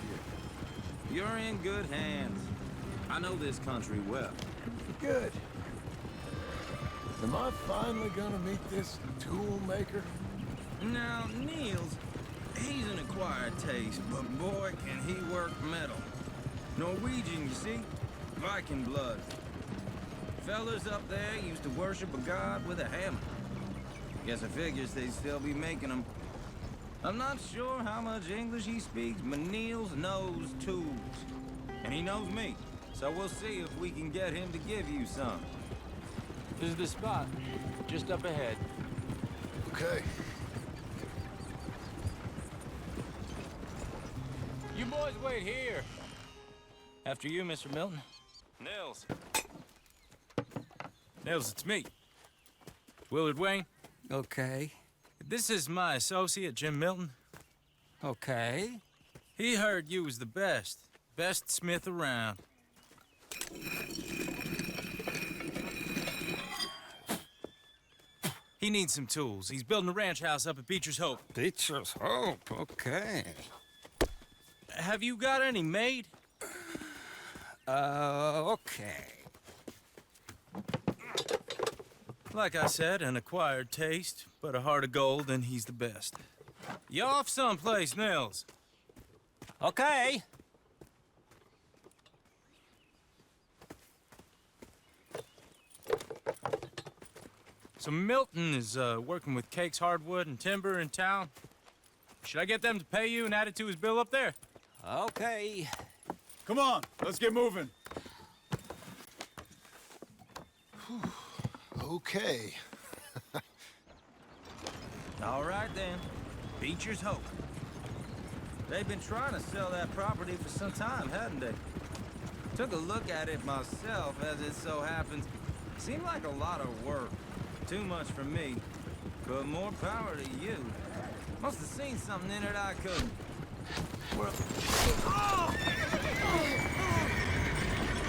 you. You're in good hands. I know this country well. Good. Am I finally gonna meet this tool maker? Now, Niels, he's an acquired taste, but boy, can he work metal. Norwegian, you see? Viking blood. Fellas up there used to worship a god with a hammer. Guess I figures they'd still be making them. I'm not sure how much English he speaks, but Niels knows tools. And he knows me, so we'll see if we can get him to give you some. This is the spot, just up ahead. Okay. You boys wait here. After you, Mr. Milton. Nils. Nils, it's me. Willard Wayne. Okay. This is my associate, Jim Milton. Okay. He heard you was the best smith around. He needs some tools. He's building a ranch house up at Beecher's Hope. Beecher's Hope, okay. Have you got any made? Okay. Like I said, an acquired taste, but a heart of gold, and he's the best. You off someplace, Nils? Okay. So Milton is working with Cake's Hardwood and Timber in town. Should I get them to pay you and add it to his bill up there? Okay. Come on, let's get moving. Okay. All right, then. Beecher's Hope. They've been trying to sell that property for some time, hadn't they? Took a look at it myself, as it so happens. Seemed like a lot of work. Too much for me. But more power to you. Must have seen something in it I couldn't. Well... Oh!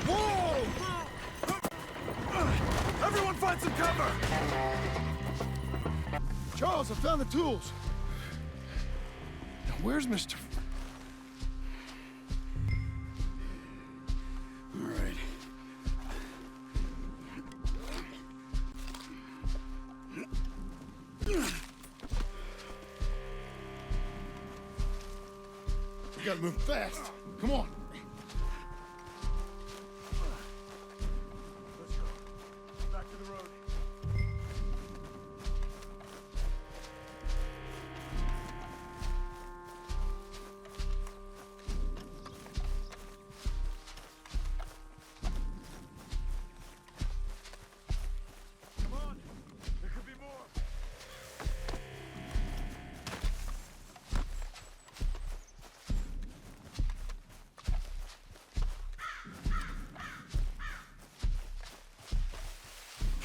Whoa! Everyone find some cover! Charles, I found the tools. Now, where's Mr. All right. gotta move fast. Come on. Let's go. Back to the road. Come on. There could be more.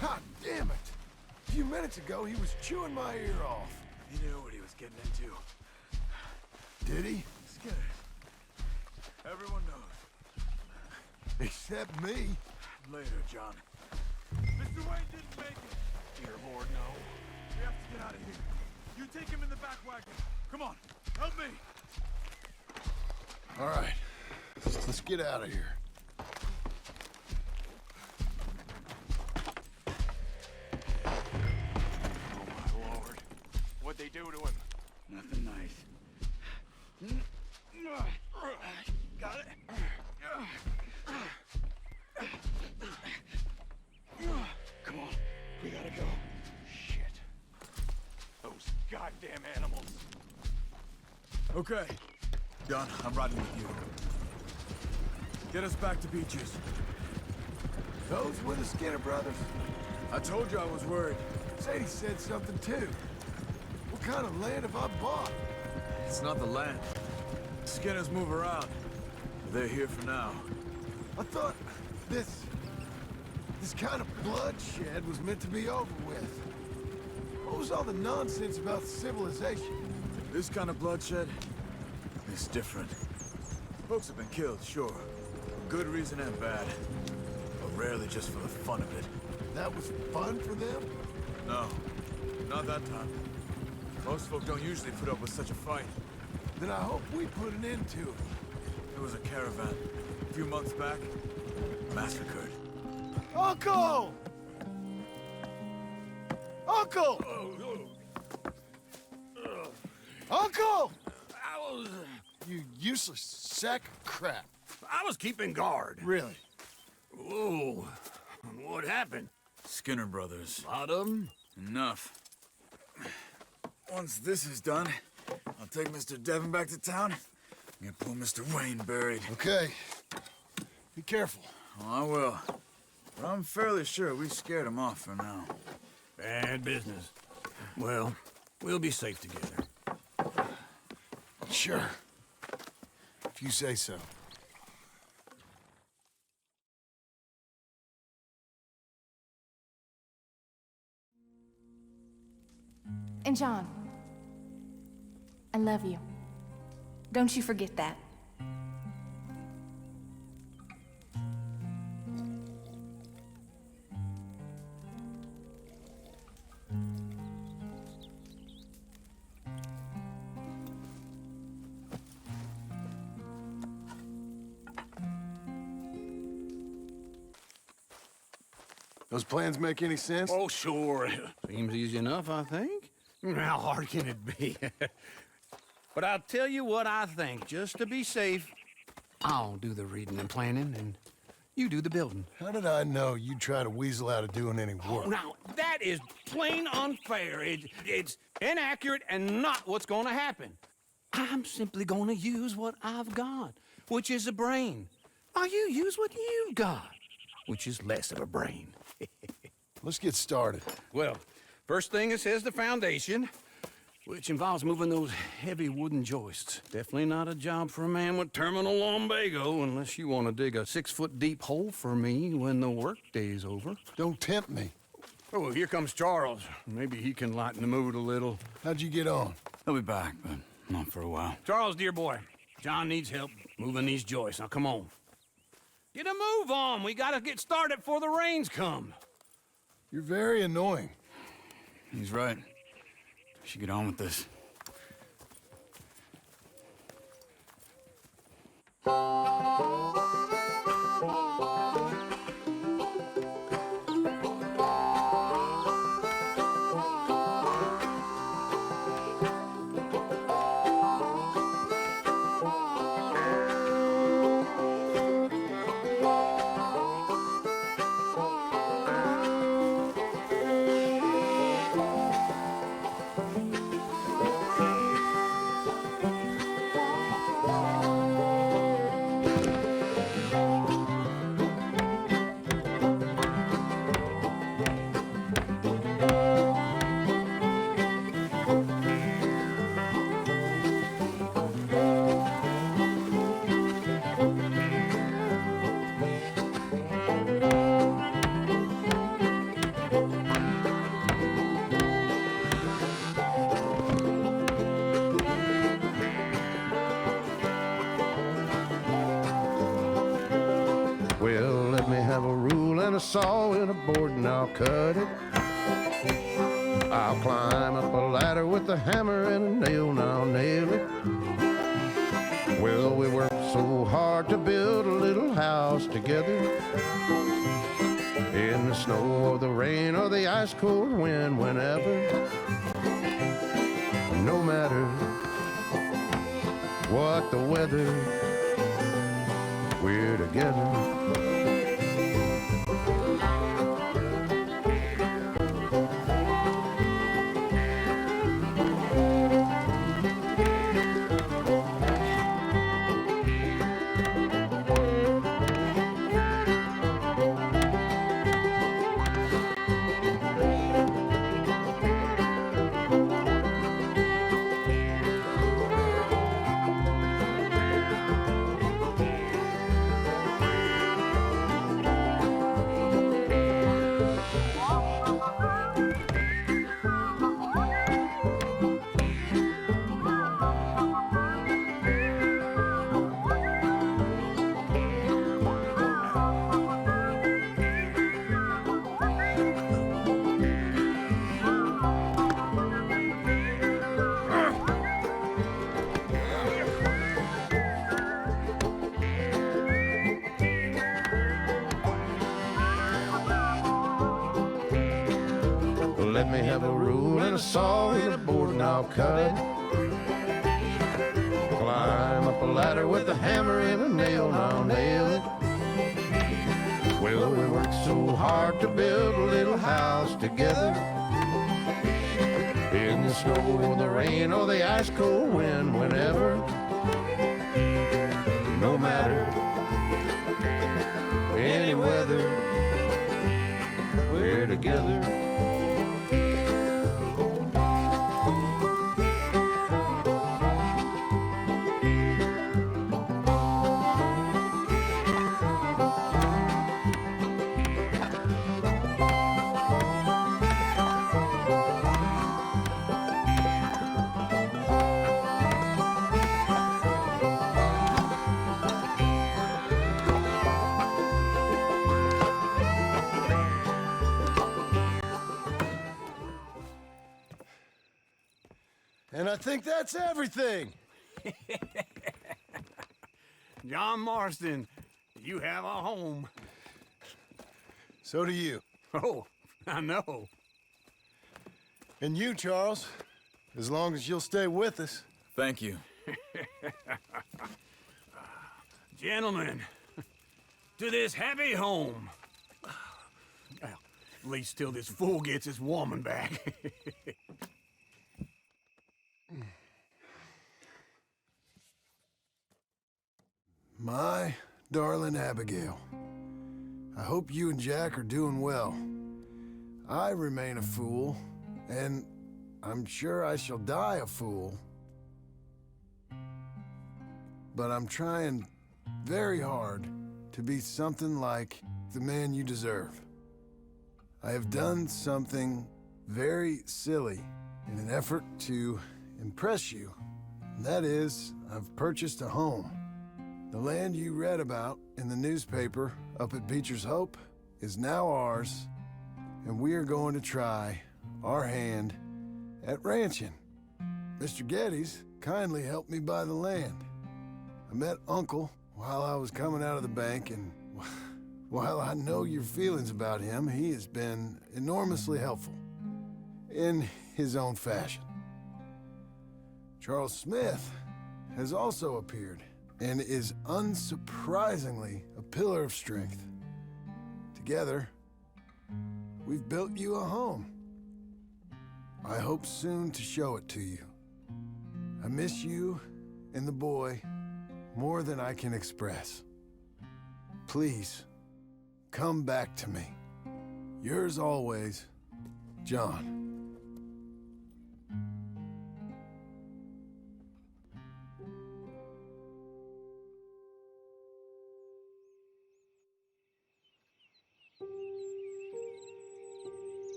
God damn it! A few minutes ago, he was chewing my ear off. He knew what he was getting into. Did he? Skinner. Everyone knows. Except me. Later, John. Mr. Wayne didn't make it. Dear Lord, no. We have to get out of here. You take him in the back wagon. Come on, help me. All right. Let's get out of here. Oh, my Lord. What'd they do to him? Nothing nice. Got it? Come on, we gotta go. Shit. Those goddamn animals. Okay. John, I'm riding with you. Get us back to Beaches. Those were the Skinner brothers. I told you I was worried. Sadie said something too. What kind of land have I bought? It's not the land. Skinners move around. They're here for now. I thought this kind of bloodshed was meant to be over with. What was all the nonsense about civilization? This kind of bloodshed is different. Folks have been killed, sure. For good reason and bad. But rarely just for the fun of it. That was fun for them? No, not that time. Most folk don't usually put up with such a fight. Then I hope we put an end to it. There was a caravan a few months back, massacred. Uncle! Uncle! Uncle! You useless sack of crap. I was keeping guard. Really? Whoa. What happened? Skinner brothers. A lot of them? Enough. Once this is done, I'll take Mr. Devon back to town and get poor Mr. Wayne buried. Okay. Be careful. Oh, I will. But I'm fairly sure we scared him off for now. Bad business. Well, we'll be safe together. Sure. If you say so. And John, I love you. Don't you forget that. Those plans make any sense? Oh, sure. Seems easy enough, I think. How hard can it be? But I'll tell you what I think, just to be safe. I'll do the reading and planning, and you do the building. How did I know you'd try to weasel out of doing any work? Now, that is plain unfair. It's inaccurate and not what's going to happen. I'm simply going to use what I've got, which is a brain. While you use what you've got, which is less of a brain. Let's get started. Well, first thing it says the foundation, which involves moving those heavy wooden joists. Definitely not a job for a man with terminal lumbago unless you want to dig a 6-foot deep hole for me when the workday's over. Don't tempt me. Oh, here comes Charles. Maybe he can lighten the mood a little. How'd you get on? He'll be back, but not for a while. Charles, dear boy, John needs help moving these joists. Now, come on. Get a move on. We gotta get started before the rains come. You're very annoying. He's right. We should get on with this. have a rule and a saw and a board and I'll cut it. I'll climb up a ladder with a hammer and a nail and I'll nail it. Well, we worked so hard to build a little house together. In the snow or the rain or the ice cold wind, whenever. No matter what the weather, we're together. Let me have a rule and a saw and a board and I'll cut. Climb up a ladder with a hammer and a nail and I'll nail it. Well, we worked so hard to build a little house together. In the snow or the rain or the ice cold wind, whenever. No matter any weather, we're together. And I think that's everything. John Marston, you have a home. So do you. Oh, I know. And you, Charles, as long as you'll stay with us. Thank you. Gentlemen, to this happy home. Well, at least till this fool gets his woman back. My darling Abigail, I hope you and Jack are doing well. I remain a fool, and I'm sure I shall die a fool. But I'm trying very hard to be something like the man you deserve. I have done something very silly in an effort to impress you. And that is, I've purchased a home. The land you read about in the newspaper up at Beecher's Hope is now ours, and we are going to try our hand at ranching. Mr. Geddes kindly helped me buy the land. I met Uncle while I was coming out of the bank, and while I know your feelings about him, he has been enormously helpful in his own fashion. Charles Smith has also appeared and is unsurprisingly a pillar of strength. Together, we've built you a home. I hope soon to show it to you. I miss you and the boy more than I can express. Please, come back to me. Yours always, John.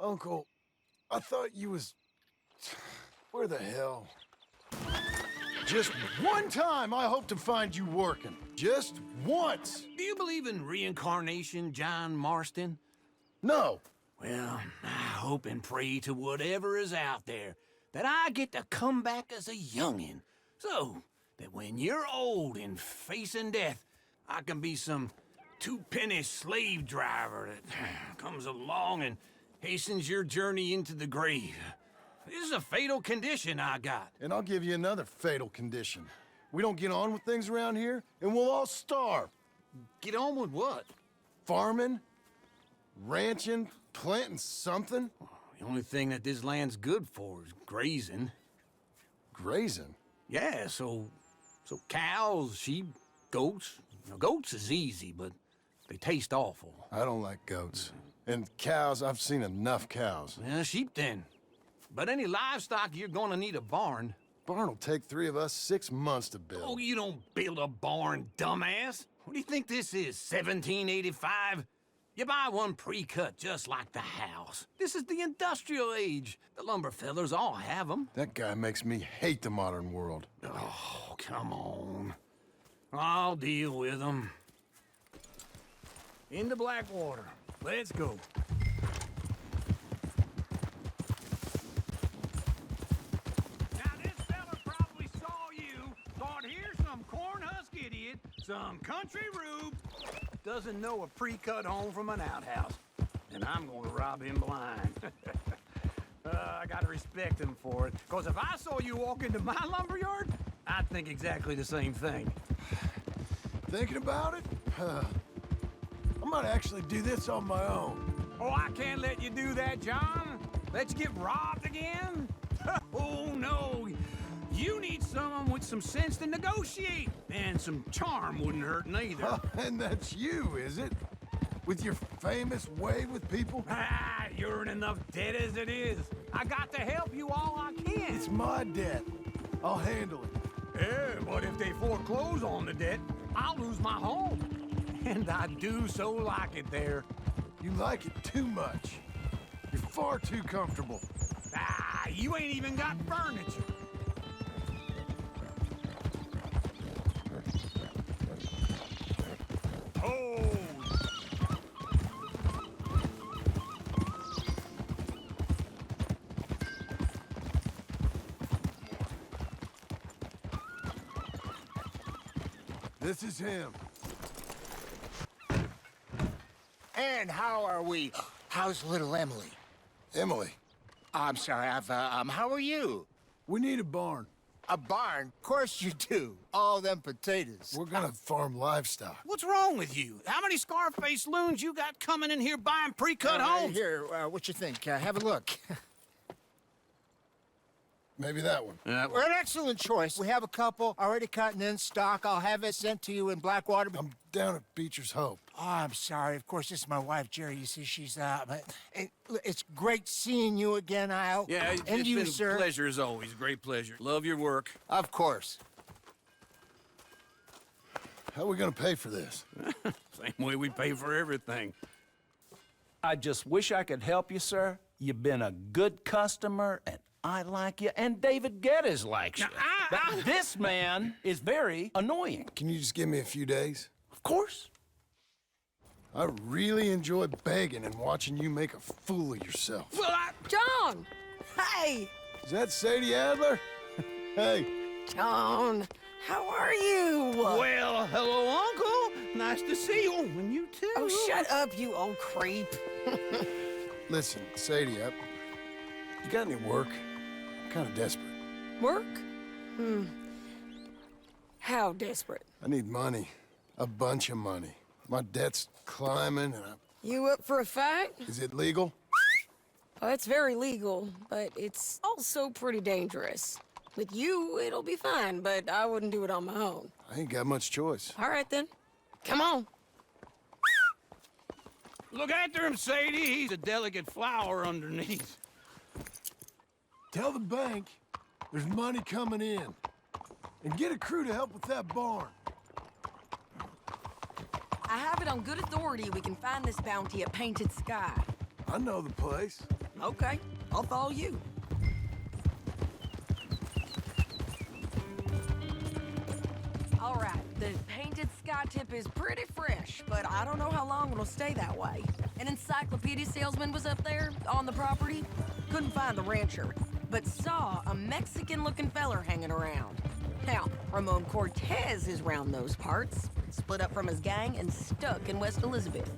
Uncle, I thought you was... Where the hell? Just one time I hope to find you working. Just once. Do you believe in reincarnation, John Marston? No. Well, I hope and pray to whatever is out there that I get to come back as a youngin', so that when you're old and facing death, I can be some two-penny slave driver that comes along and hastens your journey into the grave. This is a fatal condition I got. And I'll give you another fatal condition. We don't get on with things around here, and we'll all starve. Get on with what? Farming, ranching, planting something. The only thing that this land's good for is grazing. Grazing? Yeah, so cows, sheep, goats. Now, goats is easy, but they taste awful. I don't like goats. And cows, I've seen enough cows. Yeah, sheep then. But any livestock, you're gonna need a barn. Barn will take 3 of us 6 months to build. Oh, you don't build a barn, dumbass. What do you think this is, 1785? You buy one pre-cut just like the house. This is the industrial age. The lumber fellers all have them. That guy makes me hate the modern world. Oh, come on. I'll deal with them. Into Blackwater. Let's go. Now, this fella probably saw you, thought here's some corn-husk idiot, some country rube, doesn't know a pre-cut home from an outhouse. And I'm gonna rob him blind. I gotta respect him for it, because if I saw you walk into my lumberyard, I'd think exactly the same thing. Thinking about it? I might actually do this on my own. Oh, I can't let you do that, John. Let you get robbed again? Oh, no. You need someone with some sense to negotiate. And some charm wouldn't hurt neither. And that's you, is it? With your famous way with people? Ah, you're in enough debt as it is. I got to help you all I can. It's my debt. I'll handle it. Yeah, but if they foreclose on the debt, I'll lose my home. And I do so like it there. You like it too much. You're far too comfortable. Ah, you ain't even got furniture. Oh! This is him. And how are we? How's little Emily? Emily. I'm sorry, how are you? We need a barn. A barn? Of course you do. All them potatoes. We're gonna farm livestock. What's wrong with you? How many Scarface loons you got coming in here buying pre-cut homes? Here, what you think? Have a look. Maybe that one. We're an excellent choice. We have a couple already cut and in stock. I'll have it sent to you in Blackwater. I'm down at Beecher's Hope. Oh, I'm sorry. Of course, this is my wife, Jerry. You see, she's it's great seeing you again, Al. Yeah, it's you, been sir. a pleasure as always. Great pleasure. Love your work. Of course. How are we gonna pay for this? Same way we pay for everything. I just wish I could help you, sir. You've been a good customer, and I like you, and David Geddes likes you. But this man is very annoying. Can you just give me a few days? Of course. I really enjoy begging and watching you make a fool of yourself. Well, John! Hey! Is that Sadie Adler? Hey. John, how are you? Well, hello, Uncle. Nice to see you. And you too. Oh, shut up, you old creep. Listen, Sadie, you got any work? I'm kind of desperate. Work? How desperate? I need money. A bunch of money. My debt's climbing and You up for a fight? Is it legal? Oh, it's very legal, but it's also pretty dangerous. With you, it'll be fine, but I wouldn't do it on my own. I ain't got much choice. All right, then. Come on. Look after him, Sadie. He's a delicate flower underneath. Tell the bank there's money coming in. And get a crew to help with that barn. I have it on good authority we can find this bounty at Painted Sky. I know the place. Okay, I'll follow you. All right, the painted sky tip is pretty fresh, but I don't know how long it'll stay that way. An encyclopedia salesman was up there on the property. Couldn't find the rancher, but saw a Mexican-looking feller hanging around. Now, Ramon Cortez is round those parts, split up from his gang and stuck in West Elizabeth.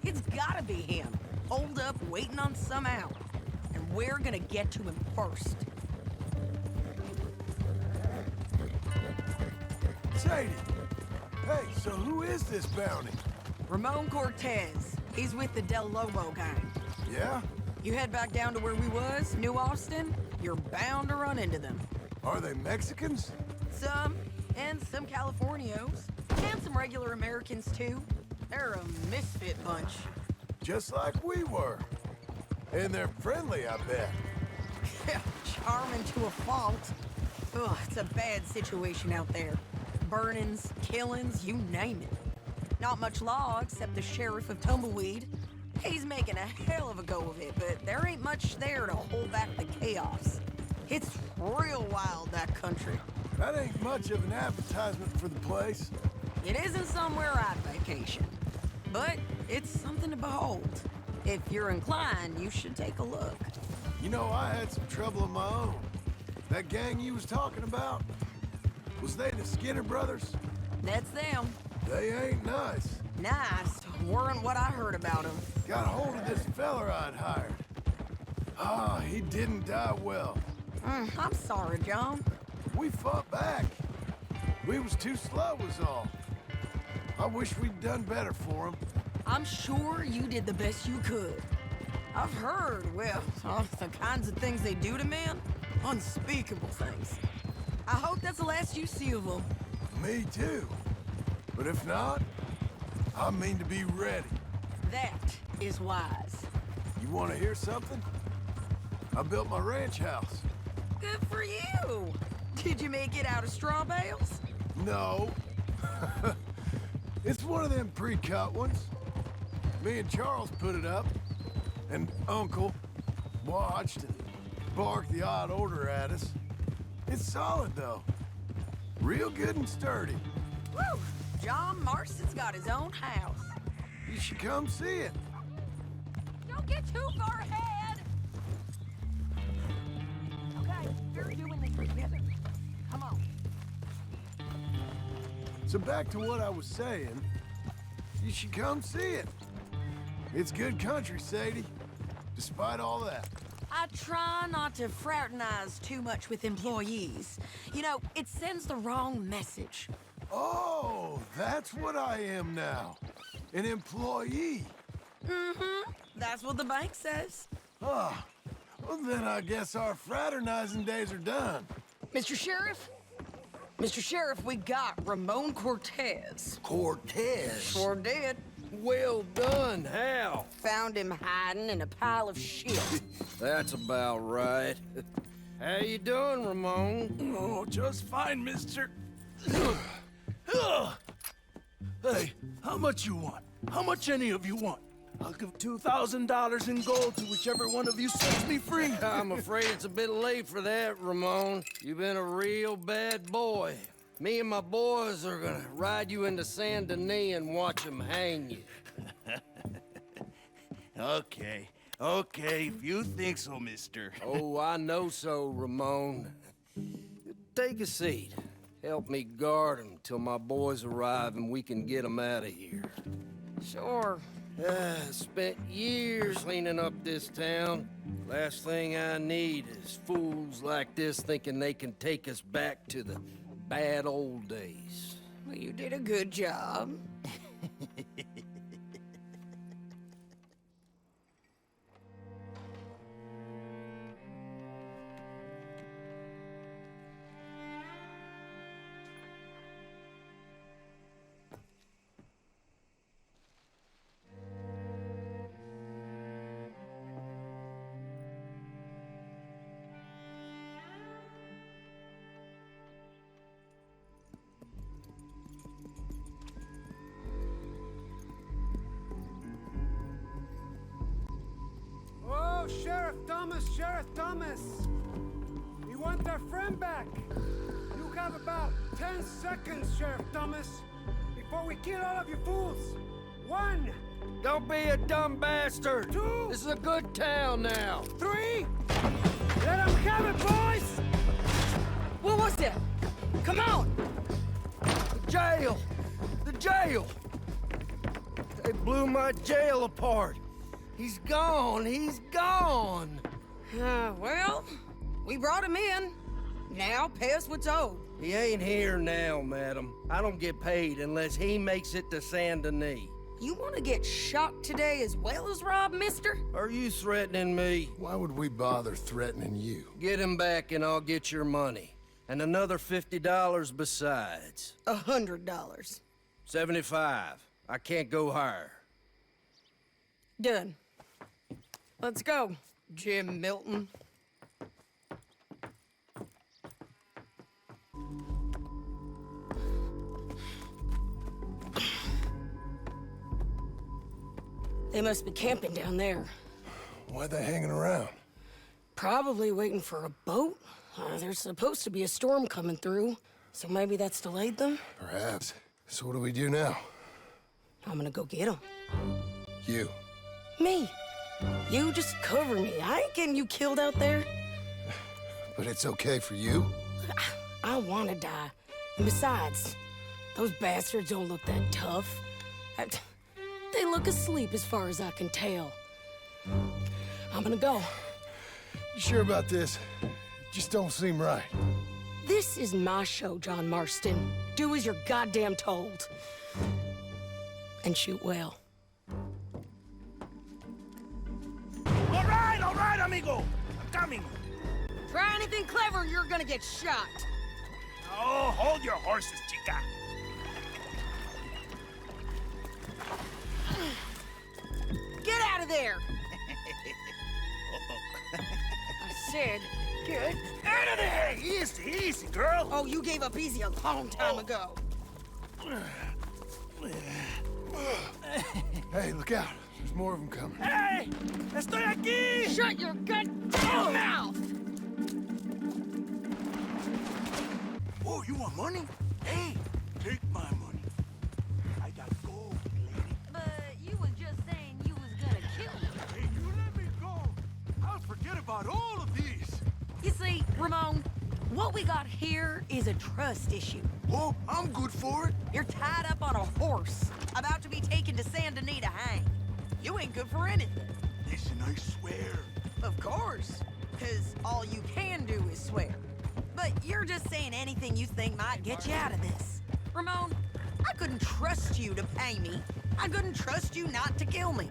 It's gotta be him, holed up waiting on some out. And we're gonna get to him first. Sadie! Hey, so who is this bounty? Ramon Cortez. He's with the Del Lobo gang. Yeah? You head back down to where we was, New Austin, you're bound to run into them. Are they Mexicans? Some, and some Californios. And some regular Americans, too. They're a misfit bunch. Just like we were. And they're friendly, I bet. Charming to a fault. Ugh, it's a bad situation out there. Burnings, killings, you name it. Not much law except the sheriff of Tumbleweed. He's making a hell of a go of it, but there ain't much there to hold back the chaos. It's real wild, that country. That ain't much of an advertisement for the place. It isn't somewhere I'd vacation, but it's something to behold. If you're inclined, you should take a look. You know, I had some trouble of my own. That gang you was talking about, was they the Skinner brothers? That's them. They ain't nice. Nice weren't what I heard about them. Got hold of this feller I'd hired. Ah, he didn't die well. I'm sorry, John. We fought back. We was too slow was all. I wish we'd done better for him. I'm sure you did the best you could. I've heard, well, the kinds of things they do to men. Unspeakable things. I hope that's the last you see of them. Me too. But if not, I mean to be ready. That is wise. You want to hear something? I built my ranch house. Good for you. Did you make it out of straw bales? No. It's one of them pre-cut ones. Me and Charles put it up, and Uncle watched and barked the odd order at us. It's solid, though. Real good and sturdy. Woo! John Marston's got his own house. You should come see it. Don't get too far ahead! Okay, we're doing this together. Come on. So back to what I was saying, you should come see it. It's good country, Sadie, despite all that. I try not to fraternize too much with employees. You know, it sends the wrong message. Oh, that's what I am now. An employee. Mm-hmm. That's what the bank says. Ah, well then I guess our fraternizing days are done. Mr. Sheriff? Mr. Sheriff, we got Ramon Cortez. Cortez? Sure did. Well done. How? Found him hiding in a pile of shit. That's about right. How you doing, Ramon? Oh, just fine, mister. Hey, how much you want? How much any of you want? I'll give $2,000 in gold to whichever one of you sets me free. I'm afraid it's a bit late for that, Ramon. You've been a real bad boy. Me and my boys are gonna ride you into Saint Denis and watch them hang you. Okay, if you think so, mister. Oh, I know so, Ramon. Take a seat. Help me guard them till my boys arrive and we can get them out of here. Sure. Spent years cleaning up this town. Last thing I need is fools like this thinking they can take us back to the bad old days. Well, you did a good job. Sheriff Thomas! We want our friend back! You have about 10 seconds, Sheriff Thomas, before we kill all of you fools! 1! Don't be a dumb bastard! 2! This is a good town now! 3! Let them have it, boys! What was that? Come on! The jail! The jail! They blew my jail apart! He's gone! He's gone! Well, we brought him in. Now pay us what's owed. He ain't here now, madam. I don't get paid unless he makes it to Saint Denis. You want to get shot today as well as rob, mister? Are you threatening me? Why would we bother threatening you? Get him back and I'll get your money. And another $50 besides. $100. 75. I can't go higher. Done. Let's go, Jim Milton. They must be camping down there. Why are they hanging around? Probably waiting for a boat. There's supposed to be a storm coming through, so maybe that's delayed them? Perhaps. So what do we do now? I'm gonna go get them. You. Me. You just cover me. I ain't getting you killed out there. But it's okay for you? I wanna die. And besides, those bastards don't look that tough. They look asleep as far as I can tell. I'm gonna go. You sure about this? Just don't seem right. This is my show, John Marston. Do as you're goddamn told. And shoot well. All right, amigo. I'm coming. Try anything clever, you're gonna get shot. Oh, hold your horses, chica. Get out of there! I said, get Out of there! Easy, easy, girl. Oh, you gave up easy a long time ago. Hey, look out. There's more of them coming. Hey! Estoy aquí! Shut your goddamn mouth! Oh, you want money? Hey, take my money. I got gold, lady. But you was just saying you was gonna kill me. Hey, you let me go. I'll forget about all of these. You see, Ramon, what we got here is a trust issue. Oh, I'm good for it. You're tied up on a horse, about to be taken to Saint Denis to hang. You ain't good for anything. Listen, I swear. Of course, because all you can do is swear. But you're just saying anything you think might get you out of this. Ramon, I couldn't trust you to pay me. I couldn't trust you not to kill me.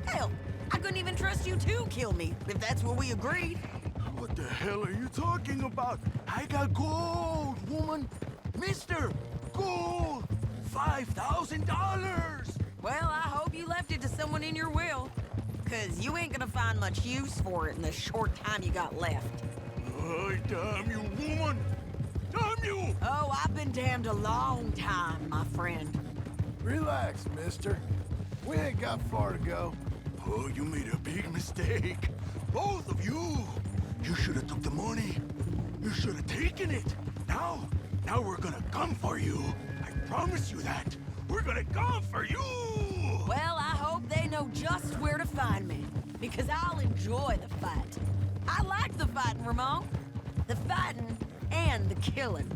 Hell, I couldn't even trust you to kill me, if that's what we agreed. What the hell are you talking about? I got gold, woman. Mister, gold. $5,000. Well, I hope you left it to someone in your will. Because you ain't gonna find much use for it in the short time you got left. Oh, damn you, woman! Damn you! Oh, I've been damned a long time, my friend. Relax, mister. We ain't got far to go. Oh, you made a big mistake. Both of you. You should have took the money. You should have taken it. Now we're gonna come for you. I promise you that. We're gonna come for you! Well, I hope they know just where to find me. Because I'll enjoy the fight. I like the fighting, Ramon. The fighting and the killing.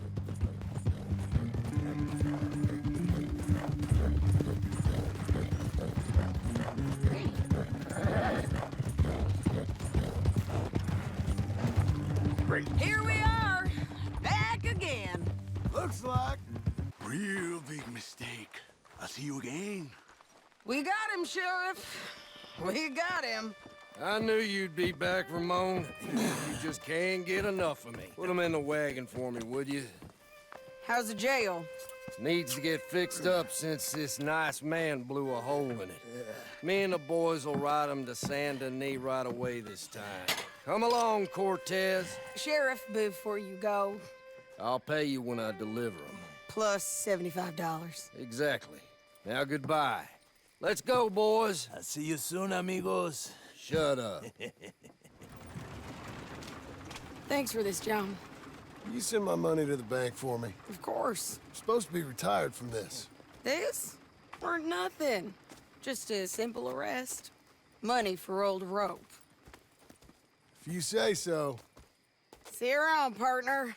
Here we are, back again. Looks like. Real big mistake. I'll see you again. We got him, Sheriff. We got him. I knew you'd be back, Ramon. You just can't get enough of me. Put him in the wagon for me, would you? How's the jail? Needs to get fixed up since this nice man blew a hole in it. Me and the boys will ride him to Saint Denis right away this time. Come along, Cortez. Sheriff, before you go, I'll pay you when I deliver him. plus $75. Exactly. Now goodbye. Let's go, boys. I'll see you soon, amigos. Shut up. Thanks for this, John. You send my money to the bank for me. Of course. I'm supposed to be retired from this. This? Weren't nothing. Just a simple arrest. Money for old rope. If you say so. See you around, partner.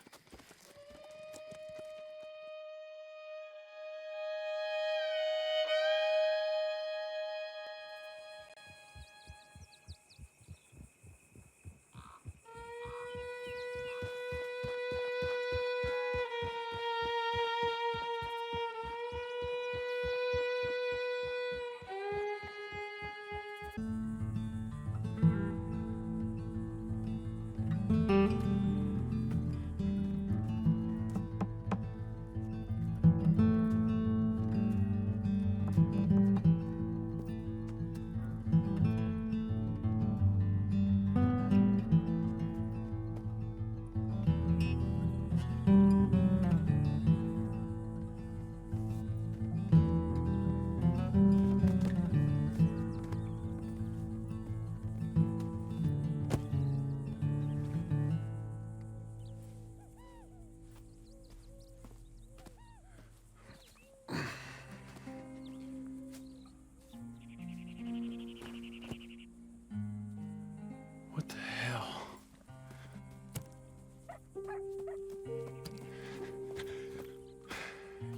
What the hell?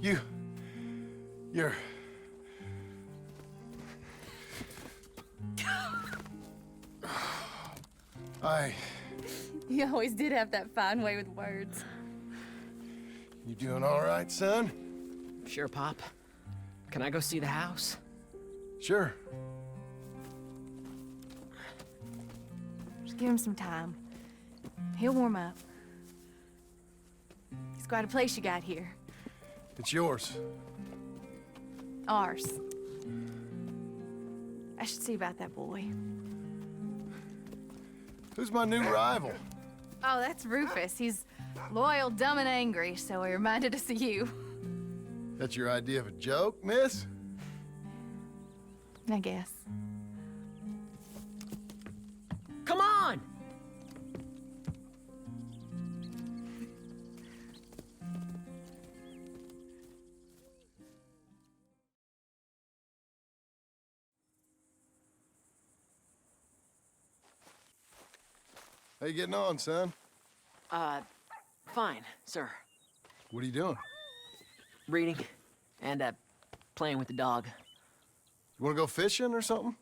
You're... You always did have that fine way with words. You doing all right, son? Sure, Pop. Can I go see the house? Sure. Just give him some time. He'll warm up. It's quite a place you got here. It's yours. Ours. I should see about that boy. Who's my new rival? Oh, that's Rufus. He's loyal, dumb, and angry, so he reminded us of you. That's your idea of a joke, miss? I guess. Come on! How you getting on, son? Fine, sir. What are you doing? Reading and, playing with the dog. You wanna go fishing or something?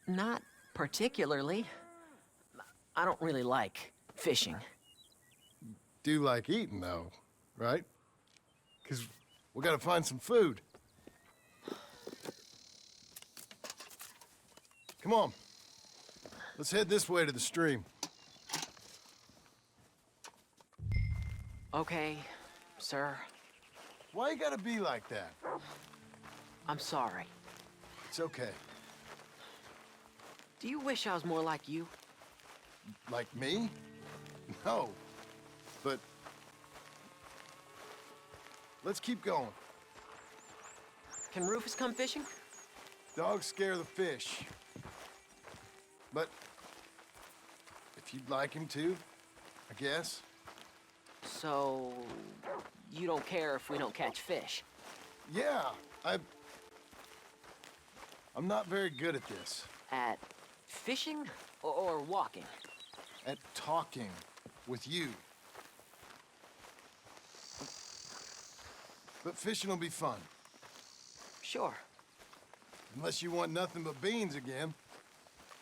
Not particularly. I don't really like fishing. Do like eating, though, right? 'Cause we gotta find some food. Come on. Let's head this way to the stream. Okay, sir. Why you gotta be like that? I'm sorry. It's okay. Do you wish I was more like you? Like me? No. But... let's keep going. Can Rufus come fishing? Dogs scare the fish. But... if you'd like him to, I guess. So... you don't care if we don't catch fish? Yeah, I'm not very good at this. At fishing or walking? At talking with you. But fishing will be fun. Sure. Unless you want nothing but beans again.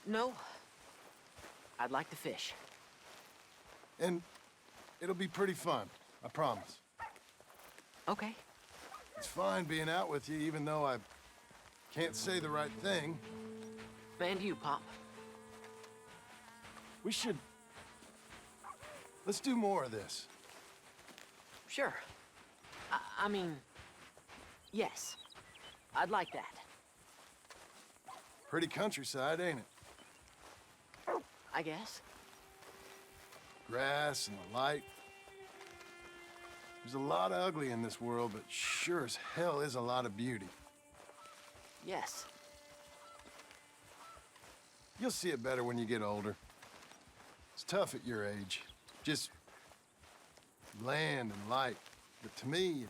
No. I'd like to fish. And it'll be pretty fun, I promise. Okay. It's fine being out with you, even though I can't say the right thing. And you, Pop. We should... let's do more of this. Sure. I mean, yes. I'd like that. Pretty countryside, ain't it? I guess. Grass and the light. There's a lot of ugly in this world, but sure as hell is a lot of beauty. Yes. You'll see it better when you get older. It's tough at your age, just land and light. But to me,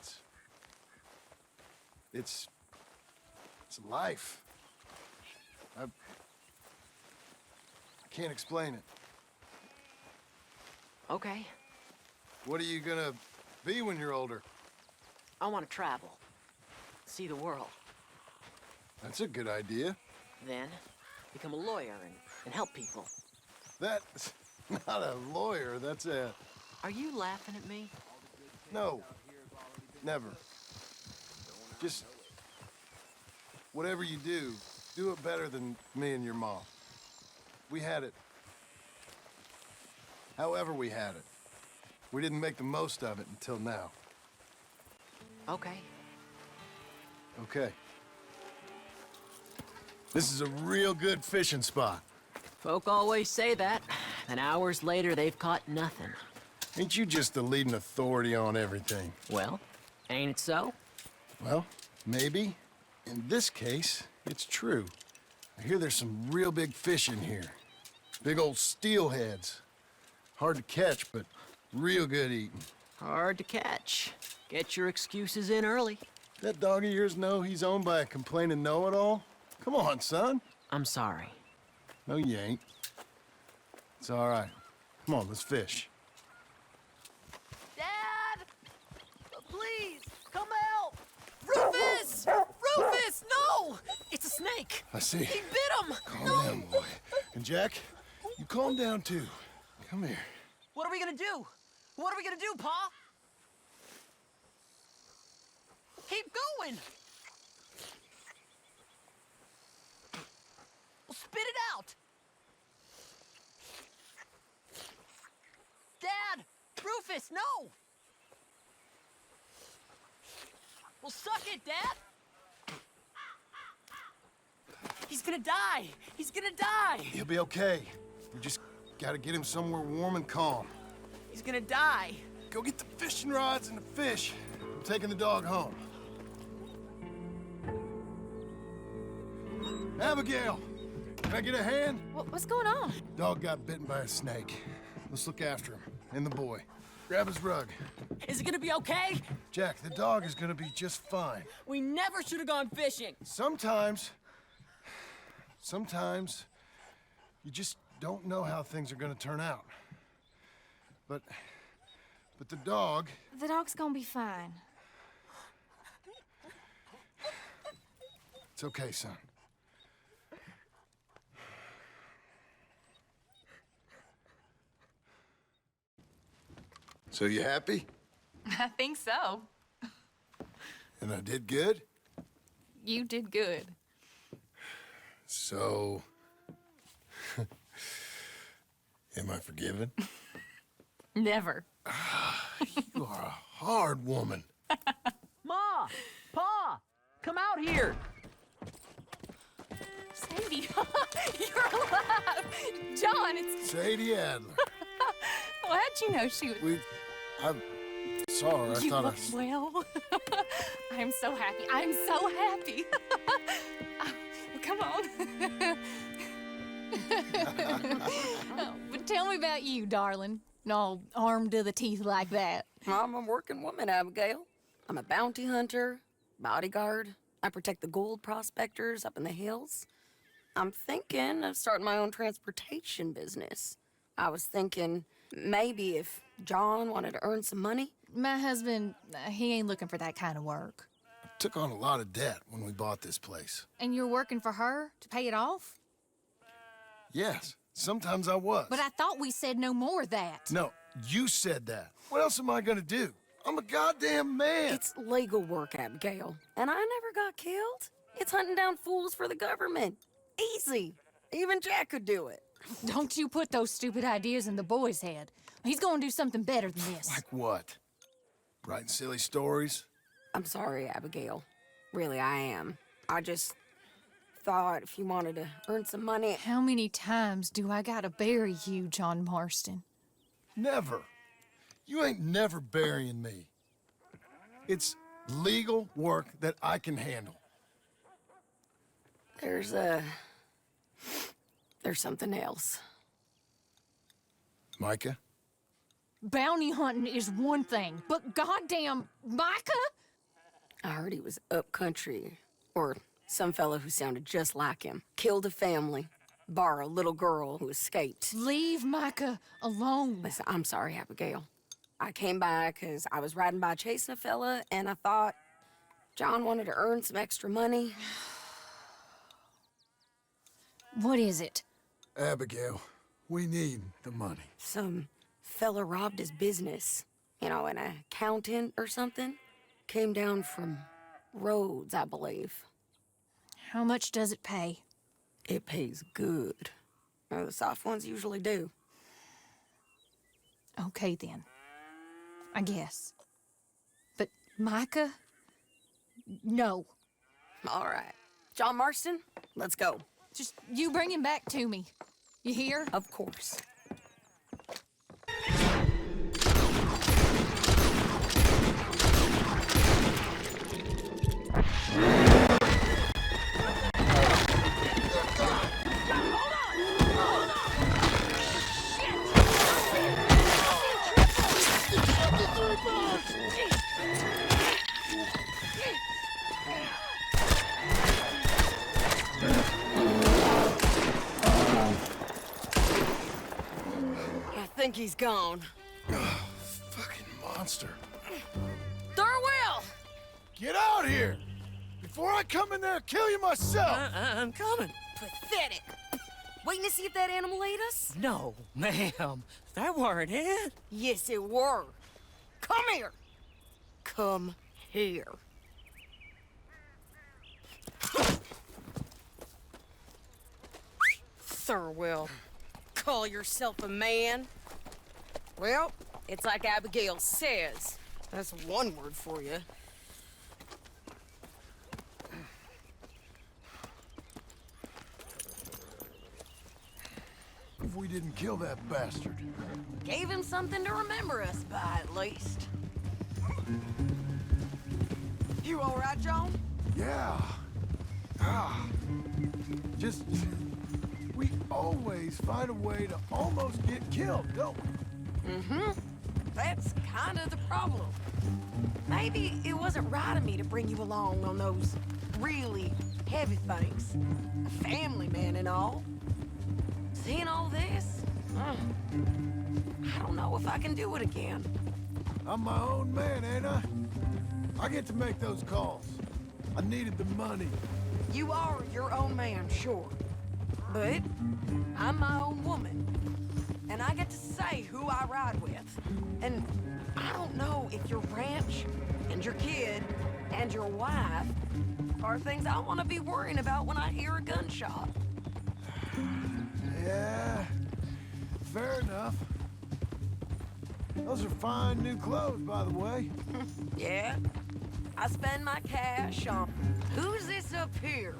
it's life. I can't explain it. Okay. What are you gonna be when you're older? I want to travel. See the world. That's a good idea. Then become a lawyer and help people. That's not a lawyer, that's a... Are you laughing at me? No. Never. Just... whatever you do it better than me and your mom. We had it. However we had it. We didn't make the most of it until now. Okay. Okay. This is a real good fishing spot. Folk always say that, and hours later they've caught nothing. Ain't you just the leading authority on everything? Well, ain't it so? Well, maybe. In this case, it's true. I hear there's some real big fish in here. Big old steelheads. Hard to catch, but real good eating. Hard to catch. Get your excuses in early. That dog of yours know he's owned by a complaining know-it-all? Come on, son. I'm sorry. No, you ain't. It's all right. Come on, let's fish. Dad! Please, come help! Rufus! Rufus, no! It's a snake. I see. He bit him. Calm down, boy. And Jack, you calm down, too. Come here. What are we gonna do? What are we gonna do, Pa? Keep going! Well, spit it out! Dad! Rufus, no! Well, suck it, Dad! He's gonna die! He's gonna die! He'll be okay. We just gotta get him somewhere warm and calm. He's gonna die! Go get the fishing rods and the fish. I'm taking the dog home. Abigail, can I get a hand? What's going on? Dog got bitten by a snake. Let's look after him. And the boy. Grab his rug. Is it gonna be okay? Jack, the dog is gonna be just fine. We never should have gone fishing. Sometimes you just don't know how things are gonna turn out. But the dog... The dog's gonna be fine. It's okay, son. So you happy? I think so. And I did good? You did good. So... am I forgiven? Never. You are a hard woman. Ma! Pa! Come out here! Sadie, you're alive! John, it's... Sadie Adler. Well, how'd you know she was... I saw her. I You thought look well. I'm so happy. I'm so happy. Well, come on. Oh, but tell me about you, darling. All armed to the teeth like that. I'm a working woman, Abigail. I'm a bounty hunter, bodyguard. I protect the gold prospectors up in the hills. I'm thinking of starting my own transportation business. I was thinking maybe if John wanted to earn some money. My husband, he ain't looking for that kind of work. took on a lot of debt when we bought this place. And you're working for her to pay it off? Yes, sometimes I was. But I thought we said no more of that. No, you said that. What else am I gonna do? I'm a goddamn man. It's legal work, Abigail. And I never got killed. It's hunting down fools for the government. Easy. Even Jack could do it. Don't you put those stupid ideas in the boy's head. He's gonna do something better than this. Like what? Writing silly stories? I'm sorry, Abigail. Really, I am. I just thought if you wanted to earn some money... How many times do I gotta bury you, John Marston? Never. You ain't never burying me. It's legal work that I can handle. There's something else. Micah? bounty hunting is one thing, but goddamn Micah? I heard he was up country, or some fellow who sounded just like him. Killed a family, bar a little girl who escaped. Leave Micah alone. Listen, I'm sorry, Abigail. I came by because I was riding by chasing a fella, and I thought John wanted to earn some extra money. What is it? Abigail, we need the money. Some fella robbed his business. You know, an accountant or something. Came down from Rhodes, I believe. How much does it pay? It pays good. Well, the soft ones usually do. Okay, then. I guess. But Micah? No. All right. John Marston, let's go. Just you bring him back to me. You hear? Of course. I think he's gone. Fucking monster. Thurwell! Get out here! Before I come in there and kill you myself! I'm coming. Pathetic. Waiting to see if that animal ate us? No, ma'am. That weren't it. Yes, it were. Come here. Come here. Thurwell, call yourself a man? Well, it's like Abigail says. That's one word for you. If we didn't kill that bastard. Gave him something to remember us by, at least. You all right, John? Yeah. Just... we always find a way to almost get killed, don't we? Mm-hmm. That's kind of the problem. Maybe it wasn't right of me to bring you along on those really heavy things. A family man and all. Seeing all this, I don't know if I can do it again. I'm my own man, ain't I? I get to make those calls. I needed the money. You are your own man, sure. But I'm my own woman. And I get to say who I ride with. And I don't know if your ranch and your kid and your wife are things I want to be worrying about when I hear a gunshot. Yeah, fair enough. Those are fine new clothes, by the way. Yeah, I spend my cash on... Who's this up here?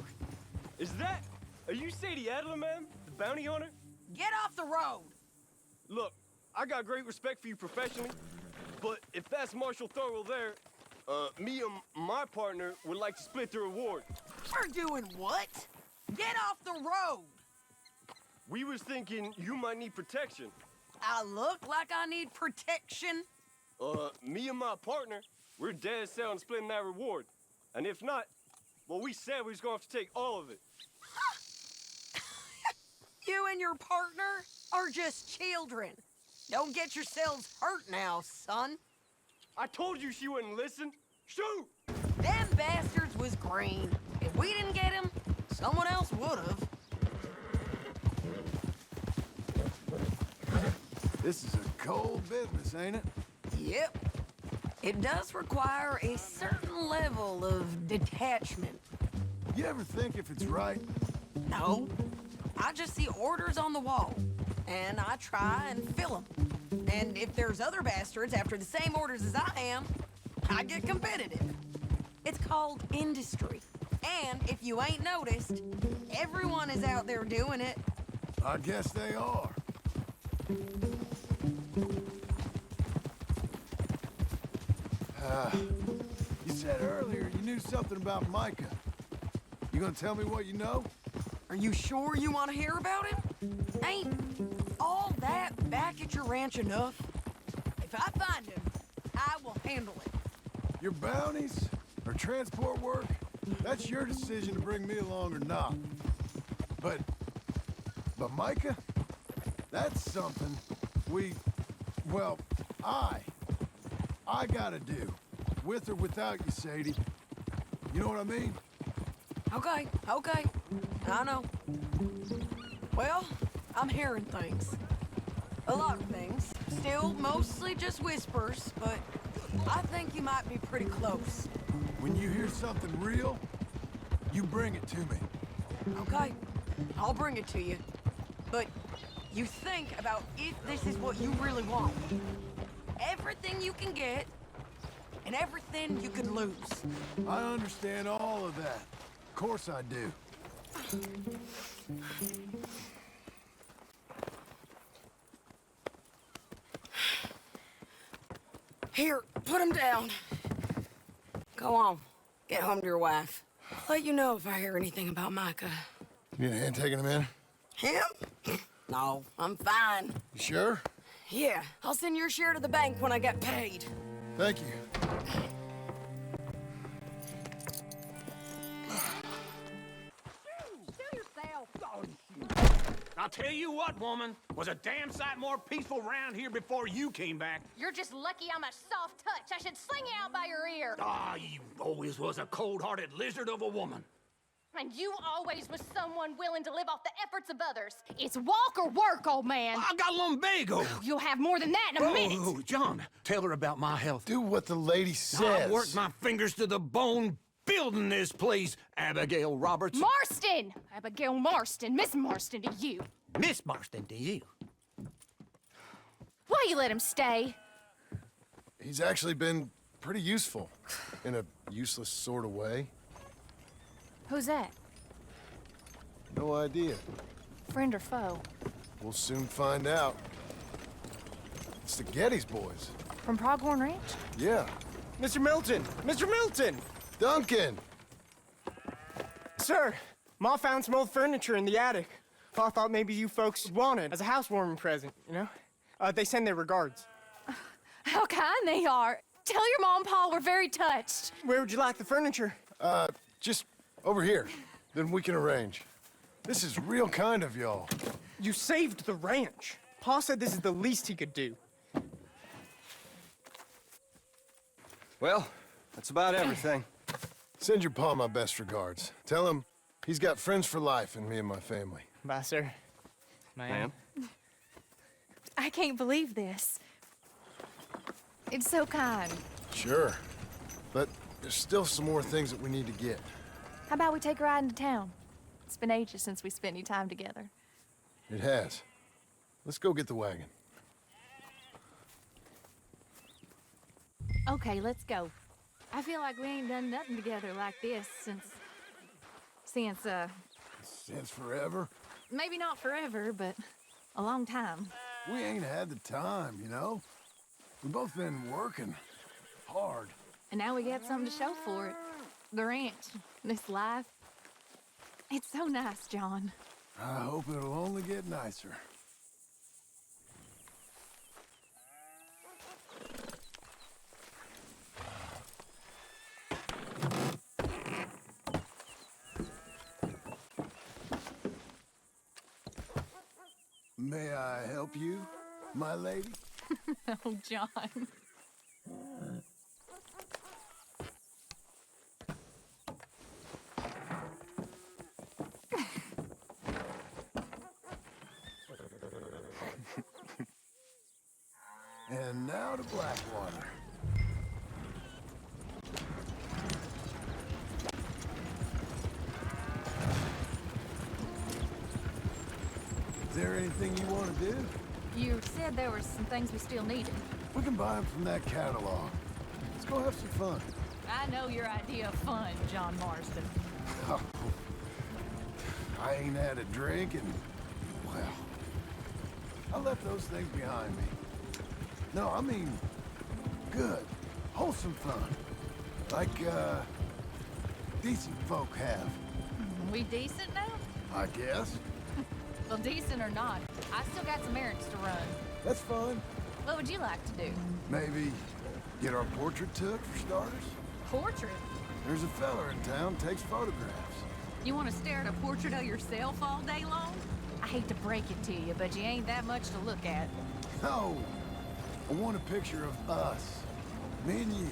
Is that... Are you Sadie Adler, ma'am? The bounty hunter? Get off the road! Look, I got great respect for you professionally, but if that's Marshal Thurwell there, me and my partner would like to split the reward. You're doing what? Get off the road! We was thinking you might need protection. I look like I need protection? Me and my partner, we're dead set on splitting that reward. And if not, well, we said we was gonna have to take all of it. You and your partner are just children. Don't get yourselves hurt now, son. I told you she wouldn't listen. Shoot! Them bastards was green. If we didn't get him, someone else would've. This is a cold business, ain't it? Yep. It does require a certain level of detachment. You ever think if it's right? No. I just see orders on the wall, and I try and fill them. And if there's other bastards after the same orders as I am, I get competitive. It's called industry. And if you ain't noticed, everyone is out there doing it. I guess they are. You said earlier you knew something about Micah. You gonna tell me what you know? Are you sure you want to hear about him? Ain't all that back at your ranch enough? If I find him, I will handle it. Your bounties or transport work, that's your decision to bring me along or not. But Micah, that's something I gotta do. With or without you, Sadie. You know what I mean? Okay. I know. Well, I'm hearing things. A lot of things. Still mostly just whispers, but I think you might be pretty close. When you hear something real, you bring it to me. Okay, I'll bring it to you. But you think about if this is what you really want. Everything you can get, and everything you can lose. I understand all of that. Of course I do. Here, put him down. Go on. Get home to your wife. I'll let you know if I hear anything about Micah. You need a hand taking him in? Him? No, I'm fine. You sure? Yeah, I'll send your share to the bank when I get paid. Thank you. I'll tell you what, woman, was a damn sight more peaceful round here before you came back. You're just lucky I'm a soft touch. I should sling you out by your ear. Ah, you always was a cold-hearted lizard of a woman. And you always was someone willing to live off the efforts of others. It's walk or work, old man. I got lumbago. You'll have more than that in a minute. Oh, John, tell her about my health. Do what the lady says. I worked my fingers to the bone building this place, Abigail Roberts. Marston! Abigail Marston. Miss Marston to you. Miss Marston to you. Why you let him stay? He's actually been pretty useful. In a useless sort of way. Who's that? No idea. Friend or foe? We'll soon find out. It's the Geddes boys. From Pronghorn Ranch? Yeah. Mr. Milton! Mr. Milton! Duncan! Sir, Ma found some old furniture in the attic. Pa thought maybe you folks would want it as a housewarming present, you know? They send their regards. How kind they are. Tell your mom and pa we're very touched. Where would you like the furniture? Just over here. Then we can arrange. This is real kind of y'all. You saved the ranch. Pa said this is the least he could do. Well, that's about everything. Send your pa my best regards. Tell him he's got friends for life in me and my family. Bye, sir. Ma'am. I can't believe this. It's so kind. Sure. But there's still some more things that we need to get. How about we take a ride into town? It's been ages since we spent any time together. It has. Let's go get the wagon. Okay, let's go. I feel like we ain't done nothing together like this since Since forever? maybe not forever, but a long time. We ain't had the time, you know? We've both been working hard. And now we got something to show for it. The ranch, this life. It's so nice, John. I hope it'll only get nicer. May I help you, my lady? Oh, John. And now to Blackwater. Is there anything you want to do? You said there were some things we still needed. We can buy them from that catalog. Let's go have some fun. I know your idea of fun, John Marston. Oh, I ain't had a drink in, well, I left those things behind me. No, I mean, good, wholesome fun. Like, decent folk have. We decent now? I guess. Well, decent or not, I still got some errands to run. That's fine. What would you like to do? Maybe get our portrait took, for starters? Portrait? There's a fella in town takes photographs. You want to stare at a portrait of yourself all day long? I hate to break it to you, but you ain't that much to look at. No, I want a picture of us. Me and you.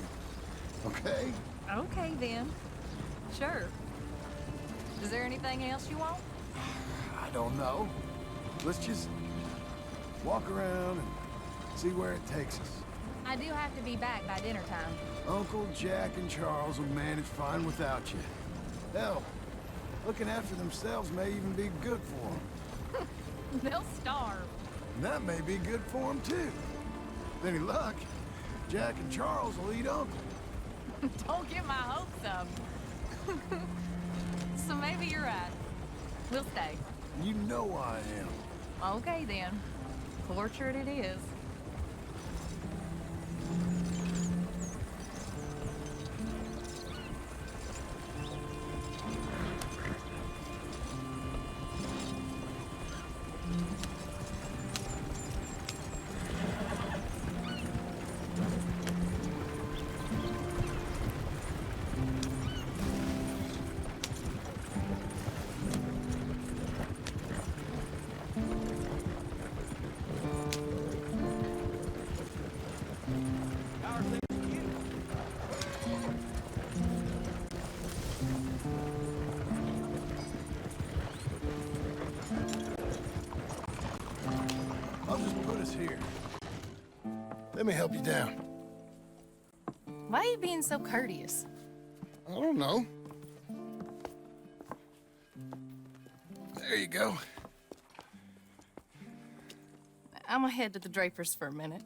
Okay? Okay, then. Sure. Is there anything else you want? I don't know. Let's just walk around and see where it takes us. I do have to be back by dinner time. Uncle Jack and Charles will manage fine without you. Hell, looking after themselves may even be good for them. They'll starve. And that may be good for them, too. With any luck, Jack and Charles will eat Uncle. Don't get my hopes up. So maybe you're right. We'll stay. You know I am. Okay, then. Portrait it is. I'll just put us here. Let me help you down. Why are you being so courteous? I don't know. There you go. I'm gonna head to the Drapers for a minute.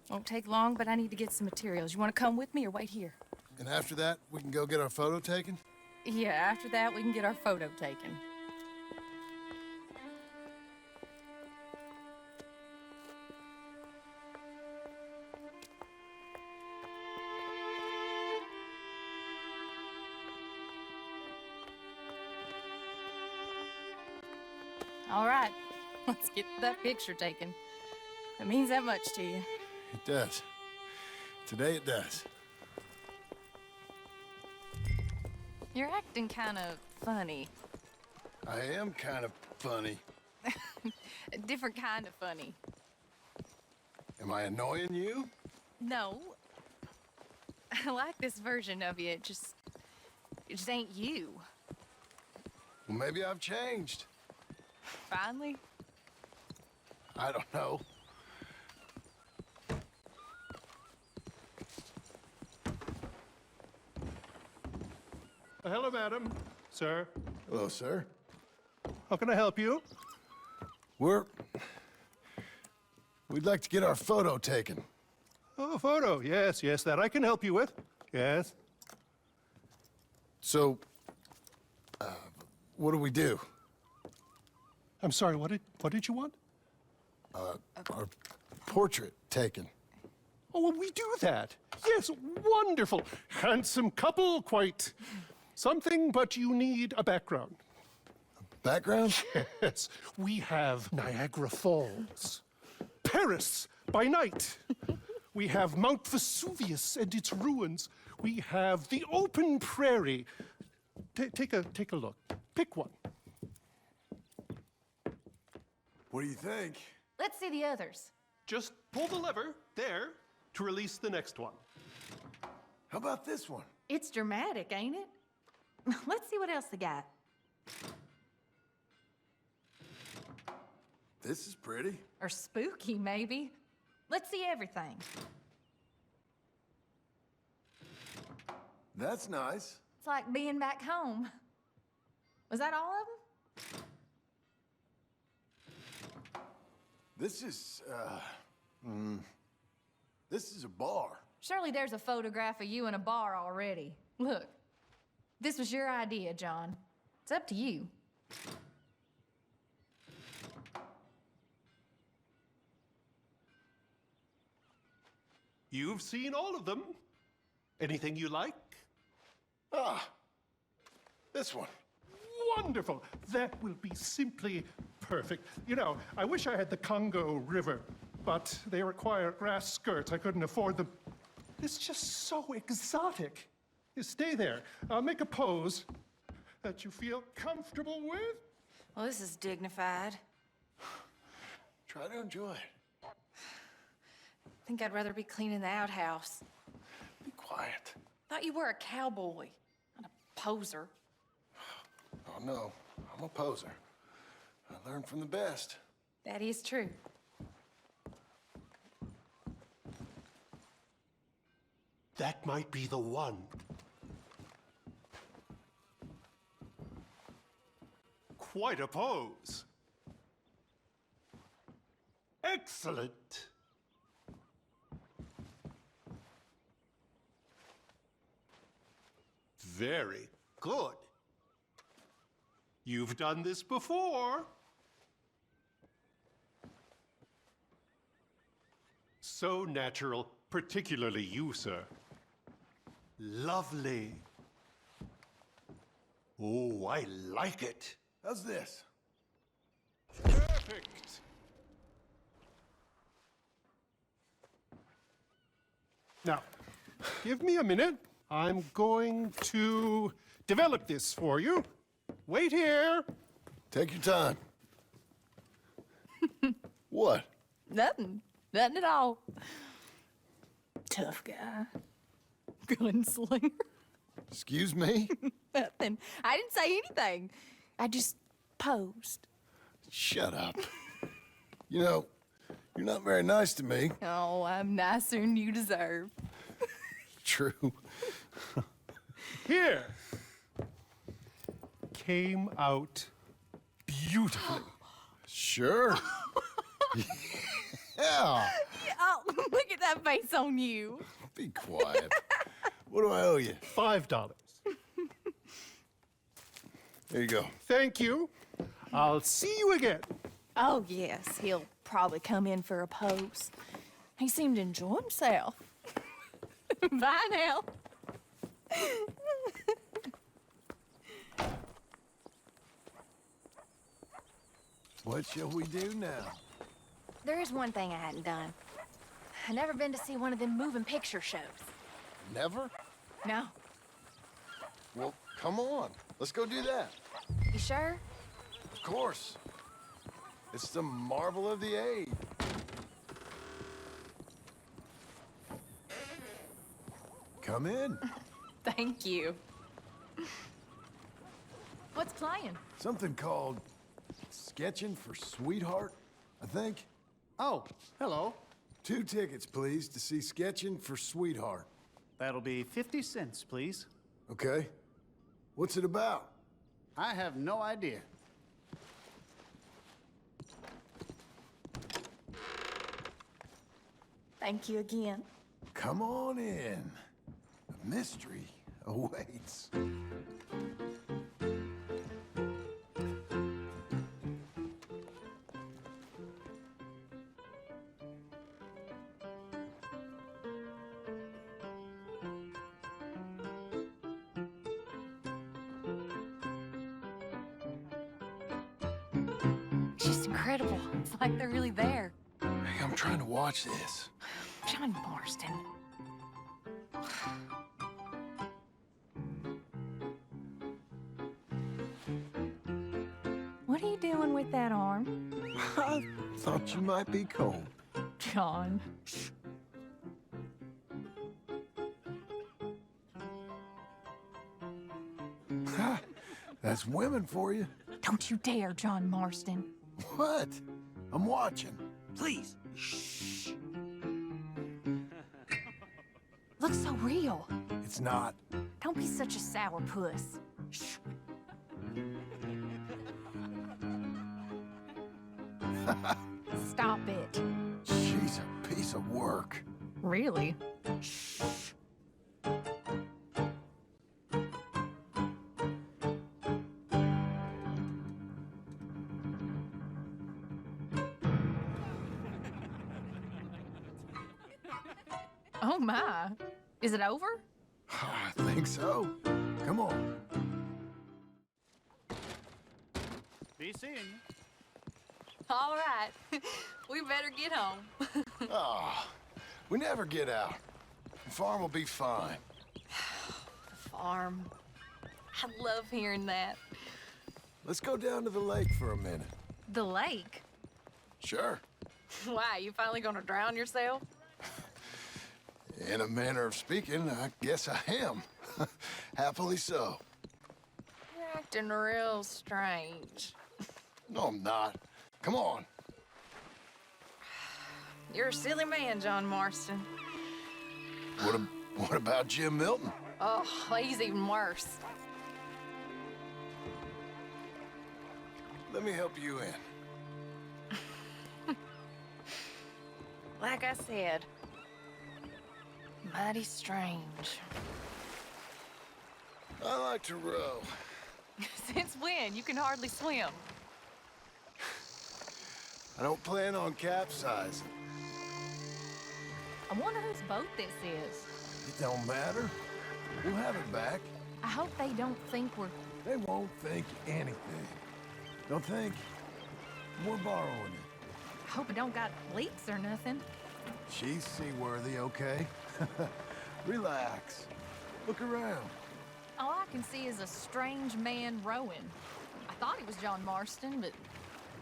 Won't take long, but I need to get some materials. You want to come with me or wait here? And after that, we can go get our photo taken? Yeah, after that, we can get our photo taken. All right, let's get that picture taken. It means that much to you. It does. Today it does. You're acting kind of funny. I am kind of funny. A different kind of funny. Am I annoying you? No. I like this version of you. It just ain't you. Well, maybe I've changed. Finally? I don't know. Hello, madam. Sir. Hello, sir. How can I help you? We'd like to get our photo taken. Oh, photo. Yes, yes, that I can help you with. Yes. So, what do we do? I'm sorry, what did you want? Our portrait taken. Oh, well, we do that. Yes, wonderful. Handsome couple, quite something, but you need a background. Background? Yes. We have Niagara Falls, Paris by night. We have Mount Vesuvius and its ruins. We have the open prairie. Take a look. Pick one. What do you think? Let's see the others. Just pull the lever there to release the next one. How about this one? It's dramatic, ain't it? Let's see what else they got. This is pretty. Or spooky, maybe. Let's see everything. That's nice. It's like being back home. Was that all of them? This is a bar. Surely there's a photograph of you in a bar already. Look, this was your idea, John. It's up to you. You've seen all of them. Anything you like? Ah, this one. Wonderful. That will be simply perfect. You know, I wish I had the Congo River but they require grass skirts. I couldn't afford them. It's just so exotic. You stay there. Make a pose that you feel comfortable with. Well, this is dignified. Try to enjoy it. I think I'd rather be cleaning the outhouse. Be quiet. Thought you were a cowboy, not a poser. Oh, no. I'm a poser. I learned from the best. That is true. That might be the one. Quite a pose. Excellent. Very good. You've done this before. So natural, particularly you, sir. Lovely. Oh, I like it. How's this? Perfect. Now, give me a minute. I'm going to develop this for you. Wait here. Take your time. What? Nothing. Nothing at all. Tough guy. Gunslinger. Excuse me? Nothing. I didn't say anything. I just posed. Shut up. You know, you're not very nice to me. Oh, I'm nicer than you deserve. True. Here. Came out beautifully. Sure. Yeah. Oh, look at that face on you. Be quiet. What do I owe you? $5. There you go. Thank you. I'll see you again. Oh, yes. He'll probably come in for a pose. He seemed to enjoy himself. Bye now. What shall we do now? There is one thing I hadn't done. I've never been to see one of them moving picture shows. Never? No. Well, come on. Let's go do that. You sure? Of course. It's the marvel of the age. Come in. Thank you. What's playing? Something called Sketching for Sweetheart, I think. Oh, hello. 2 tickets, please, to see Sketching for Sweetheart. That'll be 50 cents, please. Okay. What's it about? I have no idea. Thank you again. Come on in. A mystery awaits. It's just incredible. It's like they're really there. Hey, I'm trying to watch this. John Marston. What are you doing with that arm? I thought you might be cold. John. That's women for you. Don't you dare, John Marston. What? I'm watching. Please. Shh. Looks so real. It's not. Don't be such a sourpuss. Shh. Stop it. She's a piece of work. Really? Oh my. Is it over? I think so. Come on. Be seeing you. All right. We better get home. Oh, we never get out. The farm will be fine. The farm. I love hearing that. Let's go down to the lake for a minute. The lake? Sure. Why, you finally gonna drown yourself? In a manner of speaking, I guess I am. Happily so. You're acting real strange. No, I'm not. Come on. You're a silly man, John Marston. What about Jim Milton? Oh, he's even worse. Let me help you in. Like I said, mighty strange. I like to row. Since when? You can hardly swim. I don't plan on capsizing. I wonder whose boat this is. It don't matter. We'll have it back. I hope they don't think we're... They won't think anything. They'll think we're borrowing it. I hope it don't got leaks or nothing. She's seaworthy, okay? Relax. Look around. All I can see is a strange man rowing. I thought he was John Marston, but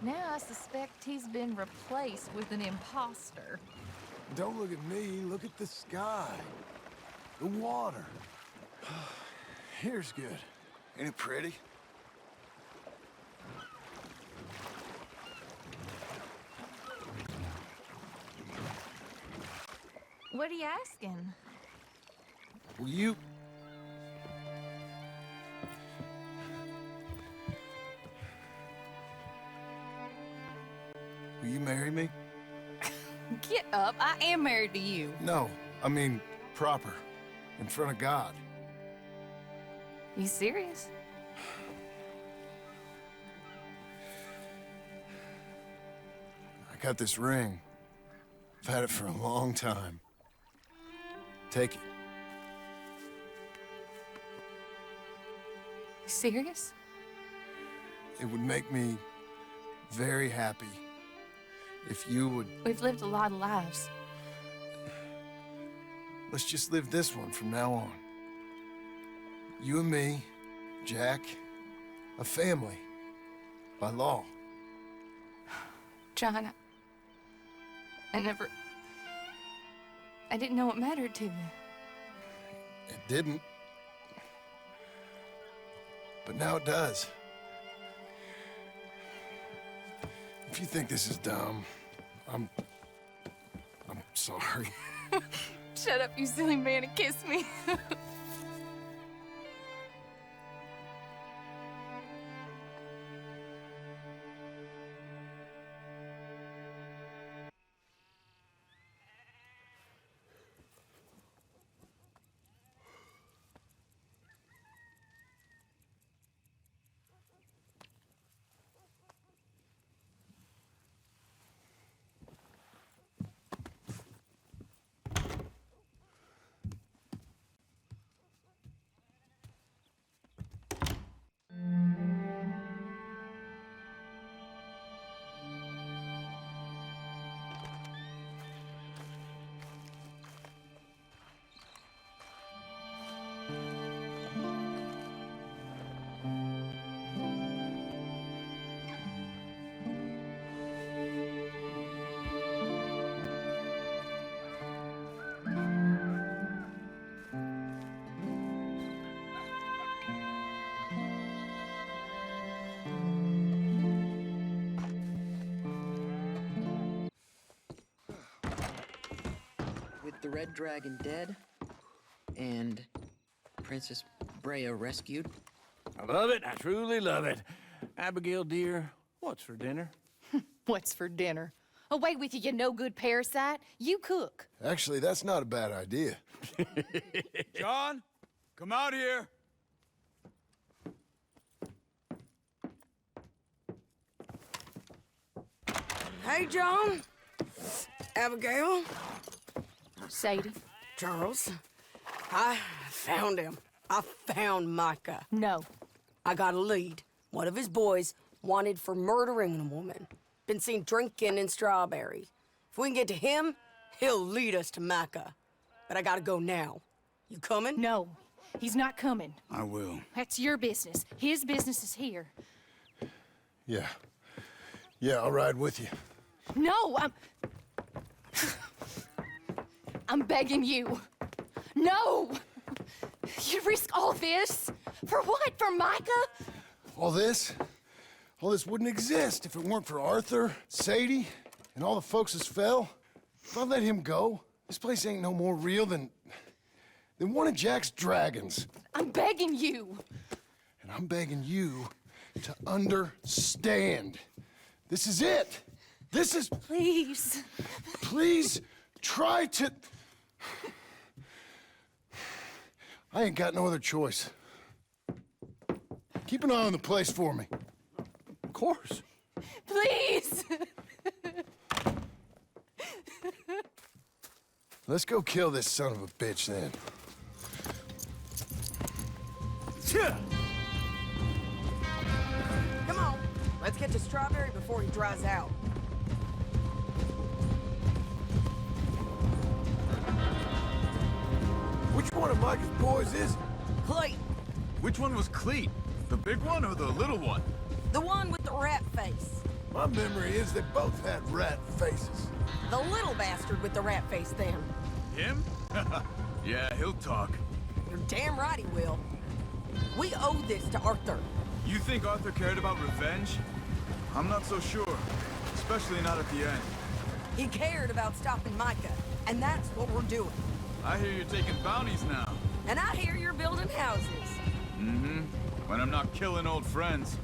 now I suspect he's been replaced with an imposter. Don't look at me. Look at the sky. The water. Here's good. Ain't it pretty? What are you asking? Will you... Will you marry me? Get up. I am married to you. No, I mean proper. In front of God. You serious? I got this ring. I've had it for a long time. Take it. You serious? It would make me very happy if you would... We've lived a lot of lives. Let's just live this one from now on. You and me, Jack, a family, by law. John, I didn't know it mattered to you. It didn't. But now it does. If you think this is dumb, I'm sorry. Shut up, you silly man, and kiss me. The Red Dragon dead, and Princess Brea rescued. I love it. I truly love it. Abigail, dear, what's for dinner? What's for dinner? Away with you, you no-good parasite. You cook. Actually, that's not a bad idea. John, come out here. Hey, John. Abigail. Sadie. Charles. I found him. I found Micah. No. I got a lead. One of his boys wanted for murdering a woman. Been seen drinking in Strawberry. If we can get to him, he'll lead us to Micah. But I gotta go now. You coming? No, he's not coming. I will. That's your business. His business is here. Yeah. Yeah, I'll ride with you. No, I'm begging you. No! You risk all this? For what? For Micah? All this wouldn't exist if it weren't for Arthur, Sadie, and all the folks that fell. If I let him go, this place ain't no more real than one of Jack's dragons. I'm begging you. And I'm begging you to understand. This is it. This is... Please. Please try to... I ain't got no other choice. Keep an eye on the place for me. Of course. Please. Let's go kill this son of a bitch then. Come on, let's get to Strawberry before he dries out. Which one of Micah's boys is it? Clayton, Which one was Cleet? The big one or the little one? the one with the rat face. My memory is they both had rat faces. The little bastard with the rat face then. Him? Yeah, he'll talk. You're damn right he will. We owe this to Arthur. You think Arthur cared about revenge? I'm not so sure. Especially not at the end. He cared about stopping Micah, and that's what we're doing. I hear you're taking bounties now. And I hear you're building houses. Mm-hmm. When I'm not killing old friends.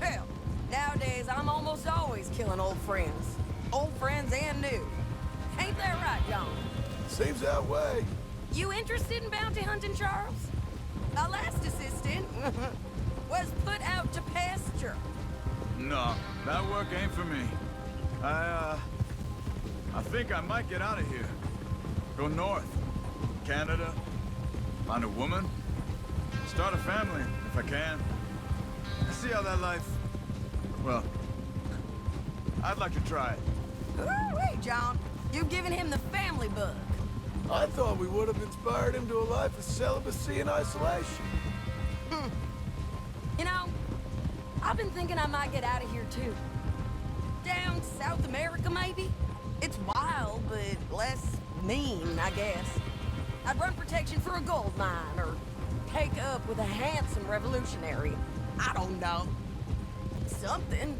Hell, nowadays I'm almost always killing old friends. Old friends and new. Ain't that right, John? Seems that way. You interested in bounty hunting, Charles? My last assistant was put out to pasture. No, that work ain't for me. I think I might get out of here. Go north. Canada. Find a woman. Start a family, if I can. See how that life... Well, I'd like to try it. Wait, John. You've given him the family bug. I thought we would have inspired him to a life of celibacy and isolation. You know, I've been thinking I might get out of here, too. Down South America, maybe? It's wild, but less mean, I guess. I'd run protection for a gold mine, or take up with a handsome revolutionary. I don't know. Something.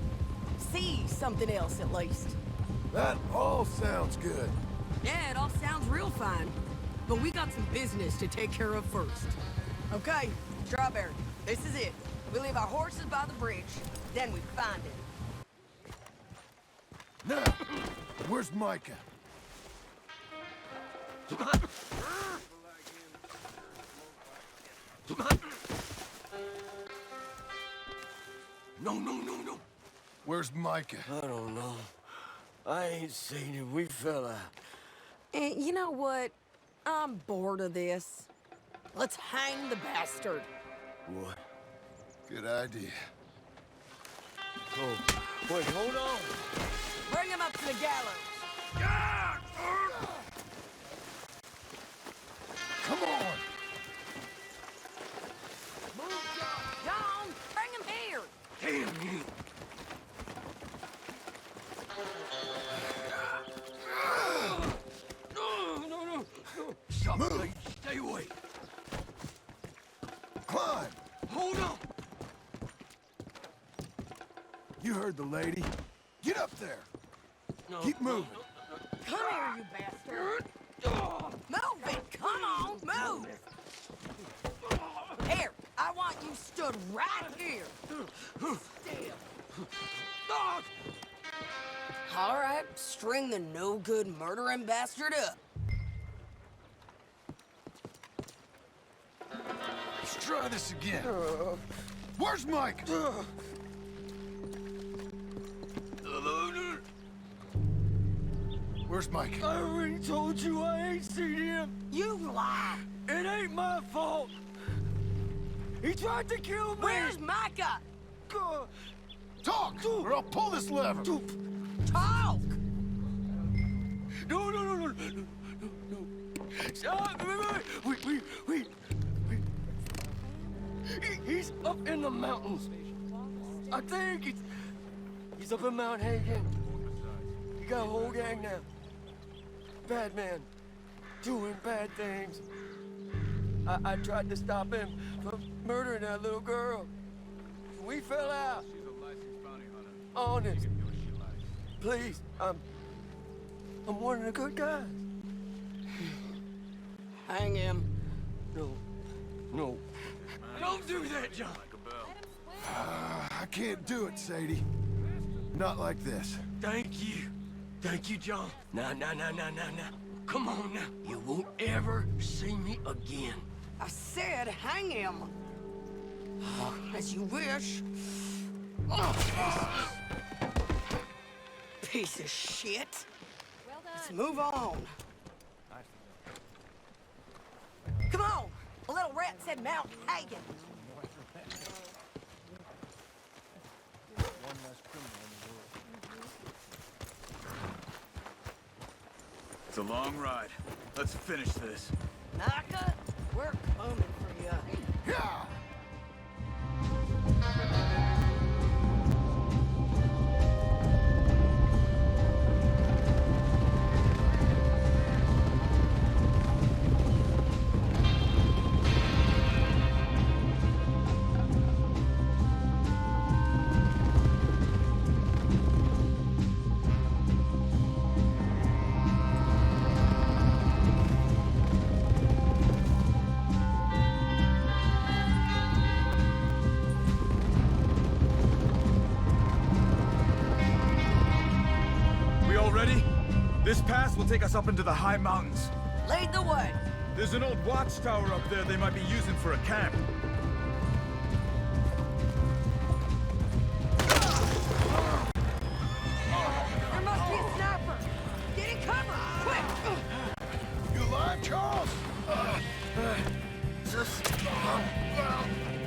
See something else, at least. That all sounds good. Yeah, it all sounds real fine. But we got some business to take care of first. Okay, Strawberry, this is it. We leave our horses by the bridge, then we find it. Now, where's Micah? No. Where's Micah? I don't know. I ain't seen him. We fell out. You know what? I'm bored of this. Let's hang the bastard. What? Good idea. Oh, wait, hold on. Bring him up to the gallows. Come on. Move, John. John, bring him here. Damn you. No. Stop, Move. Stay away. Climb. Hold on. You heard the lady. Get up there. Keep moving. Come here, you bastard. Move it. Come on, move. Here, I want you stood right here. Still. All right, string the no-good murdering bastard up. Let's try this again. Where's Mike? Where's Mike? I already told you I ain't seen him. You lie. It ain't my fault. He tried to kill me. Where's Micah? Talk, or I'll pull this lever. Talk! No. Stop! Wait. He's up in the mountains. I think he's up in Mount Hagen. He got a whole gang now. Bad man, doing bad things. I tried to stop him from murdering that little girl. We fell out. She's a licensed bounty hunter. Honest. Please, I'm one of the good guys. Hang him. No. Don't do that, John. I can't do it, Sadie. Not like this. Thank you, John. Now. Come on now. You won't ever see me again. I said hang him. As you wish. Piece of shit. Well done. Let's move on. Come on. A little rat said Mount Hagen. It's a long ride. Let's finish this. Naka, we're coming for you. Yeah! This pass will take us up into the high mountains. Lead the way. There's an old watchtower up there they might be using for a camp. There must be a sniper. Get in cover, quick. You alive, Charles?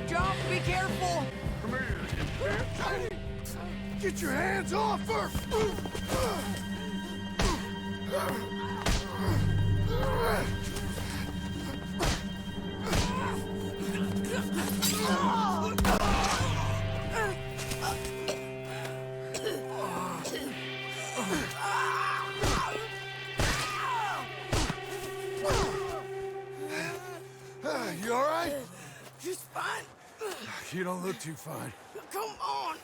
John, be careful. Come here. Sadie! Get your hands off her! You all right? Just fine. You don't look too fine. Come on.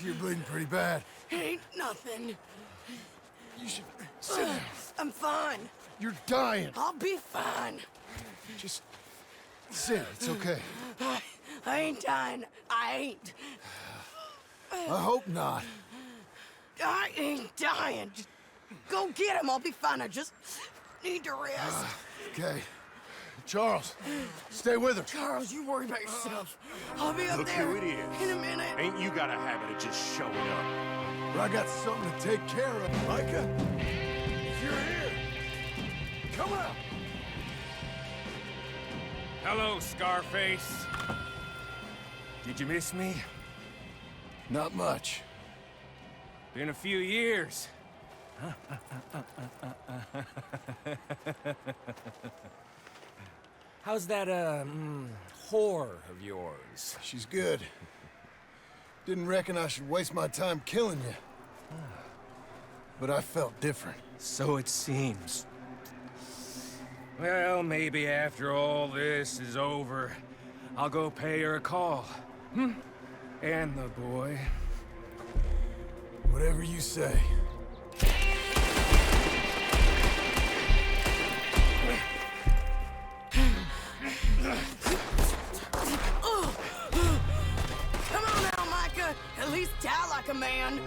You're bleeding pretty bad. Ain't nothing. You should sit down. I'm fine. You're dying. I'll be fine. Just sit. It's okay. I ain't dying. I ain't. I hope not. I ain't dying. Just go get him. I'll be fine. I just need to rest. Okay. Charles, stay with her. Charles, you worry about yourself. I'll be up Look there who it is. in a minute. Ain't you got a habit of just showing up? But I got something to take care of. Micah, if you're here, come out. Hello, Scarface. Did you miss me? Not much. Been a few years. How's that, whore of yours? She's good. Didn't reckon I should waste my time killing you. But I felt different. So it seems. Well, maybe after all this is over, I'll go pay her a call. And the boy. Whatever you say. Come on now, Micah. At least die like a man.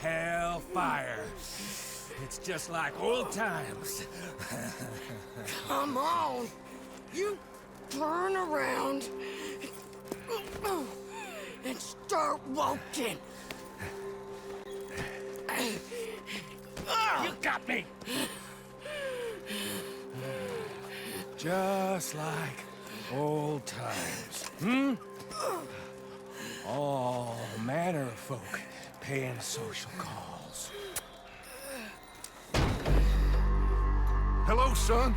Hellfire. It's just like old times. Come on. You turn around and start walking. You got me. Just like old times. All manner of folk paying social calls. Hello, son.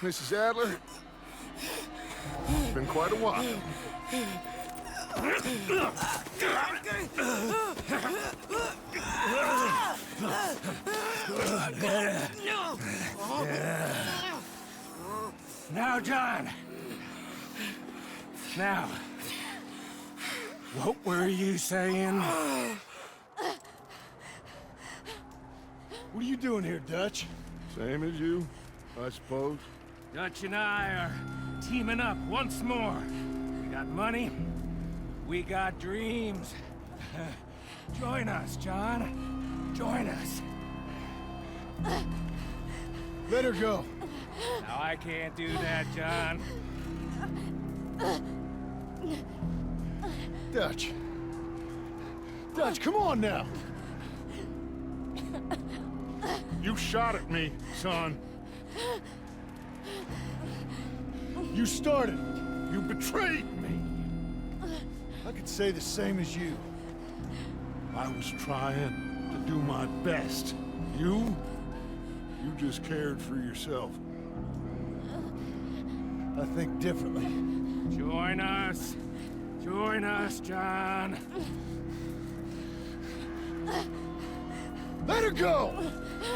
Mrs. Adler. It's been quite a while. Now, John. Now, what were you saying? What are you doing here, Dutch? Same as you, I suppose. Dutch and I are teaming up once more. We got money. We got dreams. Join us, John. Join us. Let her go. Now, I can't do that, John. Dutch. Dutch, come on now. You shot at me, son. You started it. You betrayed me. I could say the same as you. I was trying to do my best. You just cared for yourself. I think differently. Join us. Join us, John. Let her go!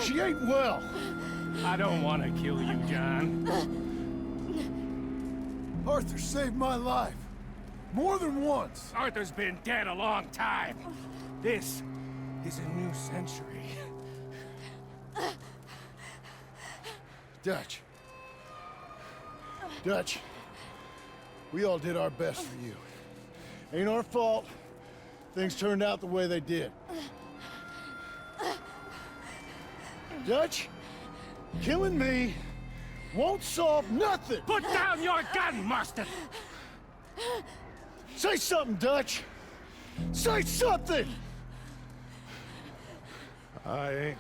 She ain't well. I don't want to kill you, John. Arthur saved my life. More than once. Arthur's been dead a long time. This is a new century. Dutch. Dutch. We all did our best for you. Ain't our fault. Things turned out the way they did. Dutch, killing me won't solve nothing. Put down your gun, Marston! Say something, Dutch. Say something! I ain't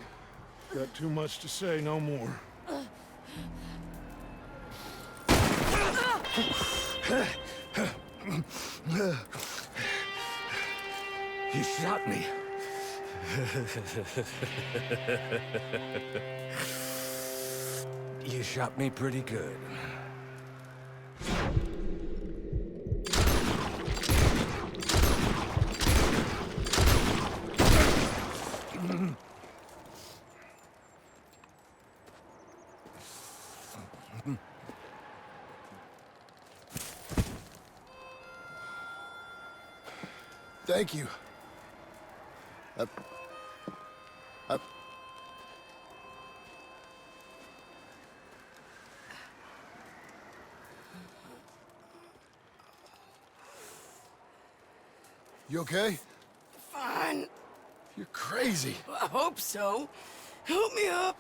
got too much to say no more. You shot me. You shot me pretty good. Thank you. You okay? Fine. You're crazy. I hope so. Help me up.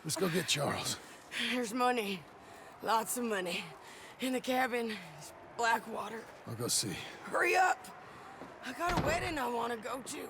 Let's go get Charles. There's money. Lots of money. In the cabin, it's Blackwater. I'll go see. Hurry up! I got a wedding I want to go to.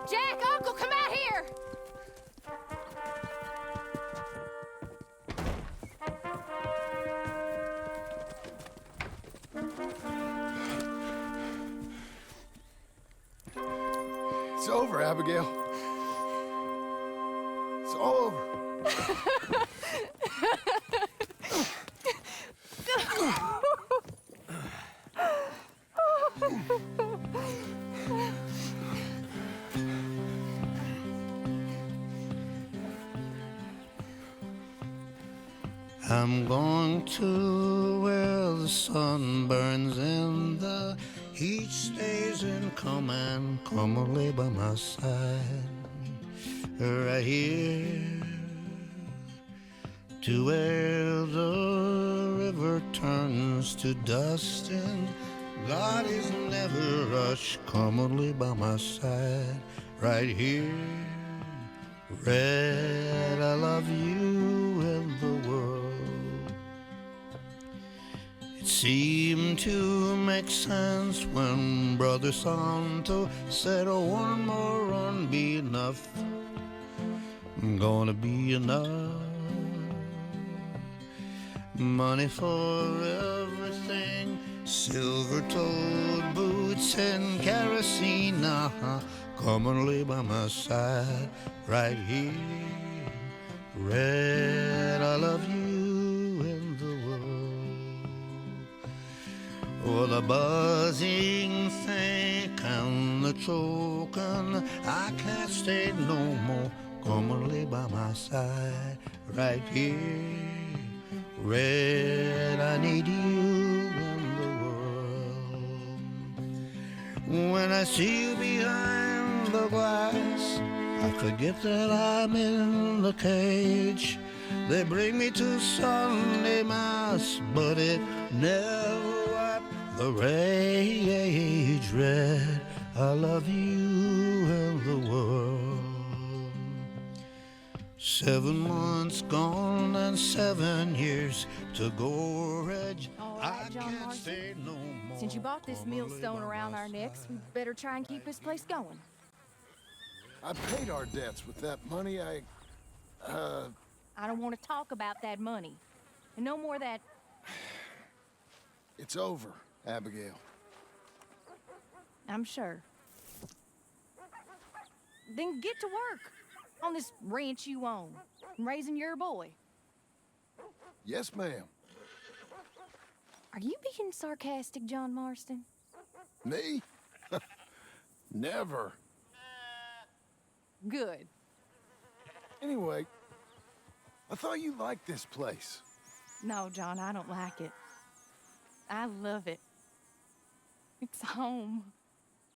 Jack, Uncle, come out here! It's over, Abigail. It's all over. I'm going to where the sun burns and the heat stays in. Come and come lay by my side, right here, to where the river turns to dust and God is never rushed. Come lay by my side, right here. Red, I love you and the world. It seemed to make sense when Brother Santo said, oh, one more run be enough. Gonna be enough. Money for everything, silver-toed boots and kerosene. Come and lay by my side, right here. Red, I love you and the world. Oh, the buzzing think and the choking, I can't stay no more. Come and lay by my side, right here. Red, I need you in the world. When I see you behind the glass, I forget that I'm in the cage. They bring me to Sunday Mass, but it never wiped the rage. Red, I love you and the world. 7 months gone and 7 years to go, Reg. All right, John Marston. No more. Since you bought this millstone around our necks, we better try and keep this place going. I paid our debts with that money. I don't want to talk about that money. And no more of that. It's over, Abigail. I'm sure. Then get to work on this ranch you own, and raising your boy. Yes, ma'am. Are you being sarcastic, John Marston? Me? Never. Good. Anyway, I thought you liked this place. No, John, I don't like it. I love it. It's home.